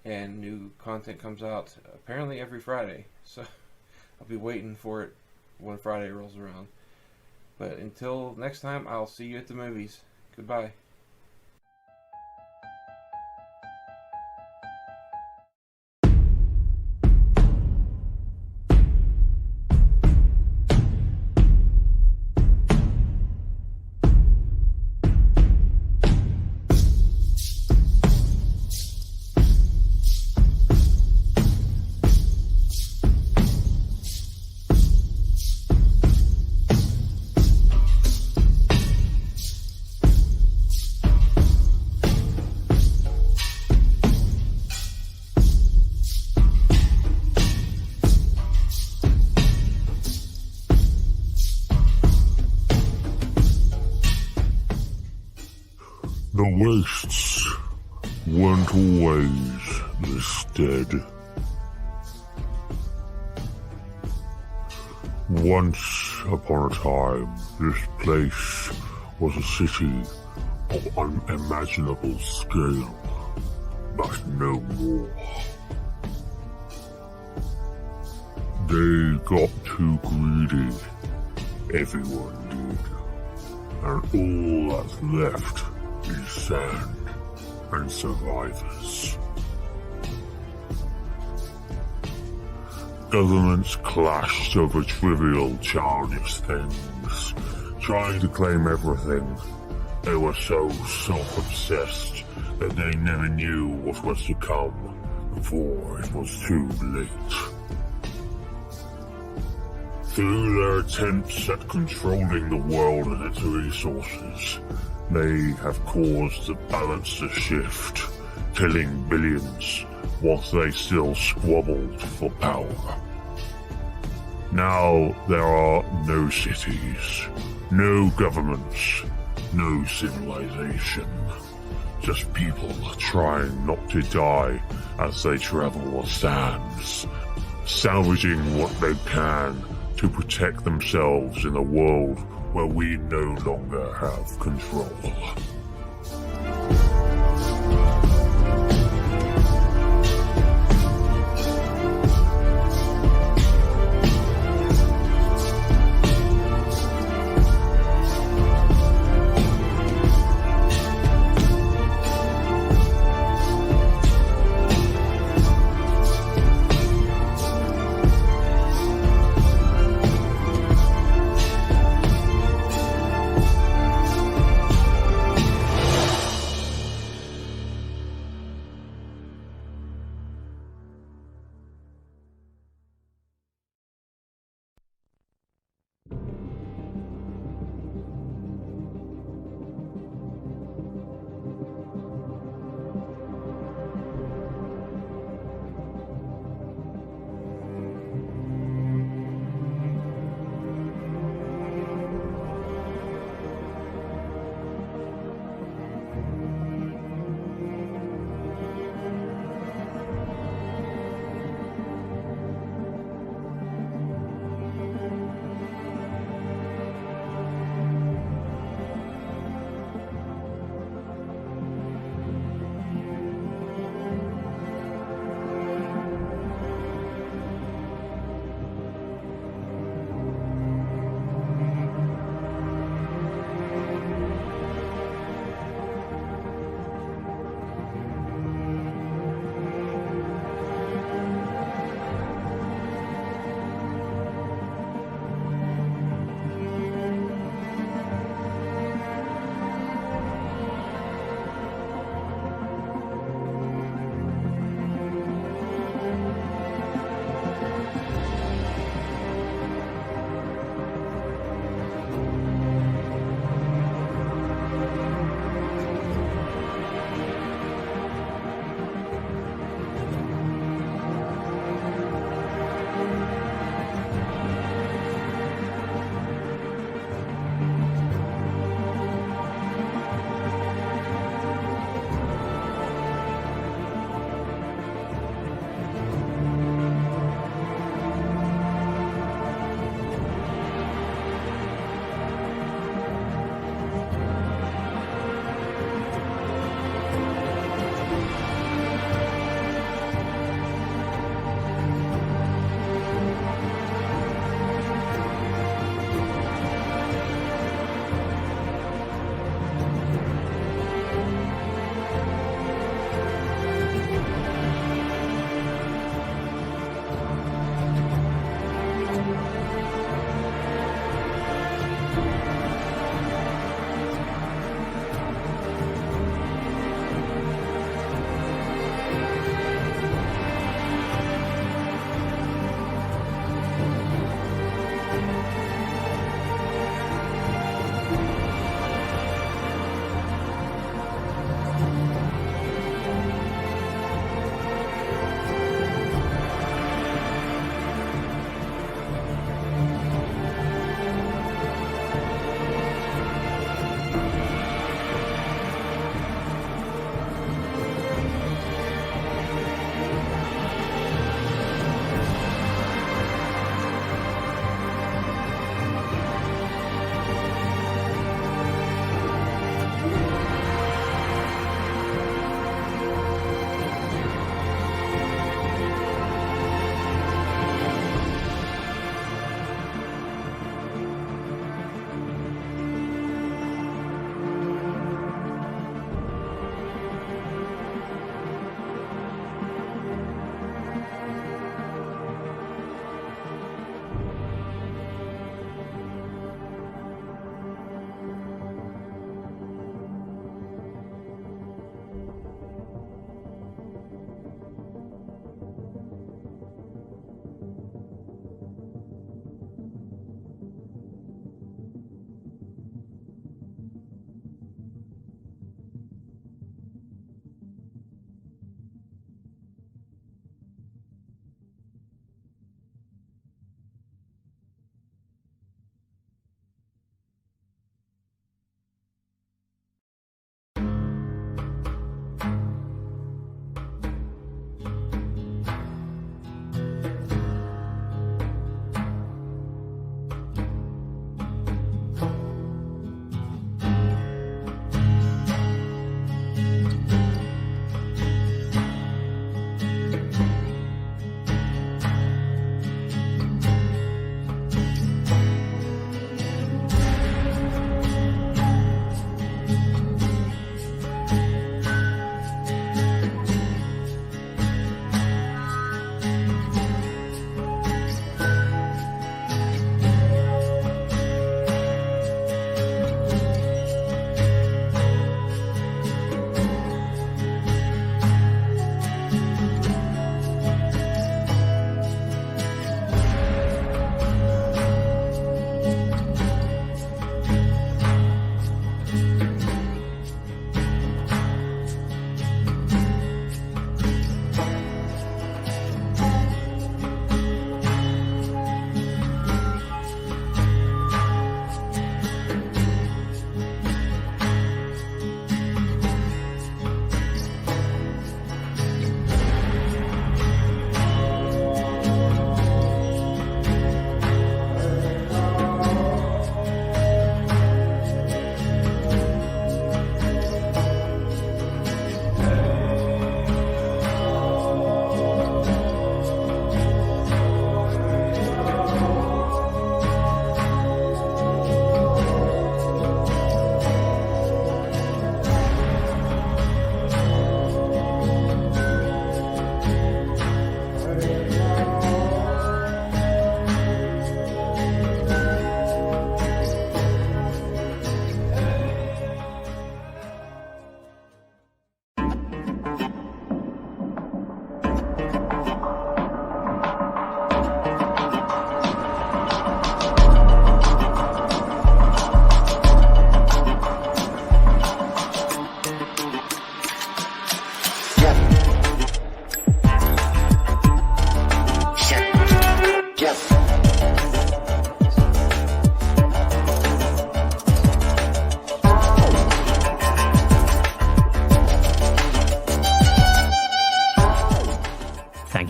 and new content comes out apparently every Friday, so I'll be waiting for it when Friday rolls around. But until next time, I'll see you at the movies. Goodbye. The wastes weren't always this dead. Once upon a time, this place was a city of unimaginable scale, but no more. They got too greedy, everyone did, and all that's left is sand and survivors. Governments clashed over trivial, childish things, trying to claim everything. They were so self-obsessed that they never knew what was to come before it was too late. Through their attempts at controlling the world and its resources, they have caused the balance to shift, killing billions whilst they still squabbled for power. Now there are no cities, no governments, no civilization. Just people trying not to die as they travel the sands, salvaging what they can to protect themselves in a world where we no longer have control.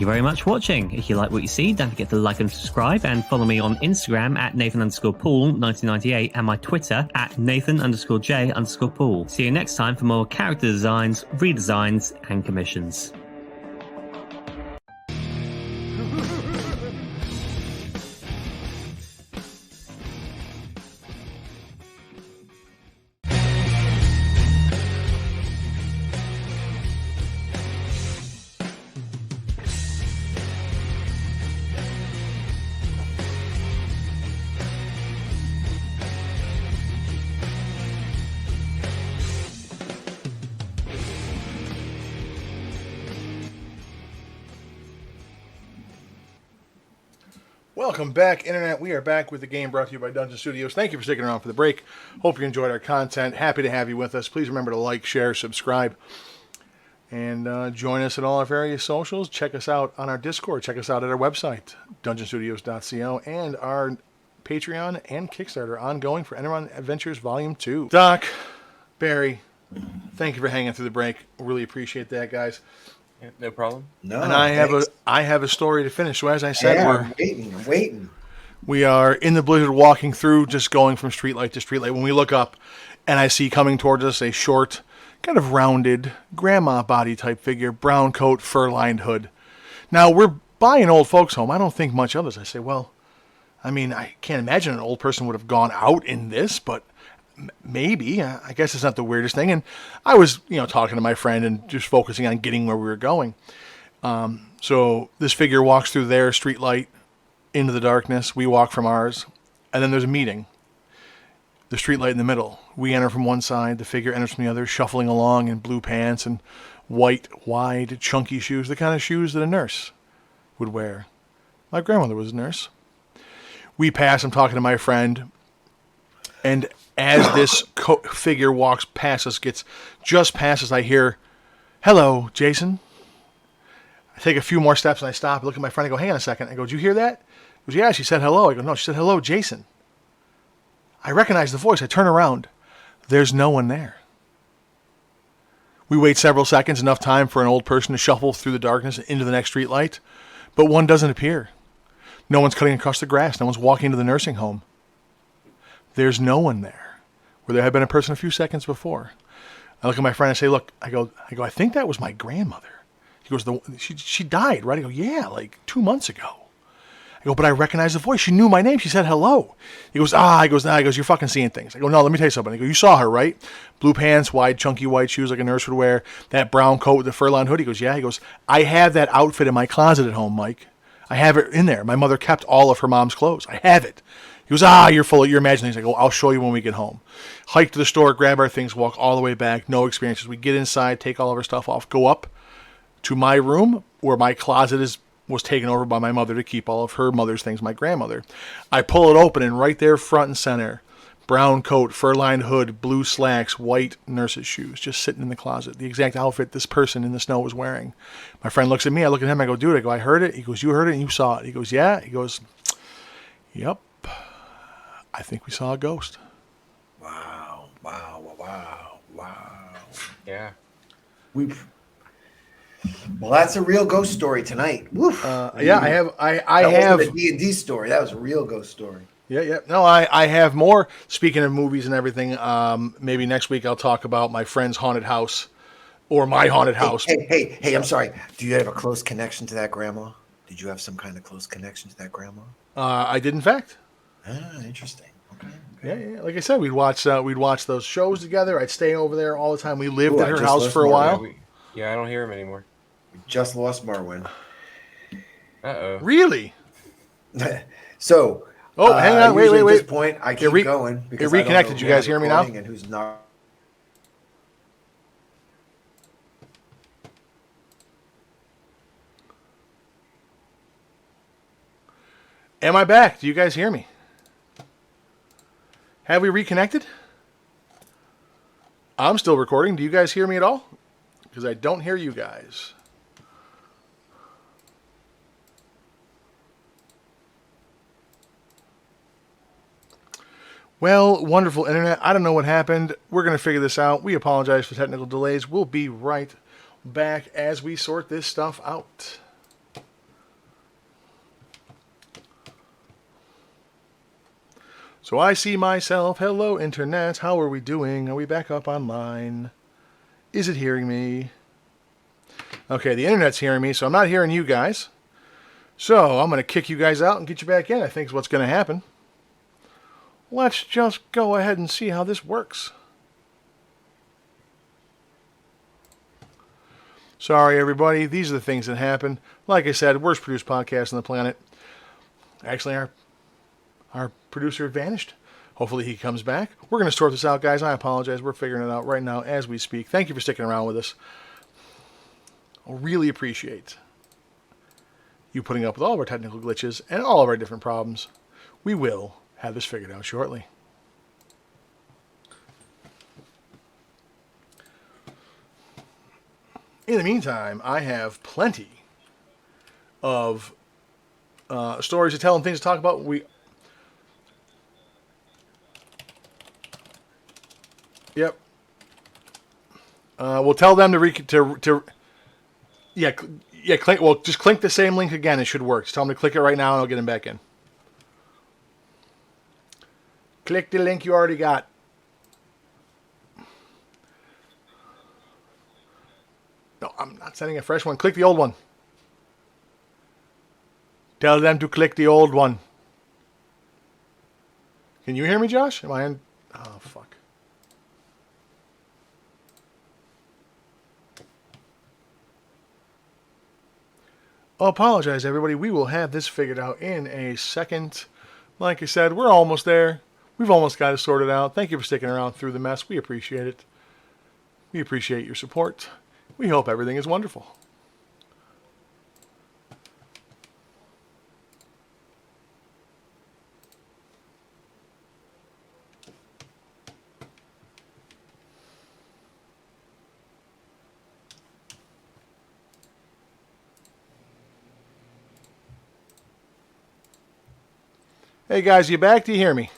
you very much for watching. If you like what you see, don't forget to like and subscribe, and follow me on Instagram at Nathan_Paul1998 and my Twitter at Nathan_J_Paul. See you next time for more character designs, redesigns, and commissions. Welcome back, Internet. We are back with the game brought to you by Dungeon Studios. Thank you for sticking around for the break. Hope you enjoyed our content. Happy to have you with us. Please remember to like, share, subscribe, and join us at all our various socials. Check us out on our Discord. Check us out at our website, dungeonstudios.co, and our Patreon and Kickstarter ongoing for Enron Adventures Volume 2. Doc, Barry, thank you for hanging through the break. Really appreciate that, guys. Yeah, no problem. No, and I have a story to finish. So as I said, I'm waiting. We are in the blizzard, walking through, just going from streetlight to streetlight. When we look up, and I see coming towards us a short, kind of rounded, grandma body type figure, brown coat, fur-lined hood. Now, we're by an old folks' home. I don't think much of this. I say, well, I mean, I can't imagine an old person would have gone out in this, but maybe. I guess it's not the weirdest thing. And I was, talking to my friend and just focusing on getting where we were going. So this figure walks through their streetlight into the darkness. We walk from ours. And then there's a meeting. The streetlight in the middle. We enter from one side. The figure enters from the other, shuffling along in blue pants and white, wide, chunky shoes. The kind of shoes that a nurse would wear. My grandmother was a nurse. We pass. I'm talking to my friend. And as this figure walks past us, gets just past us, I hear, "Hello, Jason." I take a few more steps and I stop. I look at my friend. I go, "Hang on a second." I go, "Did you hear that?" He goes, "Yeah, she said hello." I go, "No, she said hello, Jason." I recognize the voice. I turn around. There's no one there. We wait several seconds, enough time for an old person to shuffle through the darkness into the next streetlight, but one doesn't appear. No one's cutting across the grass. No one's walking into the nursing home. There's no one there, where there had been a person a few seconds before. I look at my friend and say, "Look," I go, "I think that was my grandmother." He goes, she died, right?" I go, "Yeah, like 2 months ago." I go, "But I recognize the voice. She knew my name. She said hello." He goes, He goes, "You're fucking seeing things." I go, "No, let me tell you something." I go, "You saw her, right? Blue pants, wide, chunky white shoes like a nurse would wear, that brown coat with the fur-lined hood." He goes, "Yeah." He goes, "I have that outfit in my closet at home, Mike. I have it in there. My mother kept all of her mom's clothes. I have it." He goes, you're imagining things. I go, "I'll show you when we get home." Hike to the store, grab our things, walk all the way back. No experiences. We get inside, take all of our stuff off, go up to my room where my closet was taken over by my mother to keep all of her mother's things, my grandmother. I pull it open, and right there, front and center, brown coat, fur-lined hood, blue slacks, white nurse's shoes, just sitting in the closet. The exact outfit this person in the snow was wearing. My friend looks at me. I look at him. I go, "Dude," I go, "I heard it." He goes, "You heard it and you saw it?" He goes, "Yeah." He goes, "Yep. I think we saw a ghost." Wow. Yeah. Well, that's a real ghost story tonight. Woof. Yeah, I have. I that have wasn't a D&D story. That was a real ghost story. Yeah. No, I have more. Speaking of movies and everything, maybe next week I'll talk about my friend's haunted house or my haunted house. Hey, I'm sorry. Do you have a close connection to that grandma? Did you have some kind of close connection to that grandma? I did, in fact. Interesting. Okay. Yeah. Like I said, we'd watch those shows together. I'd stay over there all the time. We lived at her house lost for a while. Yeah, I don't hear him anymore. We just lost Merwin. Uh-oh. Really? So. Hang on. Wait. At this point, I keep going. It reconnected. You guys hear me now? And who's not? Am I back? Do you guys hear me? Have we reconnected? I'm still recording. Do you guys hear me at all? Because I don't hear you guys. Well, wonderful internet. I don't know what happened. We're going to figure this out. We apologize for technical delays. We'll be right back as we sort this stuff out. So I see myself. Hello, Internet. How are we doing? Are we back up online? Is it hearing me? Okay, the Internet's hearing me, so I'm not hearing you guys. So I'm going to kick you guys out and get you back in, I think is what's going to happen. Let's just go ahead and see how this works. Sorry, everybody. These are the things that happen. Like I said, worst produced podcast on the planet. Actually, our producer vanished. Hopefully he comes back. We're going to sort this out, guys. I apologize. We're figuring it out right now as we speak. Thank you for sticking around with us. I really appreciate you putting up with all of our technical glitches and all of our different problems. We will have this figured out shortly. In the meantime, I have plenty of stories to tell and things to talk about. Yep. We'll tell them to click. Well, just click the same link again. It should work. Just tell them to click it right now, and I'll get them back in. Click the link you already got. No, I'm not sending a fresh one. Click the old one. Tell them to click the old one. Can you hear me, Josh? Am I in? Oh, fuck. I apologize, everybody. We will have this figured out in a second. Like I said, we're almost there. We've almost got it sorted out. Thank you for sticking around through the mess. We appreciate it. We appreciate your support. We hope everything is wonderful. Hey guys, you back? Do you hear me?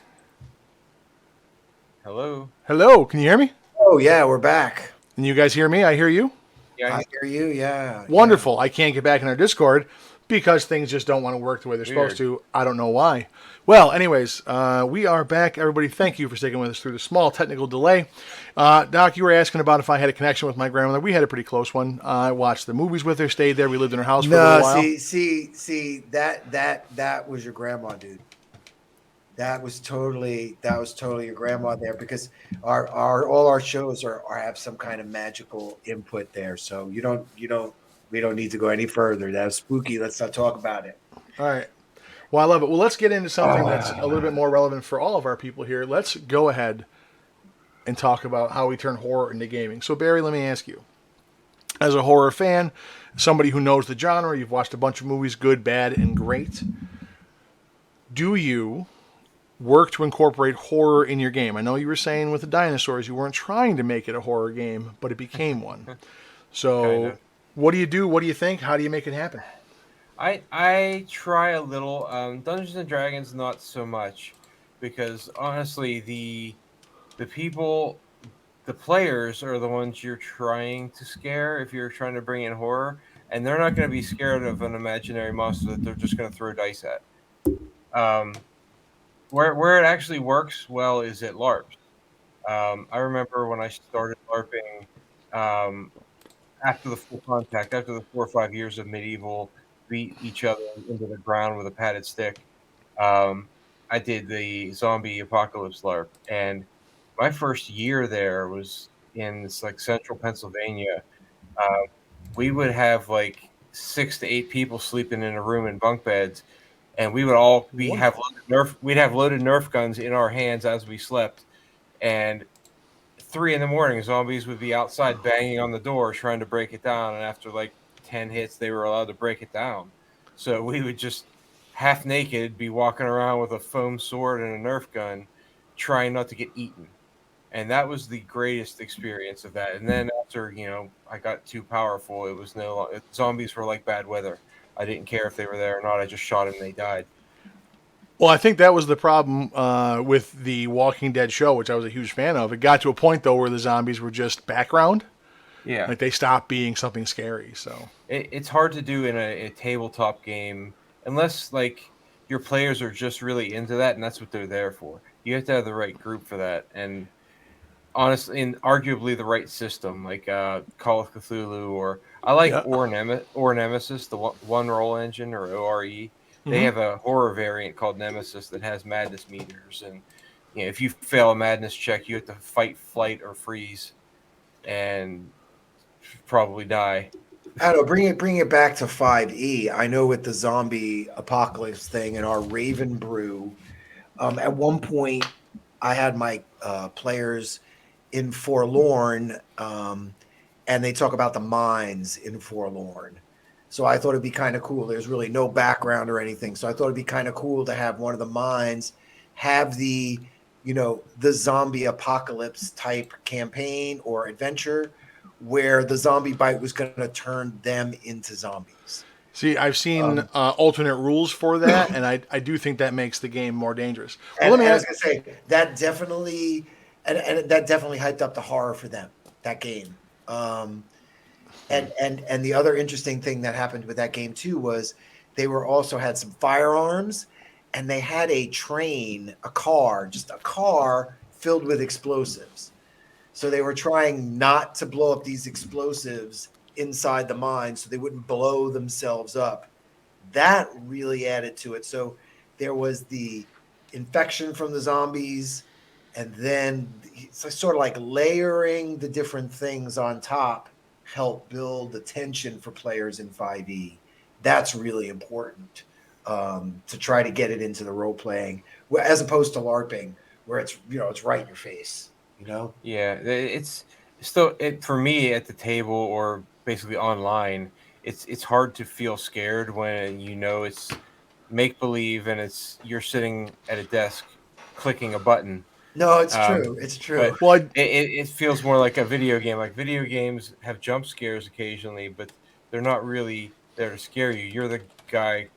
Hello. Hello, can you hear me? Oh yeah, we're back. And you guys hear me? I hear you. Yeah. I hear you. Yeah. Wonderful. I can't get back in our Discord because things just don't want to work the way they're supposed Weird. to. I don't know why. Well, anyways, we are back. Everybody, thank you for sticking with us through the small technical delay. Doc, you were asking about if I had a connection with my grandmother. We had a pretty close one. I watched the movies with her, stayed there. We lived in her house for a little while. See that was your grandma, dude. That was totally your grandma there, because all our shows have some kind of magical input there. So we don't need to go any further. That was spooky. Let's not talk about it. All right. Well, I love it. Well, let's get into something that's a little bit more relevant for all of our people here. Let's go ahead and talk about how we turn horror into gaming. So, Barry, let me ask you, as a horror fan, somebody who knows the genre, you've watched a bunch of movies, good, bad, and great. Do you work to incorporate horror in your game? I know you were saying with the dinosaurs you weren't trying to make it a horror game, but it became one. So, Kind of. what do you do? What do you think? How do you make it happen? I try a little. Dungeons and Dragons, not so much, because honestly, the people, the players are the ones you're trying to scare if you're trying to bring in horror, and they're not going to be scared of an imaginary monster that they're just going to throw dice at. Where it actually works well is at LARPs. I remember when I started LARPing, after the full contact, after the 4 or 5 years of medieval beat each other into the ground with a padded stick, I did the zombie apocalypse LARP, and my first year there was in this like central Pennsylvania. We would have like 6 to 8 people sleeping in a room in bunk beds, and we would all we'd have loaded Nerf guns in our hands as we slept, and 3 a.m, zombies would be outside banging on the door trying to break it down, and after like 10 hits, they were allowed to break it down. So we would just half naked be walking around with a foam sword and a Nerf gun, trying not to get eaten. And that was the greatest experience of that. And then after, I got too powerful, it was no longer, zombies were like bad weather. I didn't care if they were there or not. I just shot them and they died. Well, I think that was the problem with the Walking Dead show, which I was a huge fan of. It got to a point, though, where the zombies were just background. Yeah. Like, they stopped being something scary, so. It's hard to do in a tabletop game unless, like, your players are just really into that, and that's what they're there for. You have to have the right group for that, and honestly, and arguably the right system, like Call of Cthulhu, or I like Yeah. Or Nemesis, the one roll engine, or ORE. They Mhm. have a horror variant called Nemesis that has madness meters, and if you fail a madness check, you have to fight, flight, or freeze, and probably die. I don't know. Bring it back to 5e. I know with the zombie apocalypse thing and our Raven Brew. At one point, I had my players in Forlorn, and they talk about the mines in Forlorn. So I thought it'd be kind of cool. There's really no background or anything. So I thought it'd be kind of cool to have one of the mines have the zombie apocalypse type campaign or adventure where the zombie bite was going to turn them into zombies. See, I've seen Um, alternate rules for that, and I do think that makes the game more dangerous. Well, and, let me and I was ask. going to say that definitely, and that definitely hyped up the horror for them, that game. And the other interesting thing that happened with that game too was they were also had some firearms, and they had a train, just a car filled with explosives. So they were trying not to blow up these explosives inside the mine so they wouldn't blow themselves up. That really added to it. So there was the infection from the zombies, and then it's sort of like layering the different things on top help build the tension for players in 5e. That's really important, to try to get it into the role playing, as opposed to LARPing, where it's right in your face. Yeah, it's still it for me at the table or basically online. It's hard to feel scared when it's make believe and you're sitting at a desk clicking a button. No, it's Um, true. It's but true. Well, it feels more like a video game. Like video games have jump scares occasionally, but they're not really there to scare you. You're the guy,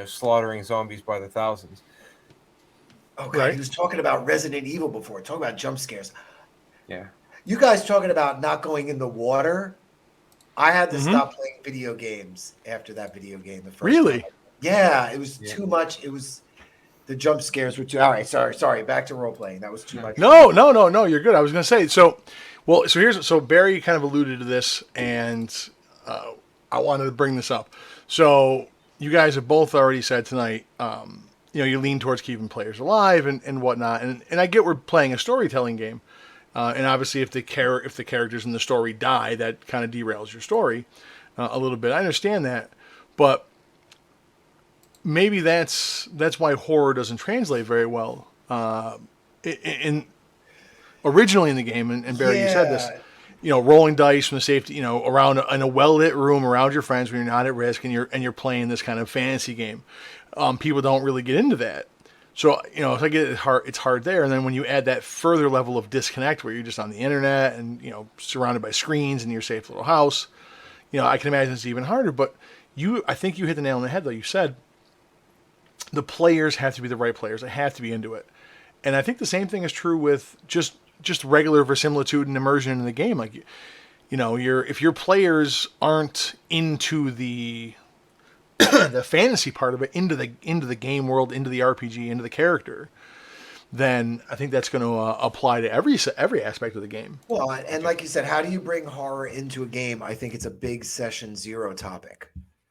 slaughtering zombies by the thousands. Oh God, he right. was talking about Resident Evil before. Talking about jump scares. Yeah. You guys talking about not going in the water? I had to Hmm. stop playing video games after that video game the first time. Really? Yeah, it was Yeah. too much. It was the jump scares were too. All right, sorry. Back to role playing. That was too much for me. No, no, no, no. You're good. I was going to say so. Well, so Barry kind of alluded to this, and I wanted to bring this up. So you guys have both already said tonight. You lean towards keeping players alive and whatnot, and I get we're playing a storytelling game, and obviously if the characters in the story die, that kind of derails your story a little bit. I understand that, but maybe that's why horror doesn't translate very well. In originally in the game, and Barry, you said this, Yeah, rolling dice from the safety, around in a well lit room around your friends when you're not at risk and you're playing this kind of fantasy game. People don't really get into that. So if I get it hard, it's hard there. And then when you add that further level of disconnect, where you're just on the internet and surrounded by screens in your safe little house, I can imagine it's even harder. But I think you hit the nail on the head, though. You said the players have to be the right players. They have to be into it. And I think the same thing is true with just regular verisimilitude and immersion in the game. Like, if your players aren't into the the fantasy part of it, into the game world, into the RPG, into the character, then I think that's going to apply to every aspect of the game. well, and like you said, how do you bring horror into a game? I think it's a big session zero topic.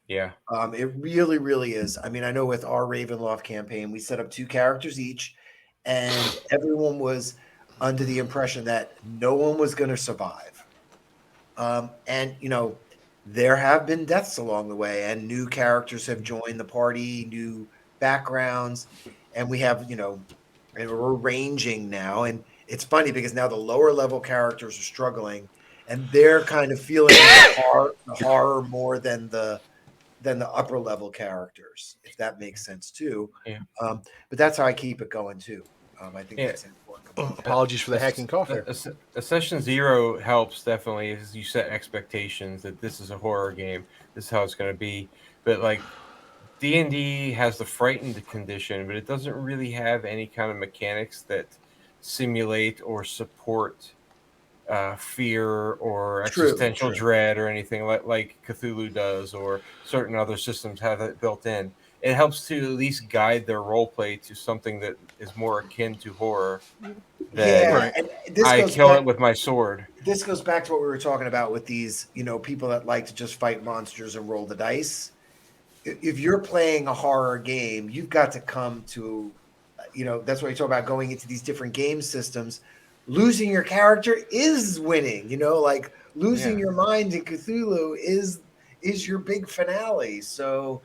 Yeah. It really, really is. I mean, I know with our Ravenloft campaign, we set up 2 characters each, and everyone was under the impression that no one was going to survive. And there have been deaths along the way, and new characters have joined the party, new backgrounds, and we have and we're ranging now. And it's funny because now the lower level characters are struggling, and they're kind of feeling the horror more than the upper level characters, if that makes sense too. Yeah. But that's how I keep it going too. I think Yeah. that's an important component. Apologies for the hacking cough there. A session zero helps definitely as you set expectations that this is a horror game. This is how it's going to be. But like D&D has the frightened condition, but it doesn't really have any kind of mechanics that simulate or support fear or True, existential true. dread or anything like Cthulhu does, or certain other systems have it built in. it helps to at least guide their role play to something that is more akin to horror than Yeah, Right. and this I goes kill back. it with my sword. This goes back to what we were talking about with these, people that like to just fight monsters and roll the dice. If you're playing a horror game, you've got to come to, that's what you talk about going into these different game systems. Losing your character is winning, like losing Yeah. your mind in Cthulhu is your big finale. So,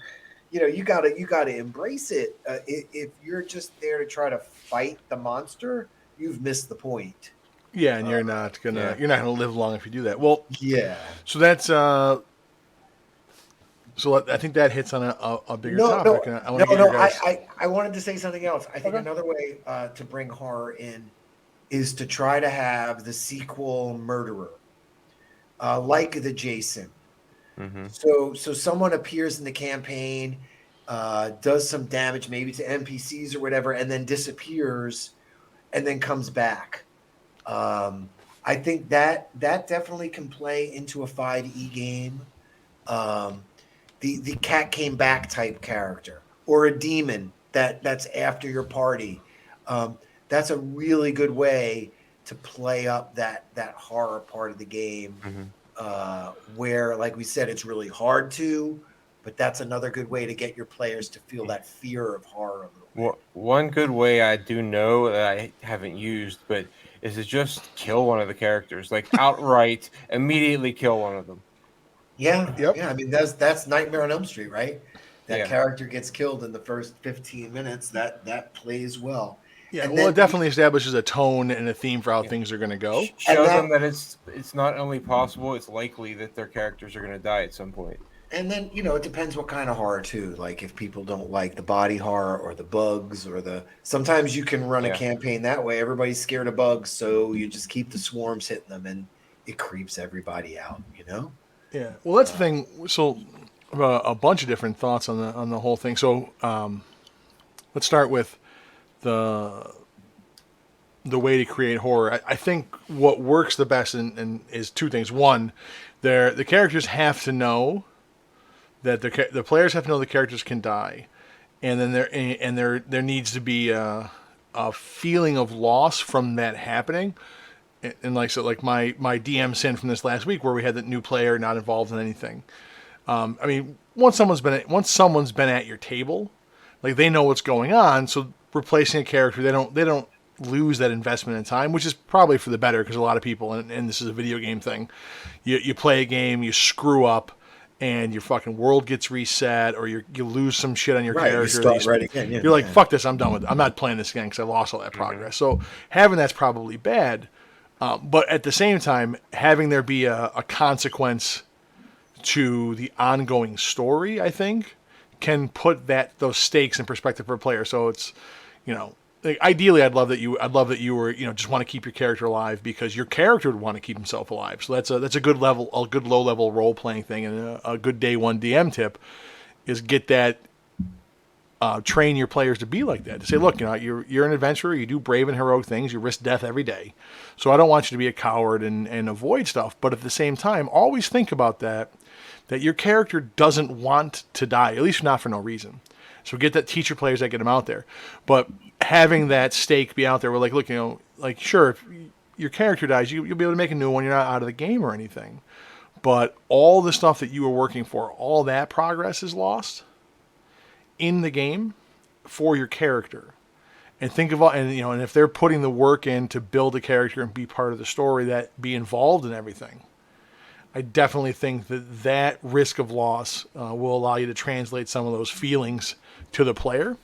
you gotta embrace it. If you're just there to try to fight the monster, you've missed the point. Yeah, and Uh, Yeah. you're not gonna live long if you do that. Well, yeah. so that's so I think that hits on a bigger No, no, topic, and I want no, to get no. your guys. I wanted to say something else. I think Okay. another way to bring horror in is to try to have the sequel murderer, like the Jason. Hmm. So someone appears in the campaign, does some damage maybe to NPCs or whatever, and then disappears, and then comes back. I think that definitely can play into a 5e game. Um, the cat came back type character, or a demon that's after your party. That's a really good way to play up that horror part of the game, Hmm. where, like we said, it's really hard to, but that's another good way to get your players to feel that fear of horror a little bit. One good way I do know that I haven't used, but is to just kill one of the characters, like outright, immediately kill one of them. Yeah, Yep. yeah. I mean, that's Nightmare on Elm Street, right? That Yeah. character gets killed in the first 15 minutes. That plays well. Yeah, And well, then it definitely establishes a tone and a theme for how Yeah. things are going to go. Show that- them that it's not only possible, it's likely that their characters are going to die at some point. And then, it depends what kind of horror too. Like if people don't like the body horror or the bugs or sometimes you can run a Yeah. campaign that way. Everybody's scared of bugs, so you just keep the swarms hitting them and it creeps everybody out. Yeah, well, that's the thing. So, a bunch of different thoughts on the whole thing. So, let's start with the way to create horror. I think what works the best and is two things. One, the characters have to know that the players have to know the characters can die, and then there needs to be a feeling of loss from that happening. And like my DM sin from this last week where we had the new player not involved in anything. I mean, once someone's been at your table, like they know what's going on. So replacing a character, they don't lose that investment in time, which is probably for the better because a lot of people, and this is a video game thing, you play a game, you screw up, and your fucking world gets reset, or you lose some shit on your Right, you character. start right again, yeah, You're like, yeah. fuck this, I'm done with it. I'm not playing this again because I lost all that progress. So having that's probably bad. But at the same time, having there be a consequence to the ongoing story, I think, can put those stakes in perspective for a player. So it's, like ideally, I'd love that you were, just want to keep your character alive because your character would want to keep himself alive. So that's a good low level role playing thing, and a good day one DM tip is get that. Train your players to be like that. To say, look, you're an adventurer. You do brave and heroic things. You risk death every day. So I don't want you to be a coward and avoid stuff. But at the same time, always think about that your character doesn't want to die, at least not for no reason. So teach your players that, get them out there. But having that stake be out there, we're like, look, like sure, if your character dies, you'll be able to make a new one. You're not out of the game or anything. But all the stuff that you were working for, all that progress is lost in the game for your character. And think of and if they're putting the work in to build a character and be part of the story, that be involved in everything, I definitely think that risk of loss will allow you to translate some of those feelings to the player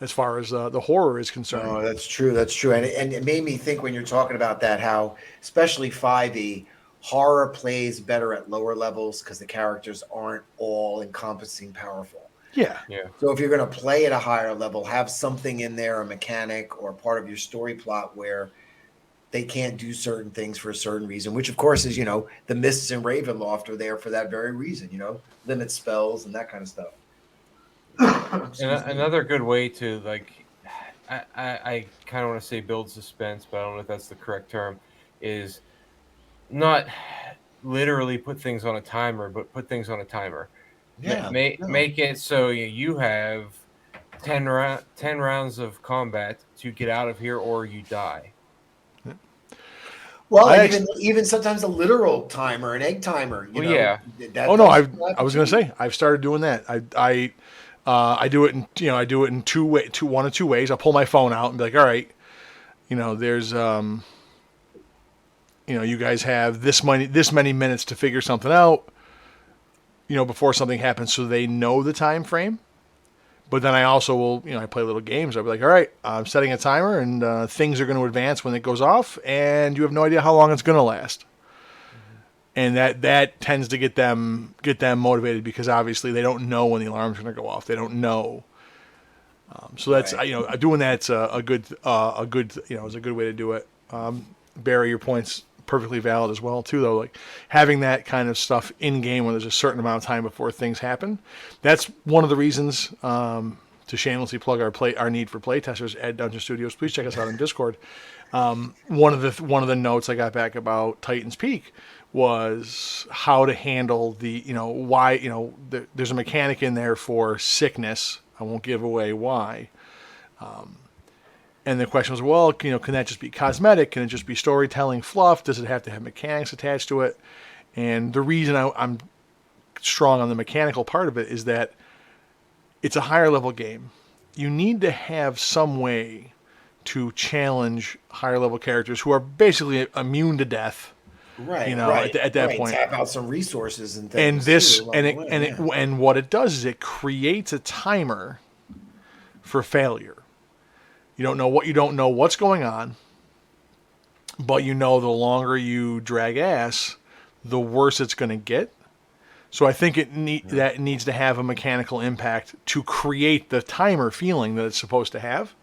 as far as the horror is concerned. Oh, that's true. That's true. And it made me think when you're talking about that, how especially 5e, horror plays better at lower levels because the characters aren't all encompassing powerful. Yeah. So if you're going to play at a higher level, have something in there, a mechanic or part of your story plot where they can't do certain things for a certain reason, which of course is, the Mists and Ravenloft are there for that very reason, limit spells and that kind of stuff. And another good way to I kind of want to say build suspense, but I don't know if that's the correct term, is not literally put things on a timer, but put things on a timer. Yeah. Make it so you have 10 rounds of combat to get out of here, or you die. Well, I and even sometimes a literal timer, an egg timer. You Well, know. yeah. Oh no, I happen was going to too. say I've started doing that. I do it in I do it in one of two ways. I'll pull my phone out and be like, all right, there's you guys have this many minutes to figure something out, before something happens, so they know the time frame. But then I also will, I play little games. I'll be like, all right, I'm setting a timer, and things are going to advance when it goes off, and you have no idea how long it's going to last. And that tends to get them motivated, because obviously they don't know when the alarm's going to go off. They don't know. So that's Right. doing that's a good is a good way to do it. Barry, your point's perfectly valid as well too, though. Like having that kind of stuff in game when there's a certain amount of time before things happen. That's one of the reasons, to shamelessly plug our need for playtesters at Dungeon Studios. Please check us out on Discord. One of the notes I got back about Titan's Peak was how to handle the why there's a mechanic in there for sickness. I won't give away why. And the question was, well, can that just be cosmetic? Can it just be storytelling fluff? Does it have to have mechanics attached to it? And the reason I'm strong on the mechanical part of it is that it's a higher level game. You need to have some way to challenge higher level characters who are basically immune to death. Right. At that point, Tap out some resources and things. and this too, along and the it way, and yeah. it and what it does is it creates a timer for failure. You don't know what's going on, but the longer you drag ass, the worse it's going to get. So I think that needs to have a mechanical impact to create the timer feeling that it's supposed to have,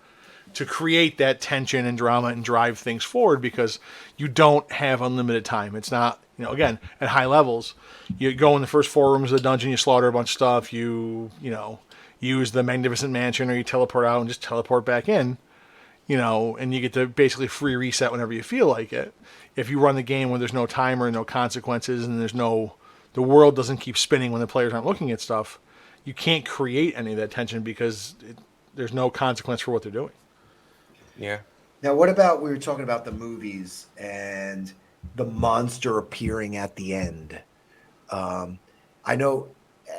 to create that tension and drama and drive things forward, because you don't have unlimited time. It's not, again, at high levels, you go in the first 4 rooms of the dungeon, you slaughter a bunch of stuff, you use the Magnificent Mansion, or you teleport out and just teleport back in, and you get to basically free reset whenever you feel like it. If you run the game where there's no timer, no consequences, and the world doesn't keep spinning when the players aren't looking at stuff, you can't create any of that tension because there's no consequence for what they're doing. Yeah. Now, what about, we were talking about the movies and the monster appearing at the end. I know,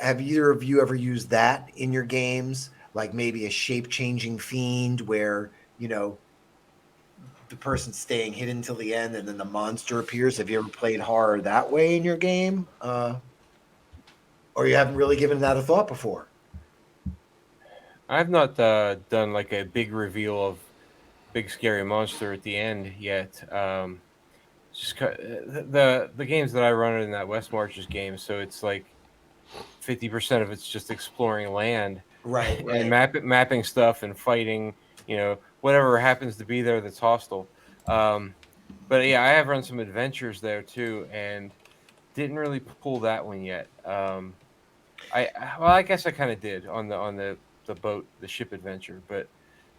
have either of you ever used that in your games? Like maybe a shape-changing fiend where, the person's staying hidden till the end and then the monster appears. Have you ever played horror that way in your game? Or you haven't really given that a thought before? I've not done like a big reveal of big scary monster at the end yet. Just the games that I run in that West Marches game, so it's like 50% of it's just exploring land, Right. and mapping stuff and fighting, whatever happens to be there that's hostile. But yeah, I have run some adventures there too, and didn't really pull that one yet. I guess I kind of did on the boat, the ship adventure, but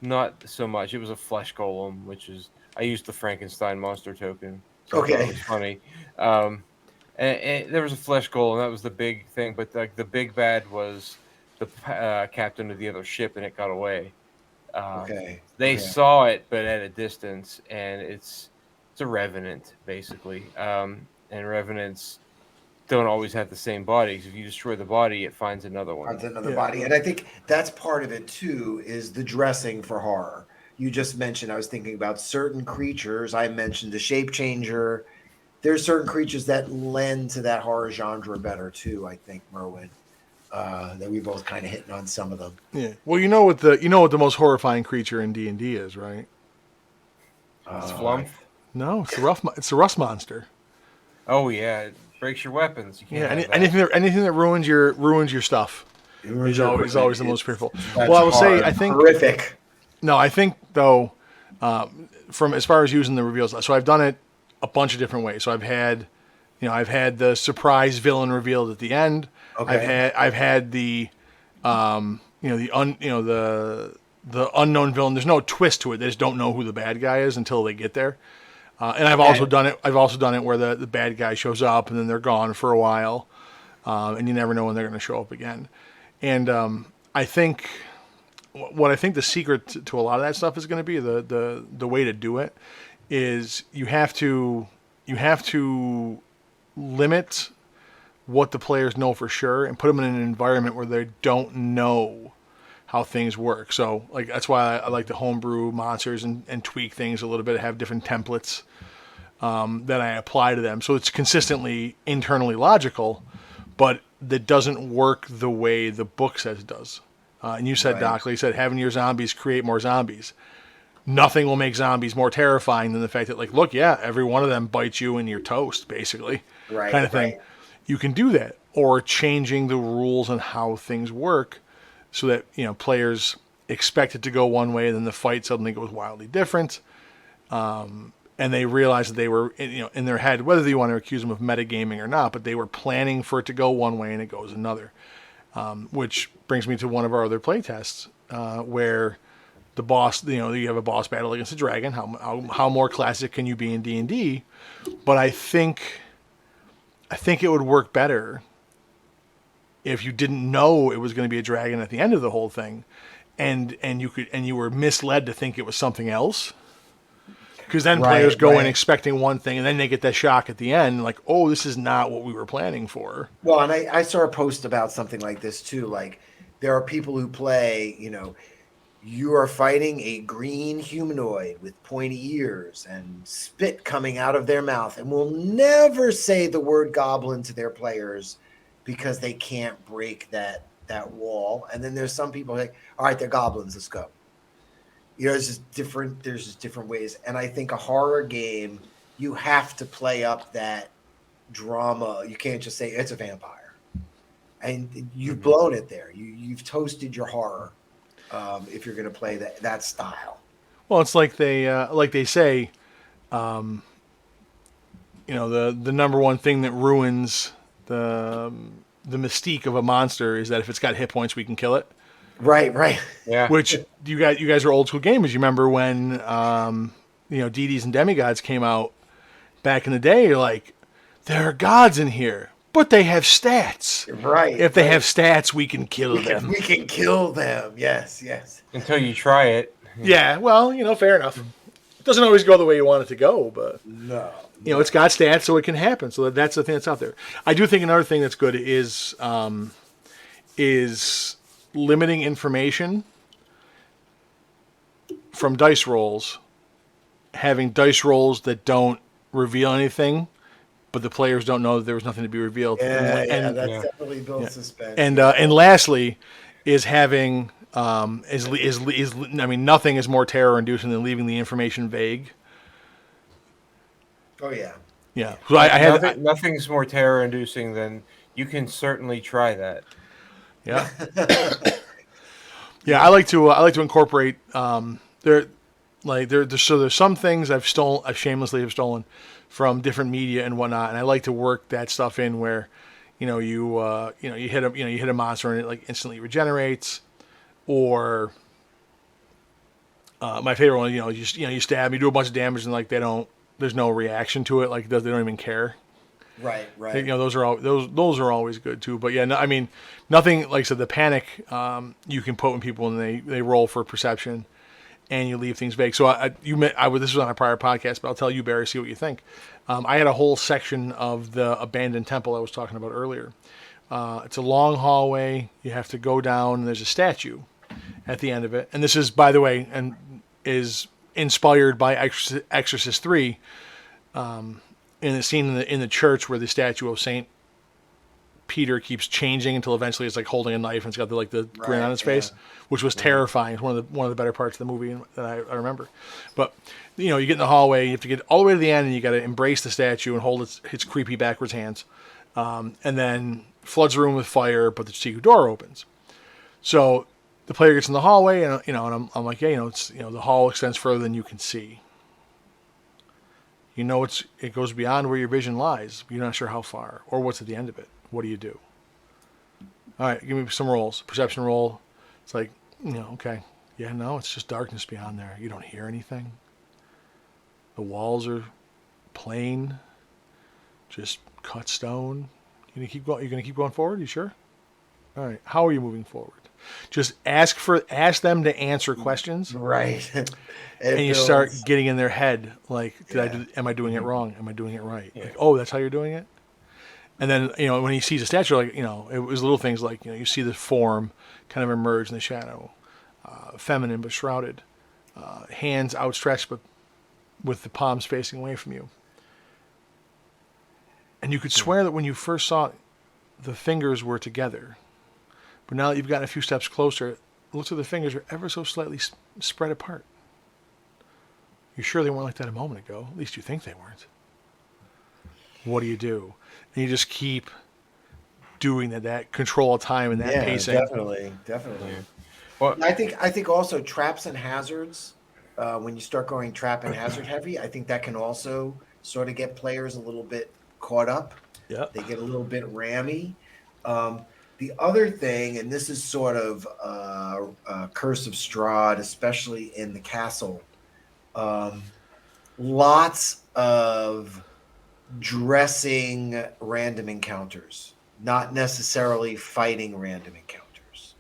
not so much. It was a flesh golem, which is, I used the Frankenstein monster token. So Okay. it was funny. And there was a flesh golem, that was the big thing. But the big bad was the captain of the other ship, and it got away. They saw it, but at a distance, and it's a revenant basically. And revenants don't always have the same body, because if you destroy the body, it finds another one. Body. And I think that's part of it too, is the dressing for horror. You just mentioned, I was thinking about certain creatures. I mentioned the shape changer. There's certain creatures that lend to that horror genre better too, I think, Merwin. That we both kind of hitting on some of them. Yeah. Well, what the most horrifying creature in D&D is, right? It's Flump. No, it's the rust monster. Oh yeah, it breaks your weapons. You can't have that. Anything that ruins your stuff is always the most fearful. That's Well, I will say, hard. I think horrific. No, I think though, from as far as using the reveals, so I've done it a bunch of different ways. So I've had the surprise villain revealed at the end. Okay. I've had the unknown villain. There's no twist to it. They just don't know who the bad guy is until they get there. And I've also done it. I've also done it where the bad guy shows up and then they're gone for a while. and you never know when they're going to show up again. And I think what I think the secret to a lot of that stuff is going to be the way to do it is you have to limit what the players know for sure and put them in an environment where they don't know how things work. So like that's why I like to homebrew monsters and tweak things a little bit, have different templates that I apply to them. So it's consistently internally logical, but that doesn't work the way the book says it does. And you said, Doc, like you said, having your zombies create more zombies. Nothing will make zombies more terrifying than the fact that, like, look, yeah, every one of them bites you and you're toast, basically, kind of thing. You can do that, or changing the rules on how things work so that, you know, players expect it to go one way and then the fight suddenly goes wildly different. And they realize that they were, you know, in their head, whether you want to accuse them of metagaming or not, but they were planning for it to go one way and it goes another. Which brings me to one of our other play tests, where the boss, you know, you have a boss battle against a dragon. How more classic can you be in D&D? But I think it would work better if you didn't know it was going to be a dragon at the end of the whole thing, and you were misled to think it was something else. Because then players go in expecting one thing, and then they get that shock at the end, like, oh, this is not what we were planning for. Well, and I saw a post about something like this too. Like, there are people who play, you know, you are fighting a green humanoid with pointy ears and spit coming out of their mouth, and will never say the word goblin to their players because they can't break that wall. And then there's some people like, all right, they're goblins, let's go. You know, there's just different ways. And I think a horror game, you have to play up that drama. You can't just say it's a vampire. And you've blown it there. You've toasted your horror if you're going to play that style. Well, it's like they say, you know, the number one thing that ruins the mystique of a monster is that if it's got hit points, we can kill it. Right. Yeah. Which you guys are old school gamers. You remember when you know, deities and demigods came out back in the day? You're like, there are gods in here, but they have stats. Right. If they have stats, we can kill them. We can kill them. Yes. Until you try it. Yeah. Well, you know, fair enough. It doesn't always go the way you want it to go, but No. you know, it's got stats, so it can happen. So that's the thing that's out there. I do think another thing that's good is limiting information from dice rolls, having dice rolls that don't reveal anything, but the players don't know that there was nothing to be revealed. That's definitely builds suspense. And lastly, is having I mean, nothing is more terror-inducing than leaving the information vague. Oh yeah. Yeah. So nothing's more terror-inducing than you can certainly try that. Yeah. Yeah, I like to incorporate there's some things I shamelessly have stolen from different media and whatnot, and I like to work that stuff in where, you know, you hit a monster and it like instantly regenerates, or my favorite one, you stab, you do a bunch of damage and like there's no reaction to it, like they don't even care. Right. You know, those are always good too. But yeah, no, I mean, nothing like I said. The panic you can put when people when they roll for perception, and you leave things vague. So this was on a prior podcast, but I'll tell you, Barry, see what you think. I had a whole section of the abandoned temple I was talking about earlier. It's a long hallway. You have to go down, and there's a statue at the end of it. And this is, by the way, and is inspired by Exorcist 3. In the scene in the church where the statue of Saint Peter keeps changing until eventually it's like holding a knife and it's got the grin on his face, which was terrifying. It's one of the better parts of the movie that I remember. But you know, you get in the hallway, you have to get all the way to the end, and you got to embrace the statue and hold its creepy backwards hands, and then floods the room with fire, but the secret door opens. So the player gets in the hallway, and and I'm like, yeah, it's the hall extends further than you can see. You know, it goes beyond where your vision lies. But you're not sure how far or what's at the end of it. What do you do? All right, give me some rolls. Perception roll. It's like, okay. Yeah, no, it's just darkness beyond there. You don't hear anything. The walls are plain, just cut stone, You gonna keep going? You're gonna keep going forward? You sure? All right. How are you moving forward? Just ask them to answer questions, Right. and It you start builds. getting in their head. Like, Yeah. am I doing it wrong? Am I doing it right? Yeah. Like, oh, that's how you're doing it. And then when he sees a statue, like it was little things like you see the form kind of emerge in the shadow, feminine but shrouded, hands outstretched but with the palms facing away from you. And you could swear that when you first saw it, the fingers were together. But now that you've gotten a few steps closer, it looks like the fingers are ever so slightly spread apart. You're sure they weren't like that a moment ago. At least you think they weren't. What do? And you just keep doing that control of time and that Yeah, pacing. definitely. Yeah. Well, I think also traps and hazards. When you start going trap and hazard heavy, I think that can also sort of get players a little bit caught up. Yeah. They get a little bit rammy. The other thing, and this is sort of Curse of Strahd, especially in the castle, lots of dressing random encounters, not necessarily fighting random encounters.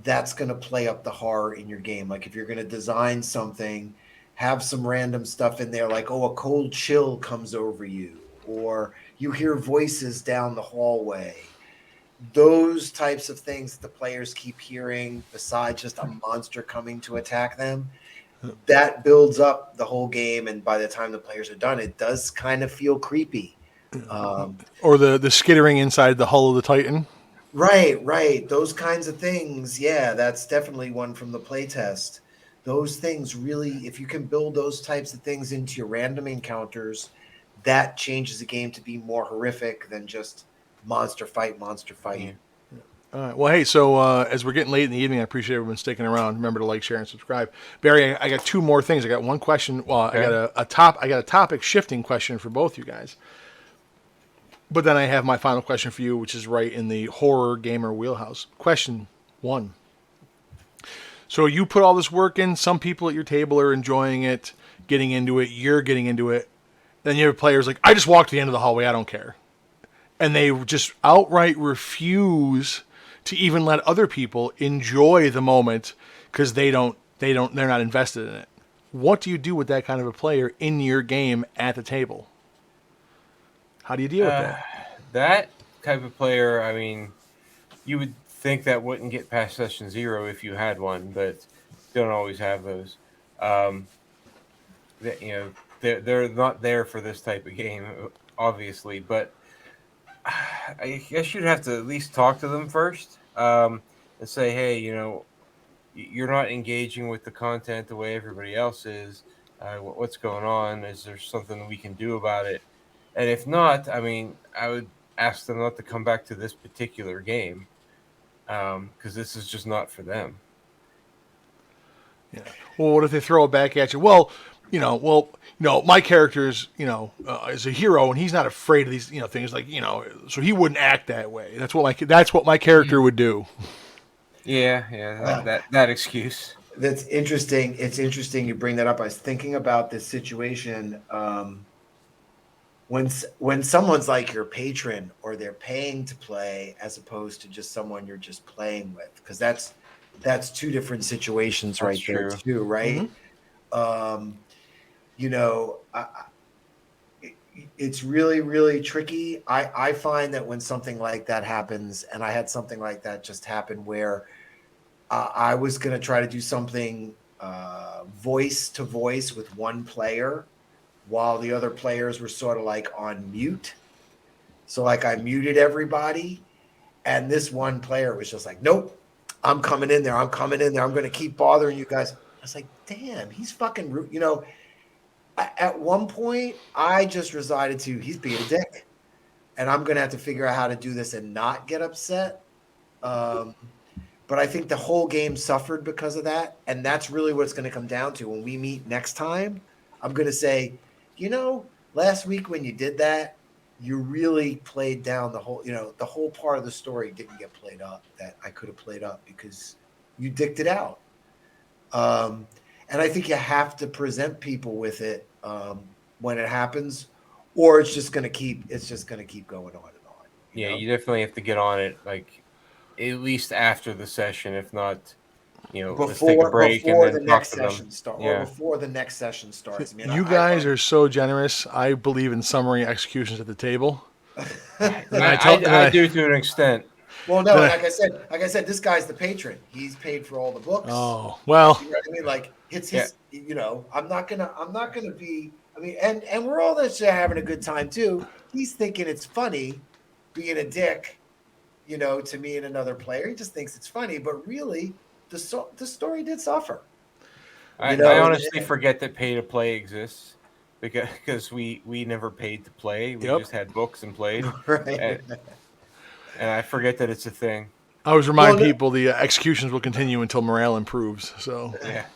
That's going to play up the horror in your game. Like if you're going to design something, have some random stuff in there, like, oh, a cold chill comes over you, or you hear voices down the hallway. Those types of things that the players keep hearing, besides just a monster coming to attack them, that builds up the whole game. And by the time the players are done, it does kind of feel creepy. Or the skittering inside the hull of the Titan. Right. Those kinds of things. Yeah, that's definitely one from the playtest. Those things really, if you can build those types of things into your random encounters, that changes the game to be more horrific than just monster fight. yeah. All right. Well, hey, so as we're getting late in the evening, I appreciate everyone sticking around. Remember to like, share, and subscribe. Barry, I got two more things. I got one question. Well, Okay. I got a topic shifting question for both you guys. But then I have my final question for you, which is right in the horror gamer wheelhouse. Question 1. So you put all this work in. Some people at your table are enjoying it, getting into it. You're getting into it. Then you have players like, I just walked to the end of the hallway. I don't care. And they just outright refuse to even let other people enjoy the moment because they're not invested in it. What do you do with that kind of a player in your game at the table? How do you deal with that? That type of player, I mean, you would think that wouldn't get past session 0 if you had one, but don't always have those. They're not there for this type of game, obviously, but I guess you'd have to at least talk to them first and say, hey, you're not engaging with the content the way everybody else is. What's going on? Is there something we can do about it? And if not, I mean, I would ask them not to come back to this particular game because this is just not for them. Yeah. Well, what if they throw it back at you? Well, my character's, is a hero and he's not afraid of these, things like, so he wouldn't act that way. That's what my character would do. Yeah, that excuse. That's interesting. It's interesting you bring that up. I was thinking about this situation. When someone's like your patron or they're paying to play as opposed to just someone you're just playing with, because that's two different situations right there too, right? Mm-hmm. It's really, really tricky. I find that when something like that happens, and I had something like that just happen where I was going to try to do something voice to voice with one player while the other players were sort of like on mute. So like I muted everybody, and this one player was just like, nope, I'm coming in there. I'm going to keep bothering you guys. I was like, damn, he's fucking rude. At one point I just resided to, he's being a dick, and I'm going to have to figure out how to do this and not get upset. But I think the whole game suffered because of that. And that's really what it's going to come down to. When we meet next time, I'm going to say, last week when you did that, you really played down the whole part of the story didn't get played up that I could have played up because you dicked it out. And I think you have to present people with it when it happens, or it's just going to keep going on and on. Yeah, know? you definitely have to get on it, like at least after the session. If not, let's take a break and Before then the talk next to them. session start, or Yeah, before the next session starts. I mean, You I guys find are so generous. I believe in summary executions at the table. And I tell, and I do to an extent. well, no, then and I, like I said, this guy's the patron. He's paid for all the books. oh, well, You know what I mean? Like it's Yeah, his. I'm not gonna be. I mean, and we're all just having a good time too. He's thinking it's funny, being a dick, to me and another player. He just thinks it's funny, but really, the story did suffer. I honestly forget that pay to play exists because we never paid to play. We yep. just had books and played, Right. and, and I forget that it's a thing. I always Well, remind no, people the executions will continue until morale improves. So, Yeah,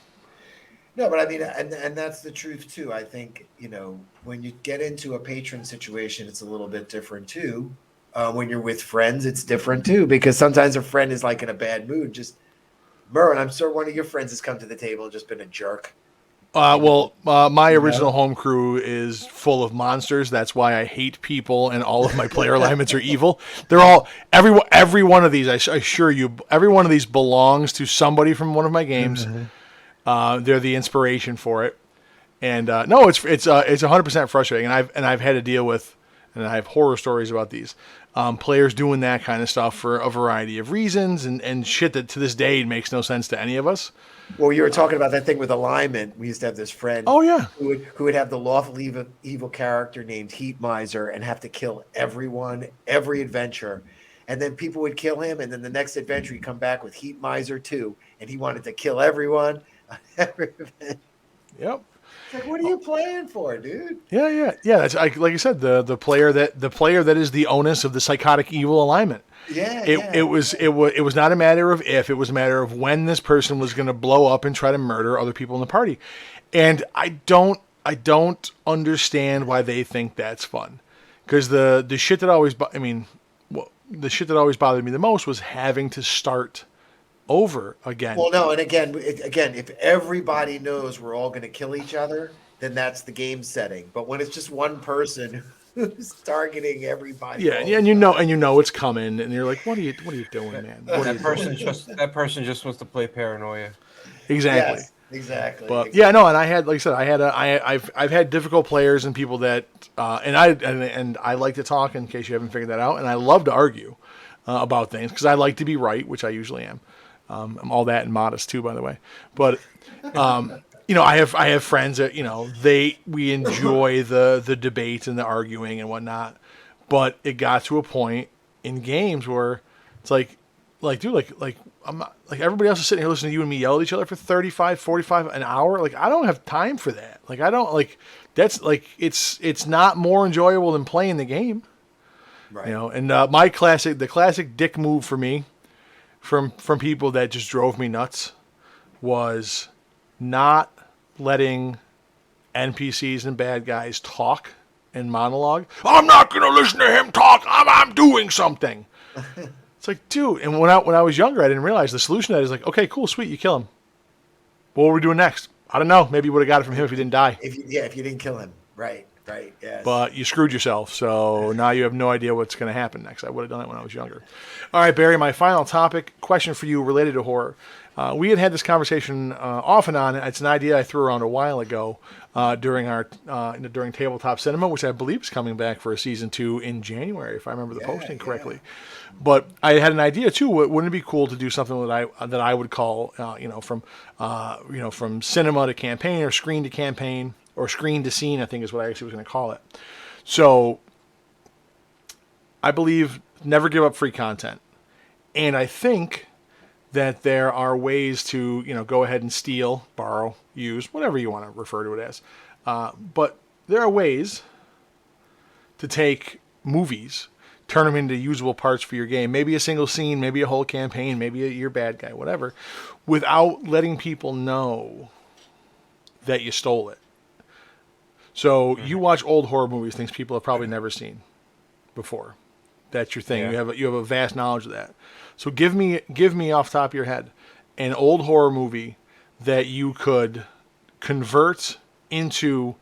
no, but I mean, and that's the truth too. I think when you get into a patron situation, it's a little bit different too. When you're with friends, it's different too because sometimes a friend is like in a bad mood. Just Merwin, I'm sure one of your friends has come to the table and just been a jerk. my You original know? home crew is full of monsters. That's why I hate people, and all of my player alignments are evil. They're all every one of these. I assure you, every one of these belongs to somebody from one of my games. They're the inspiration for it, and no, it's 100% frustrating. And I've had to deal with, and I have horror stories about these players doing that kind of stuff for a variety of reasons, and shit that to this day makes no sense to any of us. Well, you were talking about that thing with alignment. We used to have this friend Oh yeah, who would have the lawful evil character named Heat Miser and have to kill everyone, every adventure. And then people would kill him, and then the next adventure he'd come back with Heat Miser 2, and he wanted to kill everyone. yep. It's like, what are you playing for, dude? Yeah. That's like you said, the player that is the onus of the psychotic evil alignment. Yeah, It was not a matter of if, it was a matter of when this person was going to blow up and try to murder other people in the party, and I don't understand why they think that's fun, because the shit that always the shit that always bothered me the most was having to start over again. Well, no, and again, if everybody knows we're all going to kill each other, then that's the game setting. But when it's just one person who's targeting everybody, Yeah, and you know it's coming, and you're like, what are you doing, man? What are you doing? that person just wants to play paranoia. Exactly. Yes, exactly. But exactly. yeah, no, and I had, like I said, I've had difficult players and people that, and I like to talk, in case you haven't figured that out, and I love to argue about things because I like to be right, which I usually am. I'm all that and modest too, by the way. But I have friends that we enjoy the debate and the arguing and whatnot. But it got to a point in games where it's like dude, I'm not, like, everybody else is sitting here listening to you and me yell at each other for 35, 45 an hour. Like, I don't have time for that. Like, I don't like that's like it's not more enjoyable than playing the game. Right. And the classic dick move for me from people that just drove me nuts was not letting NPCs and bad guys talk and monologue. I'm not going to listen to him talk. I'm doing something. It's like, dude. And when I was younger, I didn't realize the solution to that is like, okay, cool, sweet, you kill him. What were we doing next? I don't know. Maybe you would have got it from him if he didn't die. If you didn't kill him, right, yes. But you screwed yourself, so now you have no idea what's going to happen next. I would have done it when I was younger. All right, Barry, my final question for you related to horror. We had this conversation off and on. It's an idea I threw around a while ago during Tabletop Cinema, which I believe is coming back for a season 2 in January, if I remember the posting correctly. But I had an idea too. Wouldn't it be cool to do something that I would call from cinema to campaign, or screen to campaign, or screen to scene, I think is what I actually was going to call it. So I believe never give up free content. And I think that there are ways to, go ahead and steal, borrow, use, whatever you want to refer to it as. But there are ways to take movies, turn them into usable parts for your game. Maybe a single scene, maybe a whole campaign, maybe you're bad guy, whatever, without letting people know that you stole it. So you watch old horror movies, things people have probably never seen before. That's your thing. Yeah. You have a vast knowledge of that. So give me off the top of your head an old horror movie that you could convert into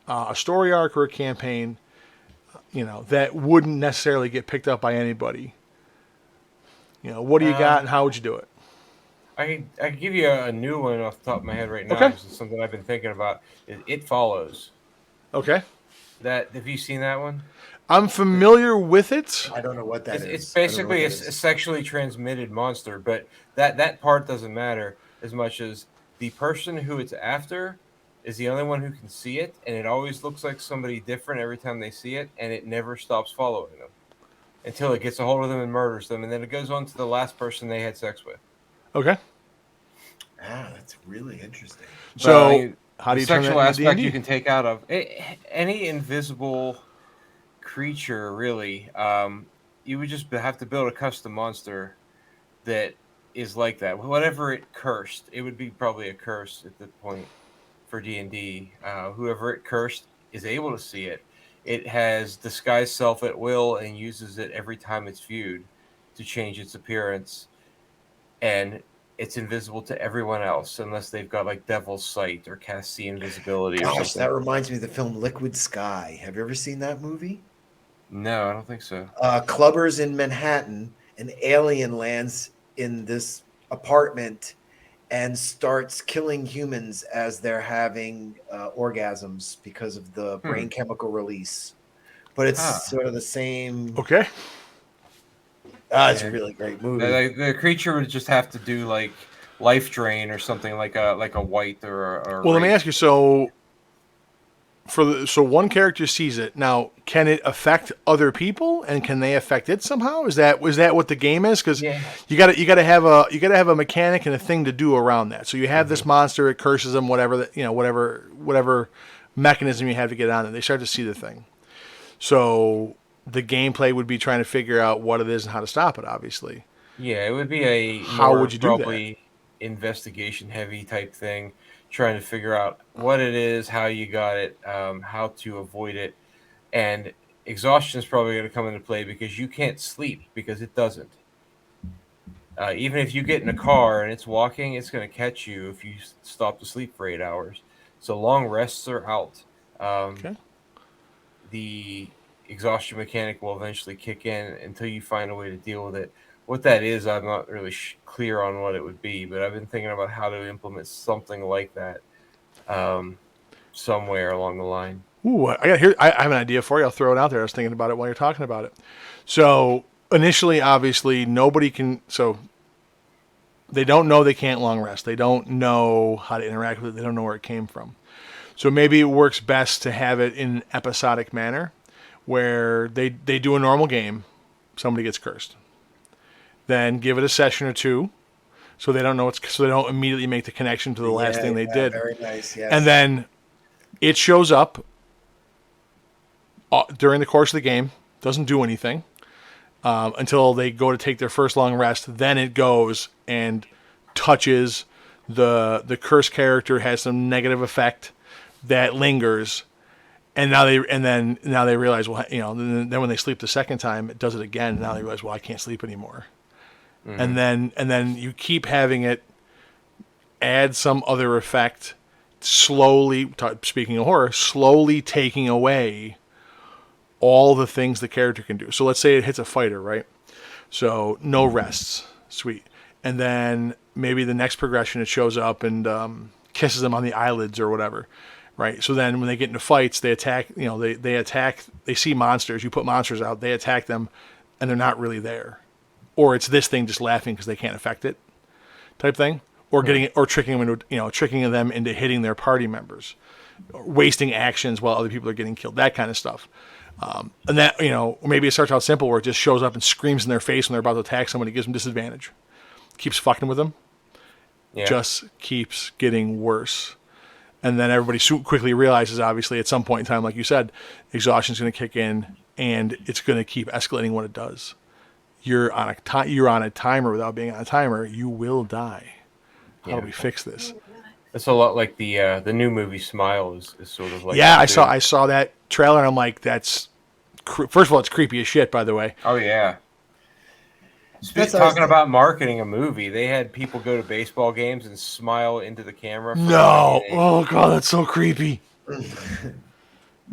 a story arc or a campaign. that wouldn't necessarily get picked up by anybody. What do you got, and how would you do it? I can give you a new one off the top of my head right now. Okay. This is something I've been thinking about. It Follows. Okay. Have you seen that one? I'm familiar with it. I don't know what that is. It's basically a sexually transmitted monster, but that part doesn't matter as much as the person who it's after is the only one who can see it, and it always looks like somebody different every time they see it, and it never stops following them until it gets a hold of them and murders them, and then it goes on to the last person they had sex with. Okay. That's really interesting. So, how do you turn that sexual into aspect D&D? you can take out of any invisible creature, really. You would just have to build a custom monster that is like that. Whatever it cursed, it would be probably a curse at that point for D&D. Whoever it cursed is able to see it. It has disguised self at will and uses it every time it's viewed to change its appearance. And it's invisible to everyone else unless they've got like Devil's Sight or Cast See Invisibility or Gosh, something. that reminds me of the film Liquid Sky. Have you ever seen that movie? No, I don't think so. Clubbers in Manhattan, an alien lands in this apartment and starts killing humans as they're having orgasms because of the brain chemical release. But it's sort of the same. Okay. It's a really great movie. The creature would just have to do like life drain or something like a white or Well, let me rape. ask you. So, so one character sees it. Now, can it affect other people, and can they affect it somehow? Is that what the game is? Because you got to have a mechanic and a thing to do around that. So you have this monster, it curses them, whatever whatever mechanism you have to get on it. They start to see the thing. So the gameplay would be trying to figure out what it is and how to stop it. Obviously. Yeah, it would be a How would you do that? probably investigation heavy type thing, trying to figure out what it is, how you got it, how to avoid it, and exhaustion is probably going to come into play because you can't sleep because it doesn't. Even if you get in a car and it's walking, it's going to catch you if you stop to sleep for 8 hours. So long rests are out. Okay. The exhaustion mechanic will eventually kick in until you find a way to deal with it. What that is, I'm not really clear on what it would be, but I've been thinking about how to implement something like that somewhere along the line. Ooh, I have an idea for you. I'll throw it out there. I was thinking about it while you're talking about it. So initially, obviously, nobody can. So they don't know they can't long rest. They don't know how to interact with it. They don't know where it came from. So maybe it works best to have it in an episodic manner, where they do a normal game, somebody gets cursed. Then give it a session or two, so they don't know so they don't immediately make the connection to the last thing they did. Very nice. Yes. And then it shows up during the course of the game, doesn't do anything until they go to take their first long rest. Then it goes and touches the cursed character, has some negative effect that lingers. And now they realize, well, then when they sleep the second time, it does it again. And now they realize, well, I can't sleep anymore. Mm-hmm. And then you keep having it add some other effect, slowly, speaking of horror, slowly taking away all the things the character can do. So let's say it hits a fighter, right? So no rests, sweet. And then maybe the next progression, it shows up and kisses them on the eyelids or whatever. Right. So then when they get into fights, they attack, they attack, they see monsters. You put monsters out, they attack them, and they're not really there. Or it's this thing just laughing because they can't affect it type thing. Or tricking them into hitting their party members, wasting actions while other people are getting killed, that kind of stuff. And that, maybe it starts out simple where it just shows up and screams in their face when they're about to attack somebody, gives them disadvantage. Keeps fucking with them. Yeah. Just keeps getting worse. And then everybody quickly realizes, obviously, at some point in time, like you said, exhaustion's going to kick in, and it's going to keep escalating what it does. You're on a timer without being on a timer. You will die. How do we fix this? It's a lot like the new movie Smile is sort of like. Yeah, I saw that trailer, and I'm like, that's first of all, it's creepy as shit. By the way. Oh yeah. Talking about marketing a movie, they had people go to baseball games and smile into the camera. No, oh god, that's so creepy.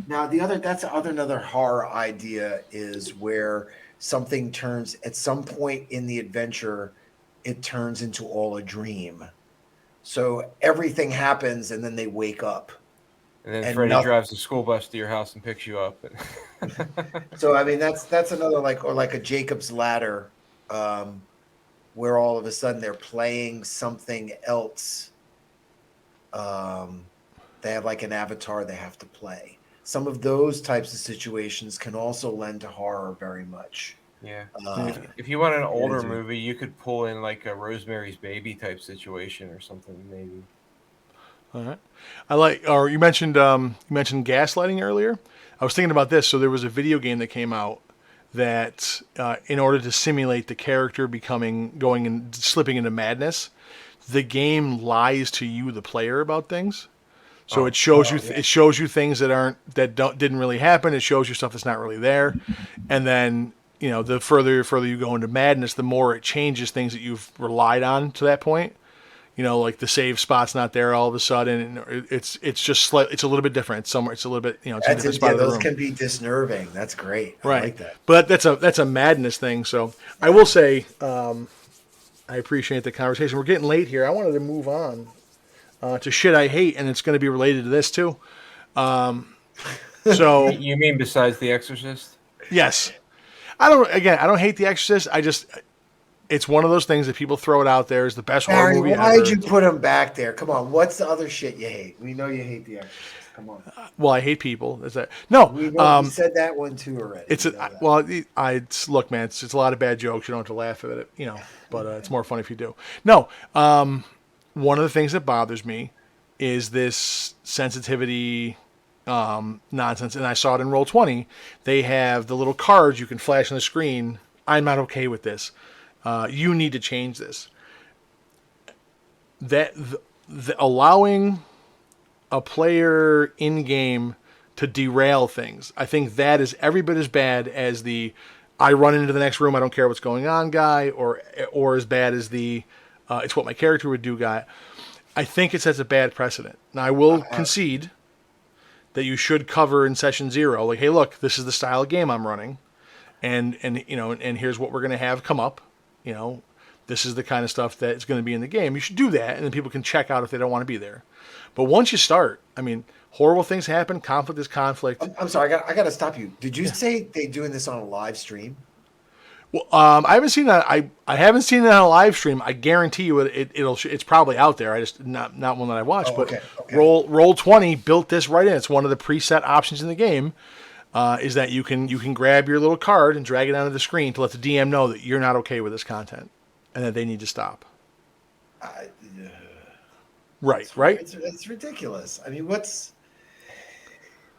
Now another horror idea is where something turns at some point in the adventure, it turns into all a dream. So everything happens and then they wake up And then and Freddie nothing. drives the school bus to your house and picks you up. So I mean that's another like a Jacob's Ladder, where all of a sudden they're playing something else. They have like an avatar they have to play. Some of those types of situations can also lend to horror very much. Yeah. Uh, If you want an older do. movie, you could pull in like a Rosemary's Baby type situation or something, maybe. All right. Or you mentioned gaslighting earlier. I was thinking about this. So there was a video game that came out that, in order to simulate the character going and slipping into madness, the game lies to you, the player, about things. So it shows you things didn't really happen. It shows you stuff that's not really there, and then the further you go into madness, the more it changes things that you've relied on to that point. Like the save spot's not there all of a sudden. And it's just it's a little bit different. It's a little bit it's a different spot of the those room. can be disnerving. That's great. Right. I like that. But that's a madness thing. So I will say I appreciate the conversation. We're getting late here. I wanted to move on to shit I hate, and it's going to be related to this too. So You mean besides The Exorcist? yes, I don't hate The Exorcist. It's one of those things that people throw it out there as the best horror Barry, movie why ever. did you put him back there? Come on. What's the other shit you hate? We know you hate The Exorcist. Come on. Well, I hate people. Is that no? We know you said that one too already. Look, man. It's a lot of bad jokes. You don't have to laugh at it, but it's more fun if you do. No, one of the things that bothers me is this sensitivity nonsense, and I saw it in Roll20. They have the little cards you can flash on the screen. I'm not okay with this. You need to change this. That allowing a player in game to derail things, I think that is every bit as bad as the I run into the next room, I don't care what's going on guy, or as bad as the it's what my character would do guy. I think it sets a bad precedent. Now I will concede that you should cover in session 0, like, hey, look, this is the style of game I'm running, and here's what we're going to have come up. This is the kind of stuff that's going to be in the game. You should do that, and then people can check out if they don't want to be there. But once you start, horrible things happen. Conflict is conflict. I'm sorry. I got to stop you. Did you say they're doing this on a live stream? Well, I haven't seen that. I haven't seen it on a live stream. I guarantee you it's probably out there. I just not one that I watched. Okay. Roll20 built this right in. It's one of the preset options in the game. Is that you can grab your little card and drag it onto the screen to let the DM know that you're not okay with this content and that they need to stop. Right. It's ridiculous. What's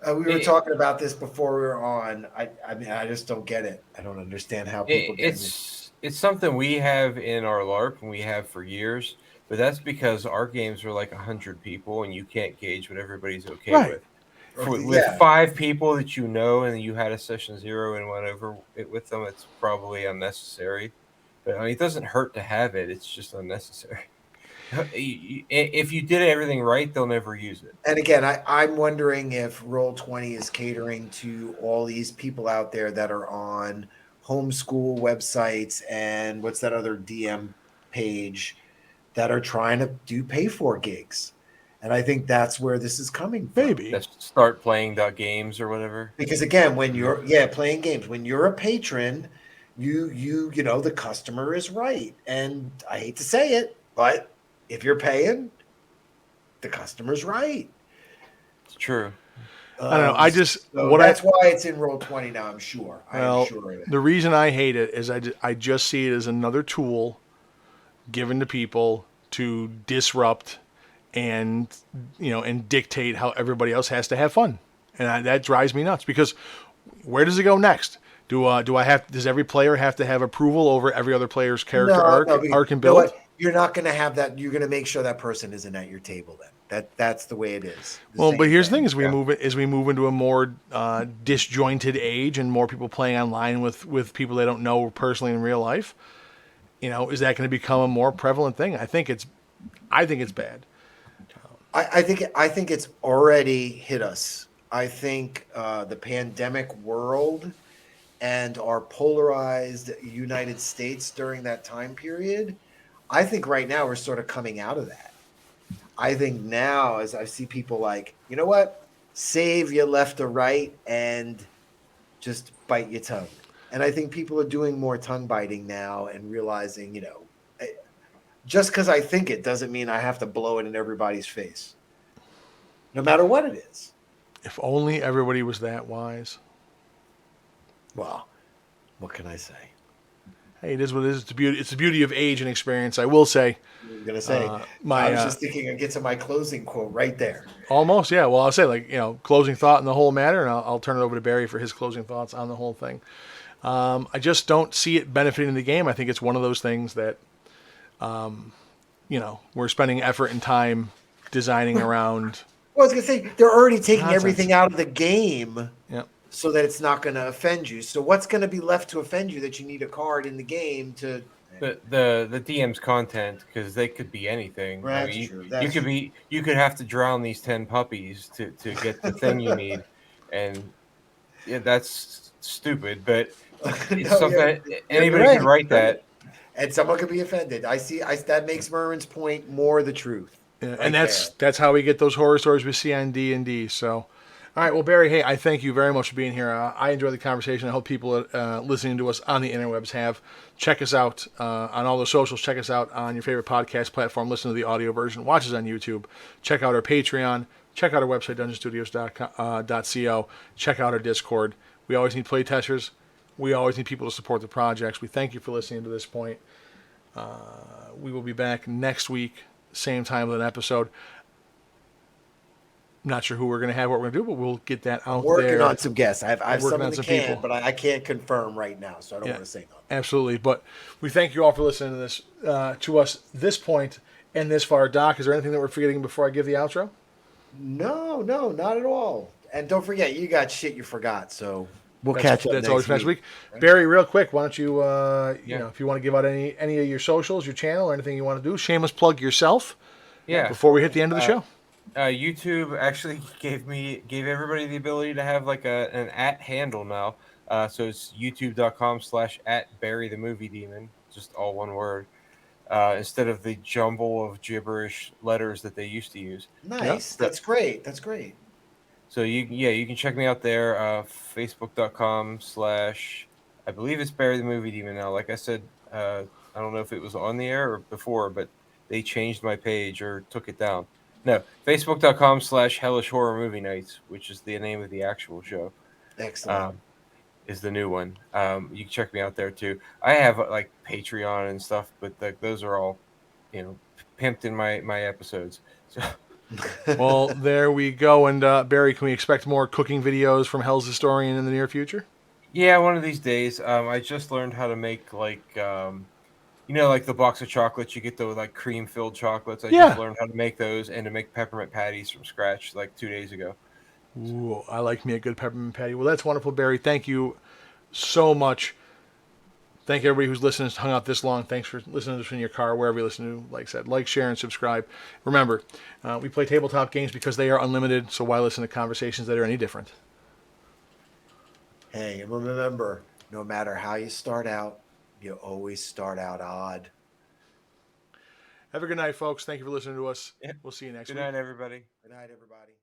we were talking about this before we were on. I just don't get it. I don't understand how people get it. It's something we have in our LARP and we have for years, but that's because our games are like 100 people and you can't gauge what everybody's okay with. With 5 people that and you had a session 0 and went over it with them, it's probably unnecessary. But it doesn't hurt to have it. It's just unnecessary. If you did everything right, they'll never use it. And again, I'm wondering if Roll20 is catering to all these people out there that are on homeschool websites and what's that other DM page that are trying to do pay for gigs. And I think that's where this is coming from. Maybe. Let's start playing games or whatever. Because again, when you're playing games, when you're a patron, you the customer is right. And I hate to say it, but if you're paying, the customer's right. It's true. I don't know. That's why it's in Roll20 now. I'm sure. I'm sure of it. The reason I hate it is I just see it as another tool given to people to disrupt and dictate how everybody else has to have fun, and that drives me nuts. Because where does it go next? Does every player have to have approval over every other player's character arc and build? You're not going to have that. You're going to make sure that person isn't at your table. Then that's the way it is. But here's the thing: as we move into a more disjointed age and more people playing online with people they don't know personally in real life, is that going to become a more prevalent thing? I think it's bad. I think it's already hit us. I think the pandemic world and our polarized United States during that time period, I think right now we're sort of coming out of that. I think now, as I see people like, you know what, save your left or right and just bite your tongue. And I think people are doing more tongue biting now and realizing, just because I think it doesn't mean I have to blow it in everybody's face, no matter what it is. If only everybody was that wise. Well, what can I say? Hey, it is what it is. It's the beauty of age and experience. I will say, I'm gonna say, my I was just thinking I'd get to my closing quote right there. almost, yeah. Well, I'll say closing thought in the whole matter, and I'll turn it over to Barry for his closing thoughts on the whole thing. I just don't see it benefiting the game. I think it's one of those things that, we're spending effort and time designing around. Well, I was gonna say they're already taking Nonsense. everything out of the game. Yeah. So that it's not going to offend you. So what's going to be left to offend you that you need a card in the game to? The DM's content, because they could be anything. That's true. That's You could have to drown these 10 puppies to get the thing you need, and yeah, that's stupid. But it's No, something anybody right. can write that. And someone could be offended. I see. That makes Merwin's point more the truth. Yeah, Right and that's there. that's how we get those horror stories we see on D&D. So, all right, well, Barry, hey, I thank you very much for being here. I enjoyed the conversation. I hope people listening to us on the interwebs have. Check us out on all the socials. Check us out on your favorite podcast platform. Listen to the audio version. Watch us on YouTube. Check out our Patreon. Check out our website, dungeonstudios.co. Check out our Discord. We always need playtesters. We always need people to support the projects. We thank you for listening to this point. We will be back next week, same time with an episode. Not sure who we're going to have, what we're going to do, but we'll get that out Working there. on some guests. I have Working some on in the some can, people. but I can't confirm right now, so I don't Yeah. want to say nothing. Absolutely. But we thank you all for listening to this, to us this point and this far. Doc, is there anything that we're forgetting before I give the outro? No, not at all. And don't forget, you got shit you forgot. So we'll catch up That's next always next week. week. Barry, real quick, why don't you, if you want to give out any of your socials, your channel, or anything you want to do, shameless plug yourself. Yeah. Before we hit the end of the show. YouTube actually gave everybody the ability to have like an @ handle now. So it's youtube.com/@BarryTheMovieDemon, just all one word, instead of the jumble of gibberish letters that they used to use. Nice. That's great. That's great. So you can check me out there. Facebook.com/ I believe it's Barry the Movie Demon now. Like I said, I don't know if it was on the air or before, but they changed my page or took it down. No, Facebook.com/Hellish Horror Movie Nights, which is the name of the actual show. Excellent. Is the new one. You can check me out there too. I have like Patreon and stuff, but those are all, pimped in my episodes. So. Well, there we go. And Barry, can we expect more cooking videos from Hell's Historian in the near future? Yeah, one of these days. I just learned how to make like the box of chocolates you get, the like cream filled chocolates. I just learned how to make those and to make peppermint patties from scratch like 2 days ago. Ooh, I like me a good peppermint patty. Well, that's wonderful, Barry. Thank you so much. Thank everybody who's listening, hung out this long. Thanks for listening to us in your car, wherever you listen to. Like I said, like, share, and subscribe. Remember, we play tabletop games because they are unlimited, so why listen to conversations that are any different? Hey, and remember, no matter how you start out, you always start out odd. Have a good night, folks. Thank you for listening to us. We'll see you next week. Good night, everybody. Good night, everybody.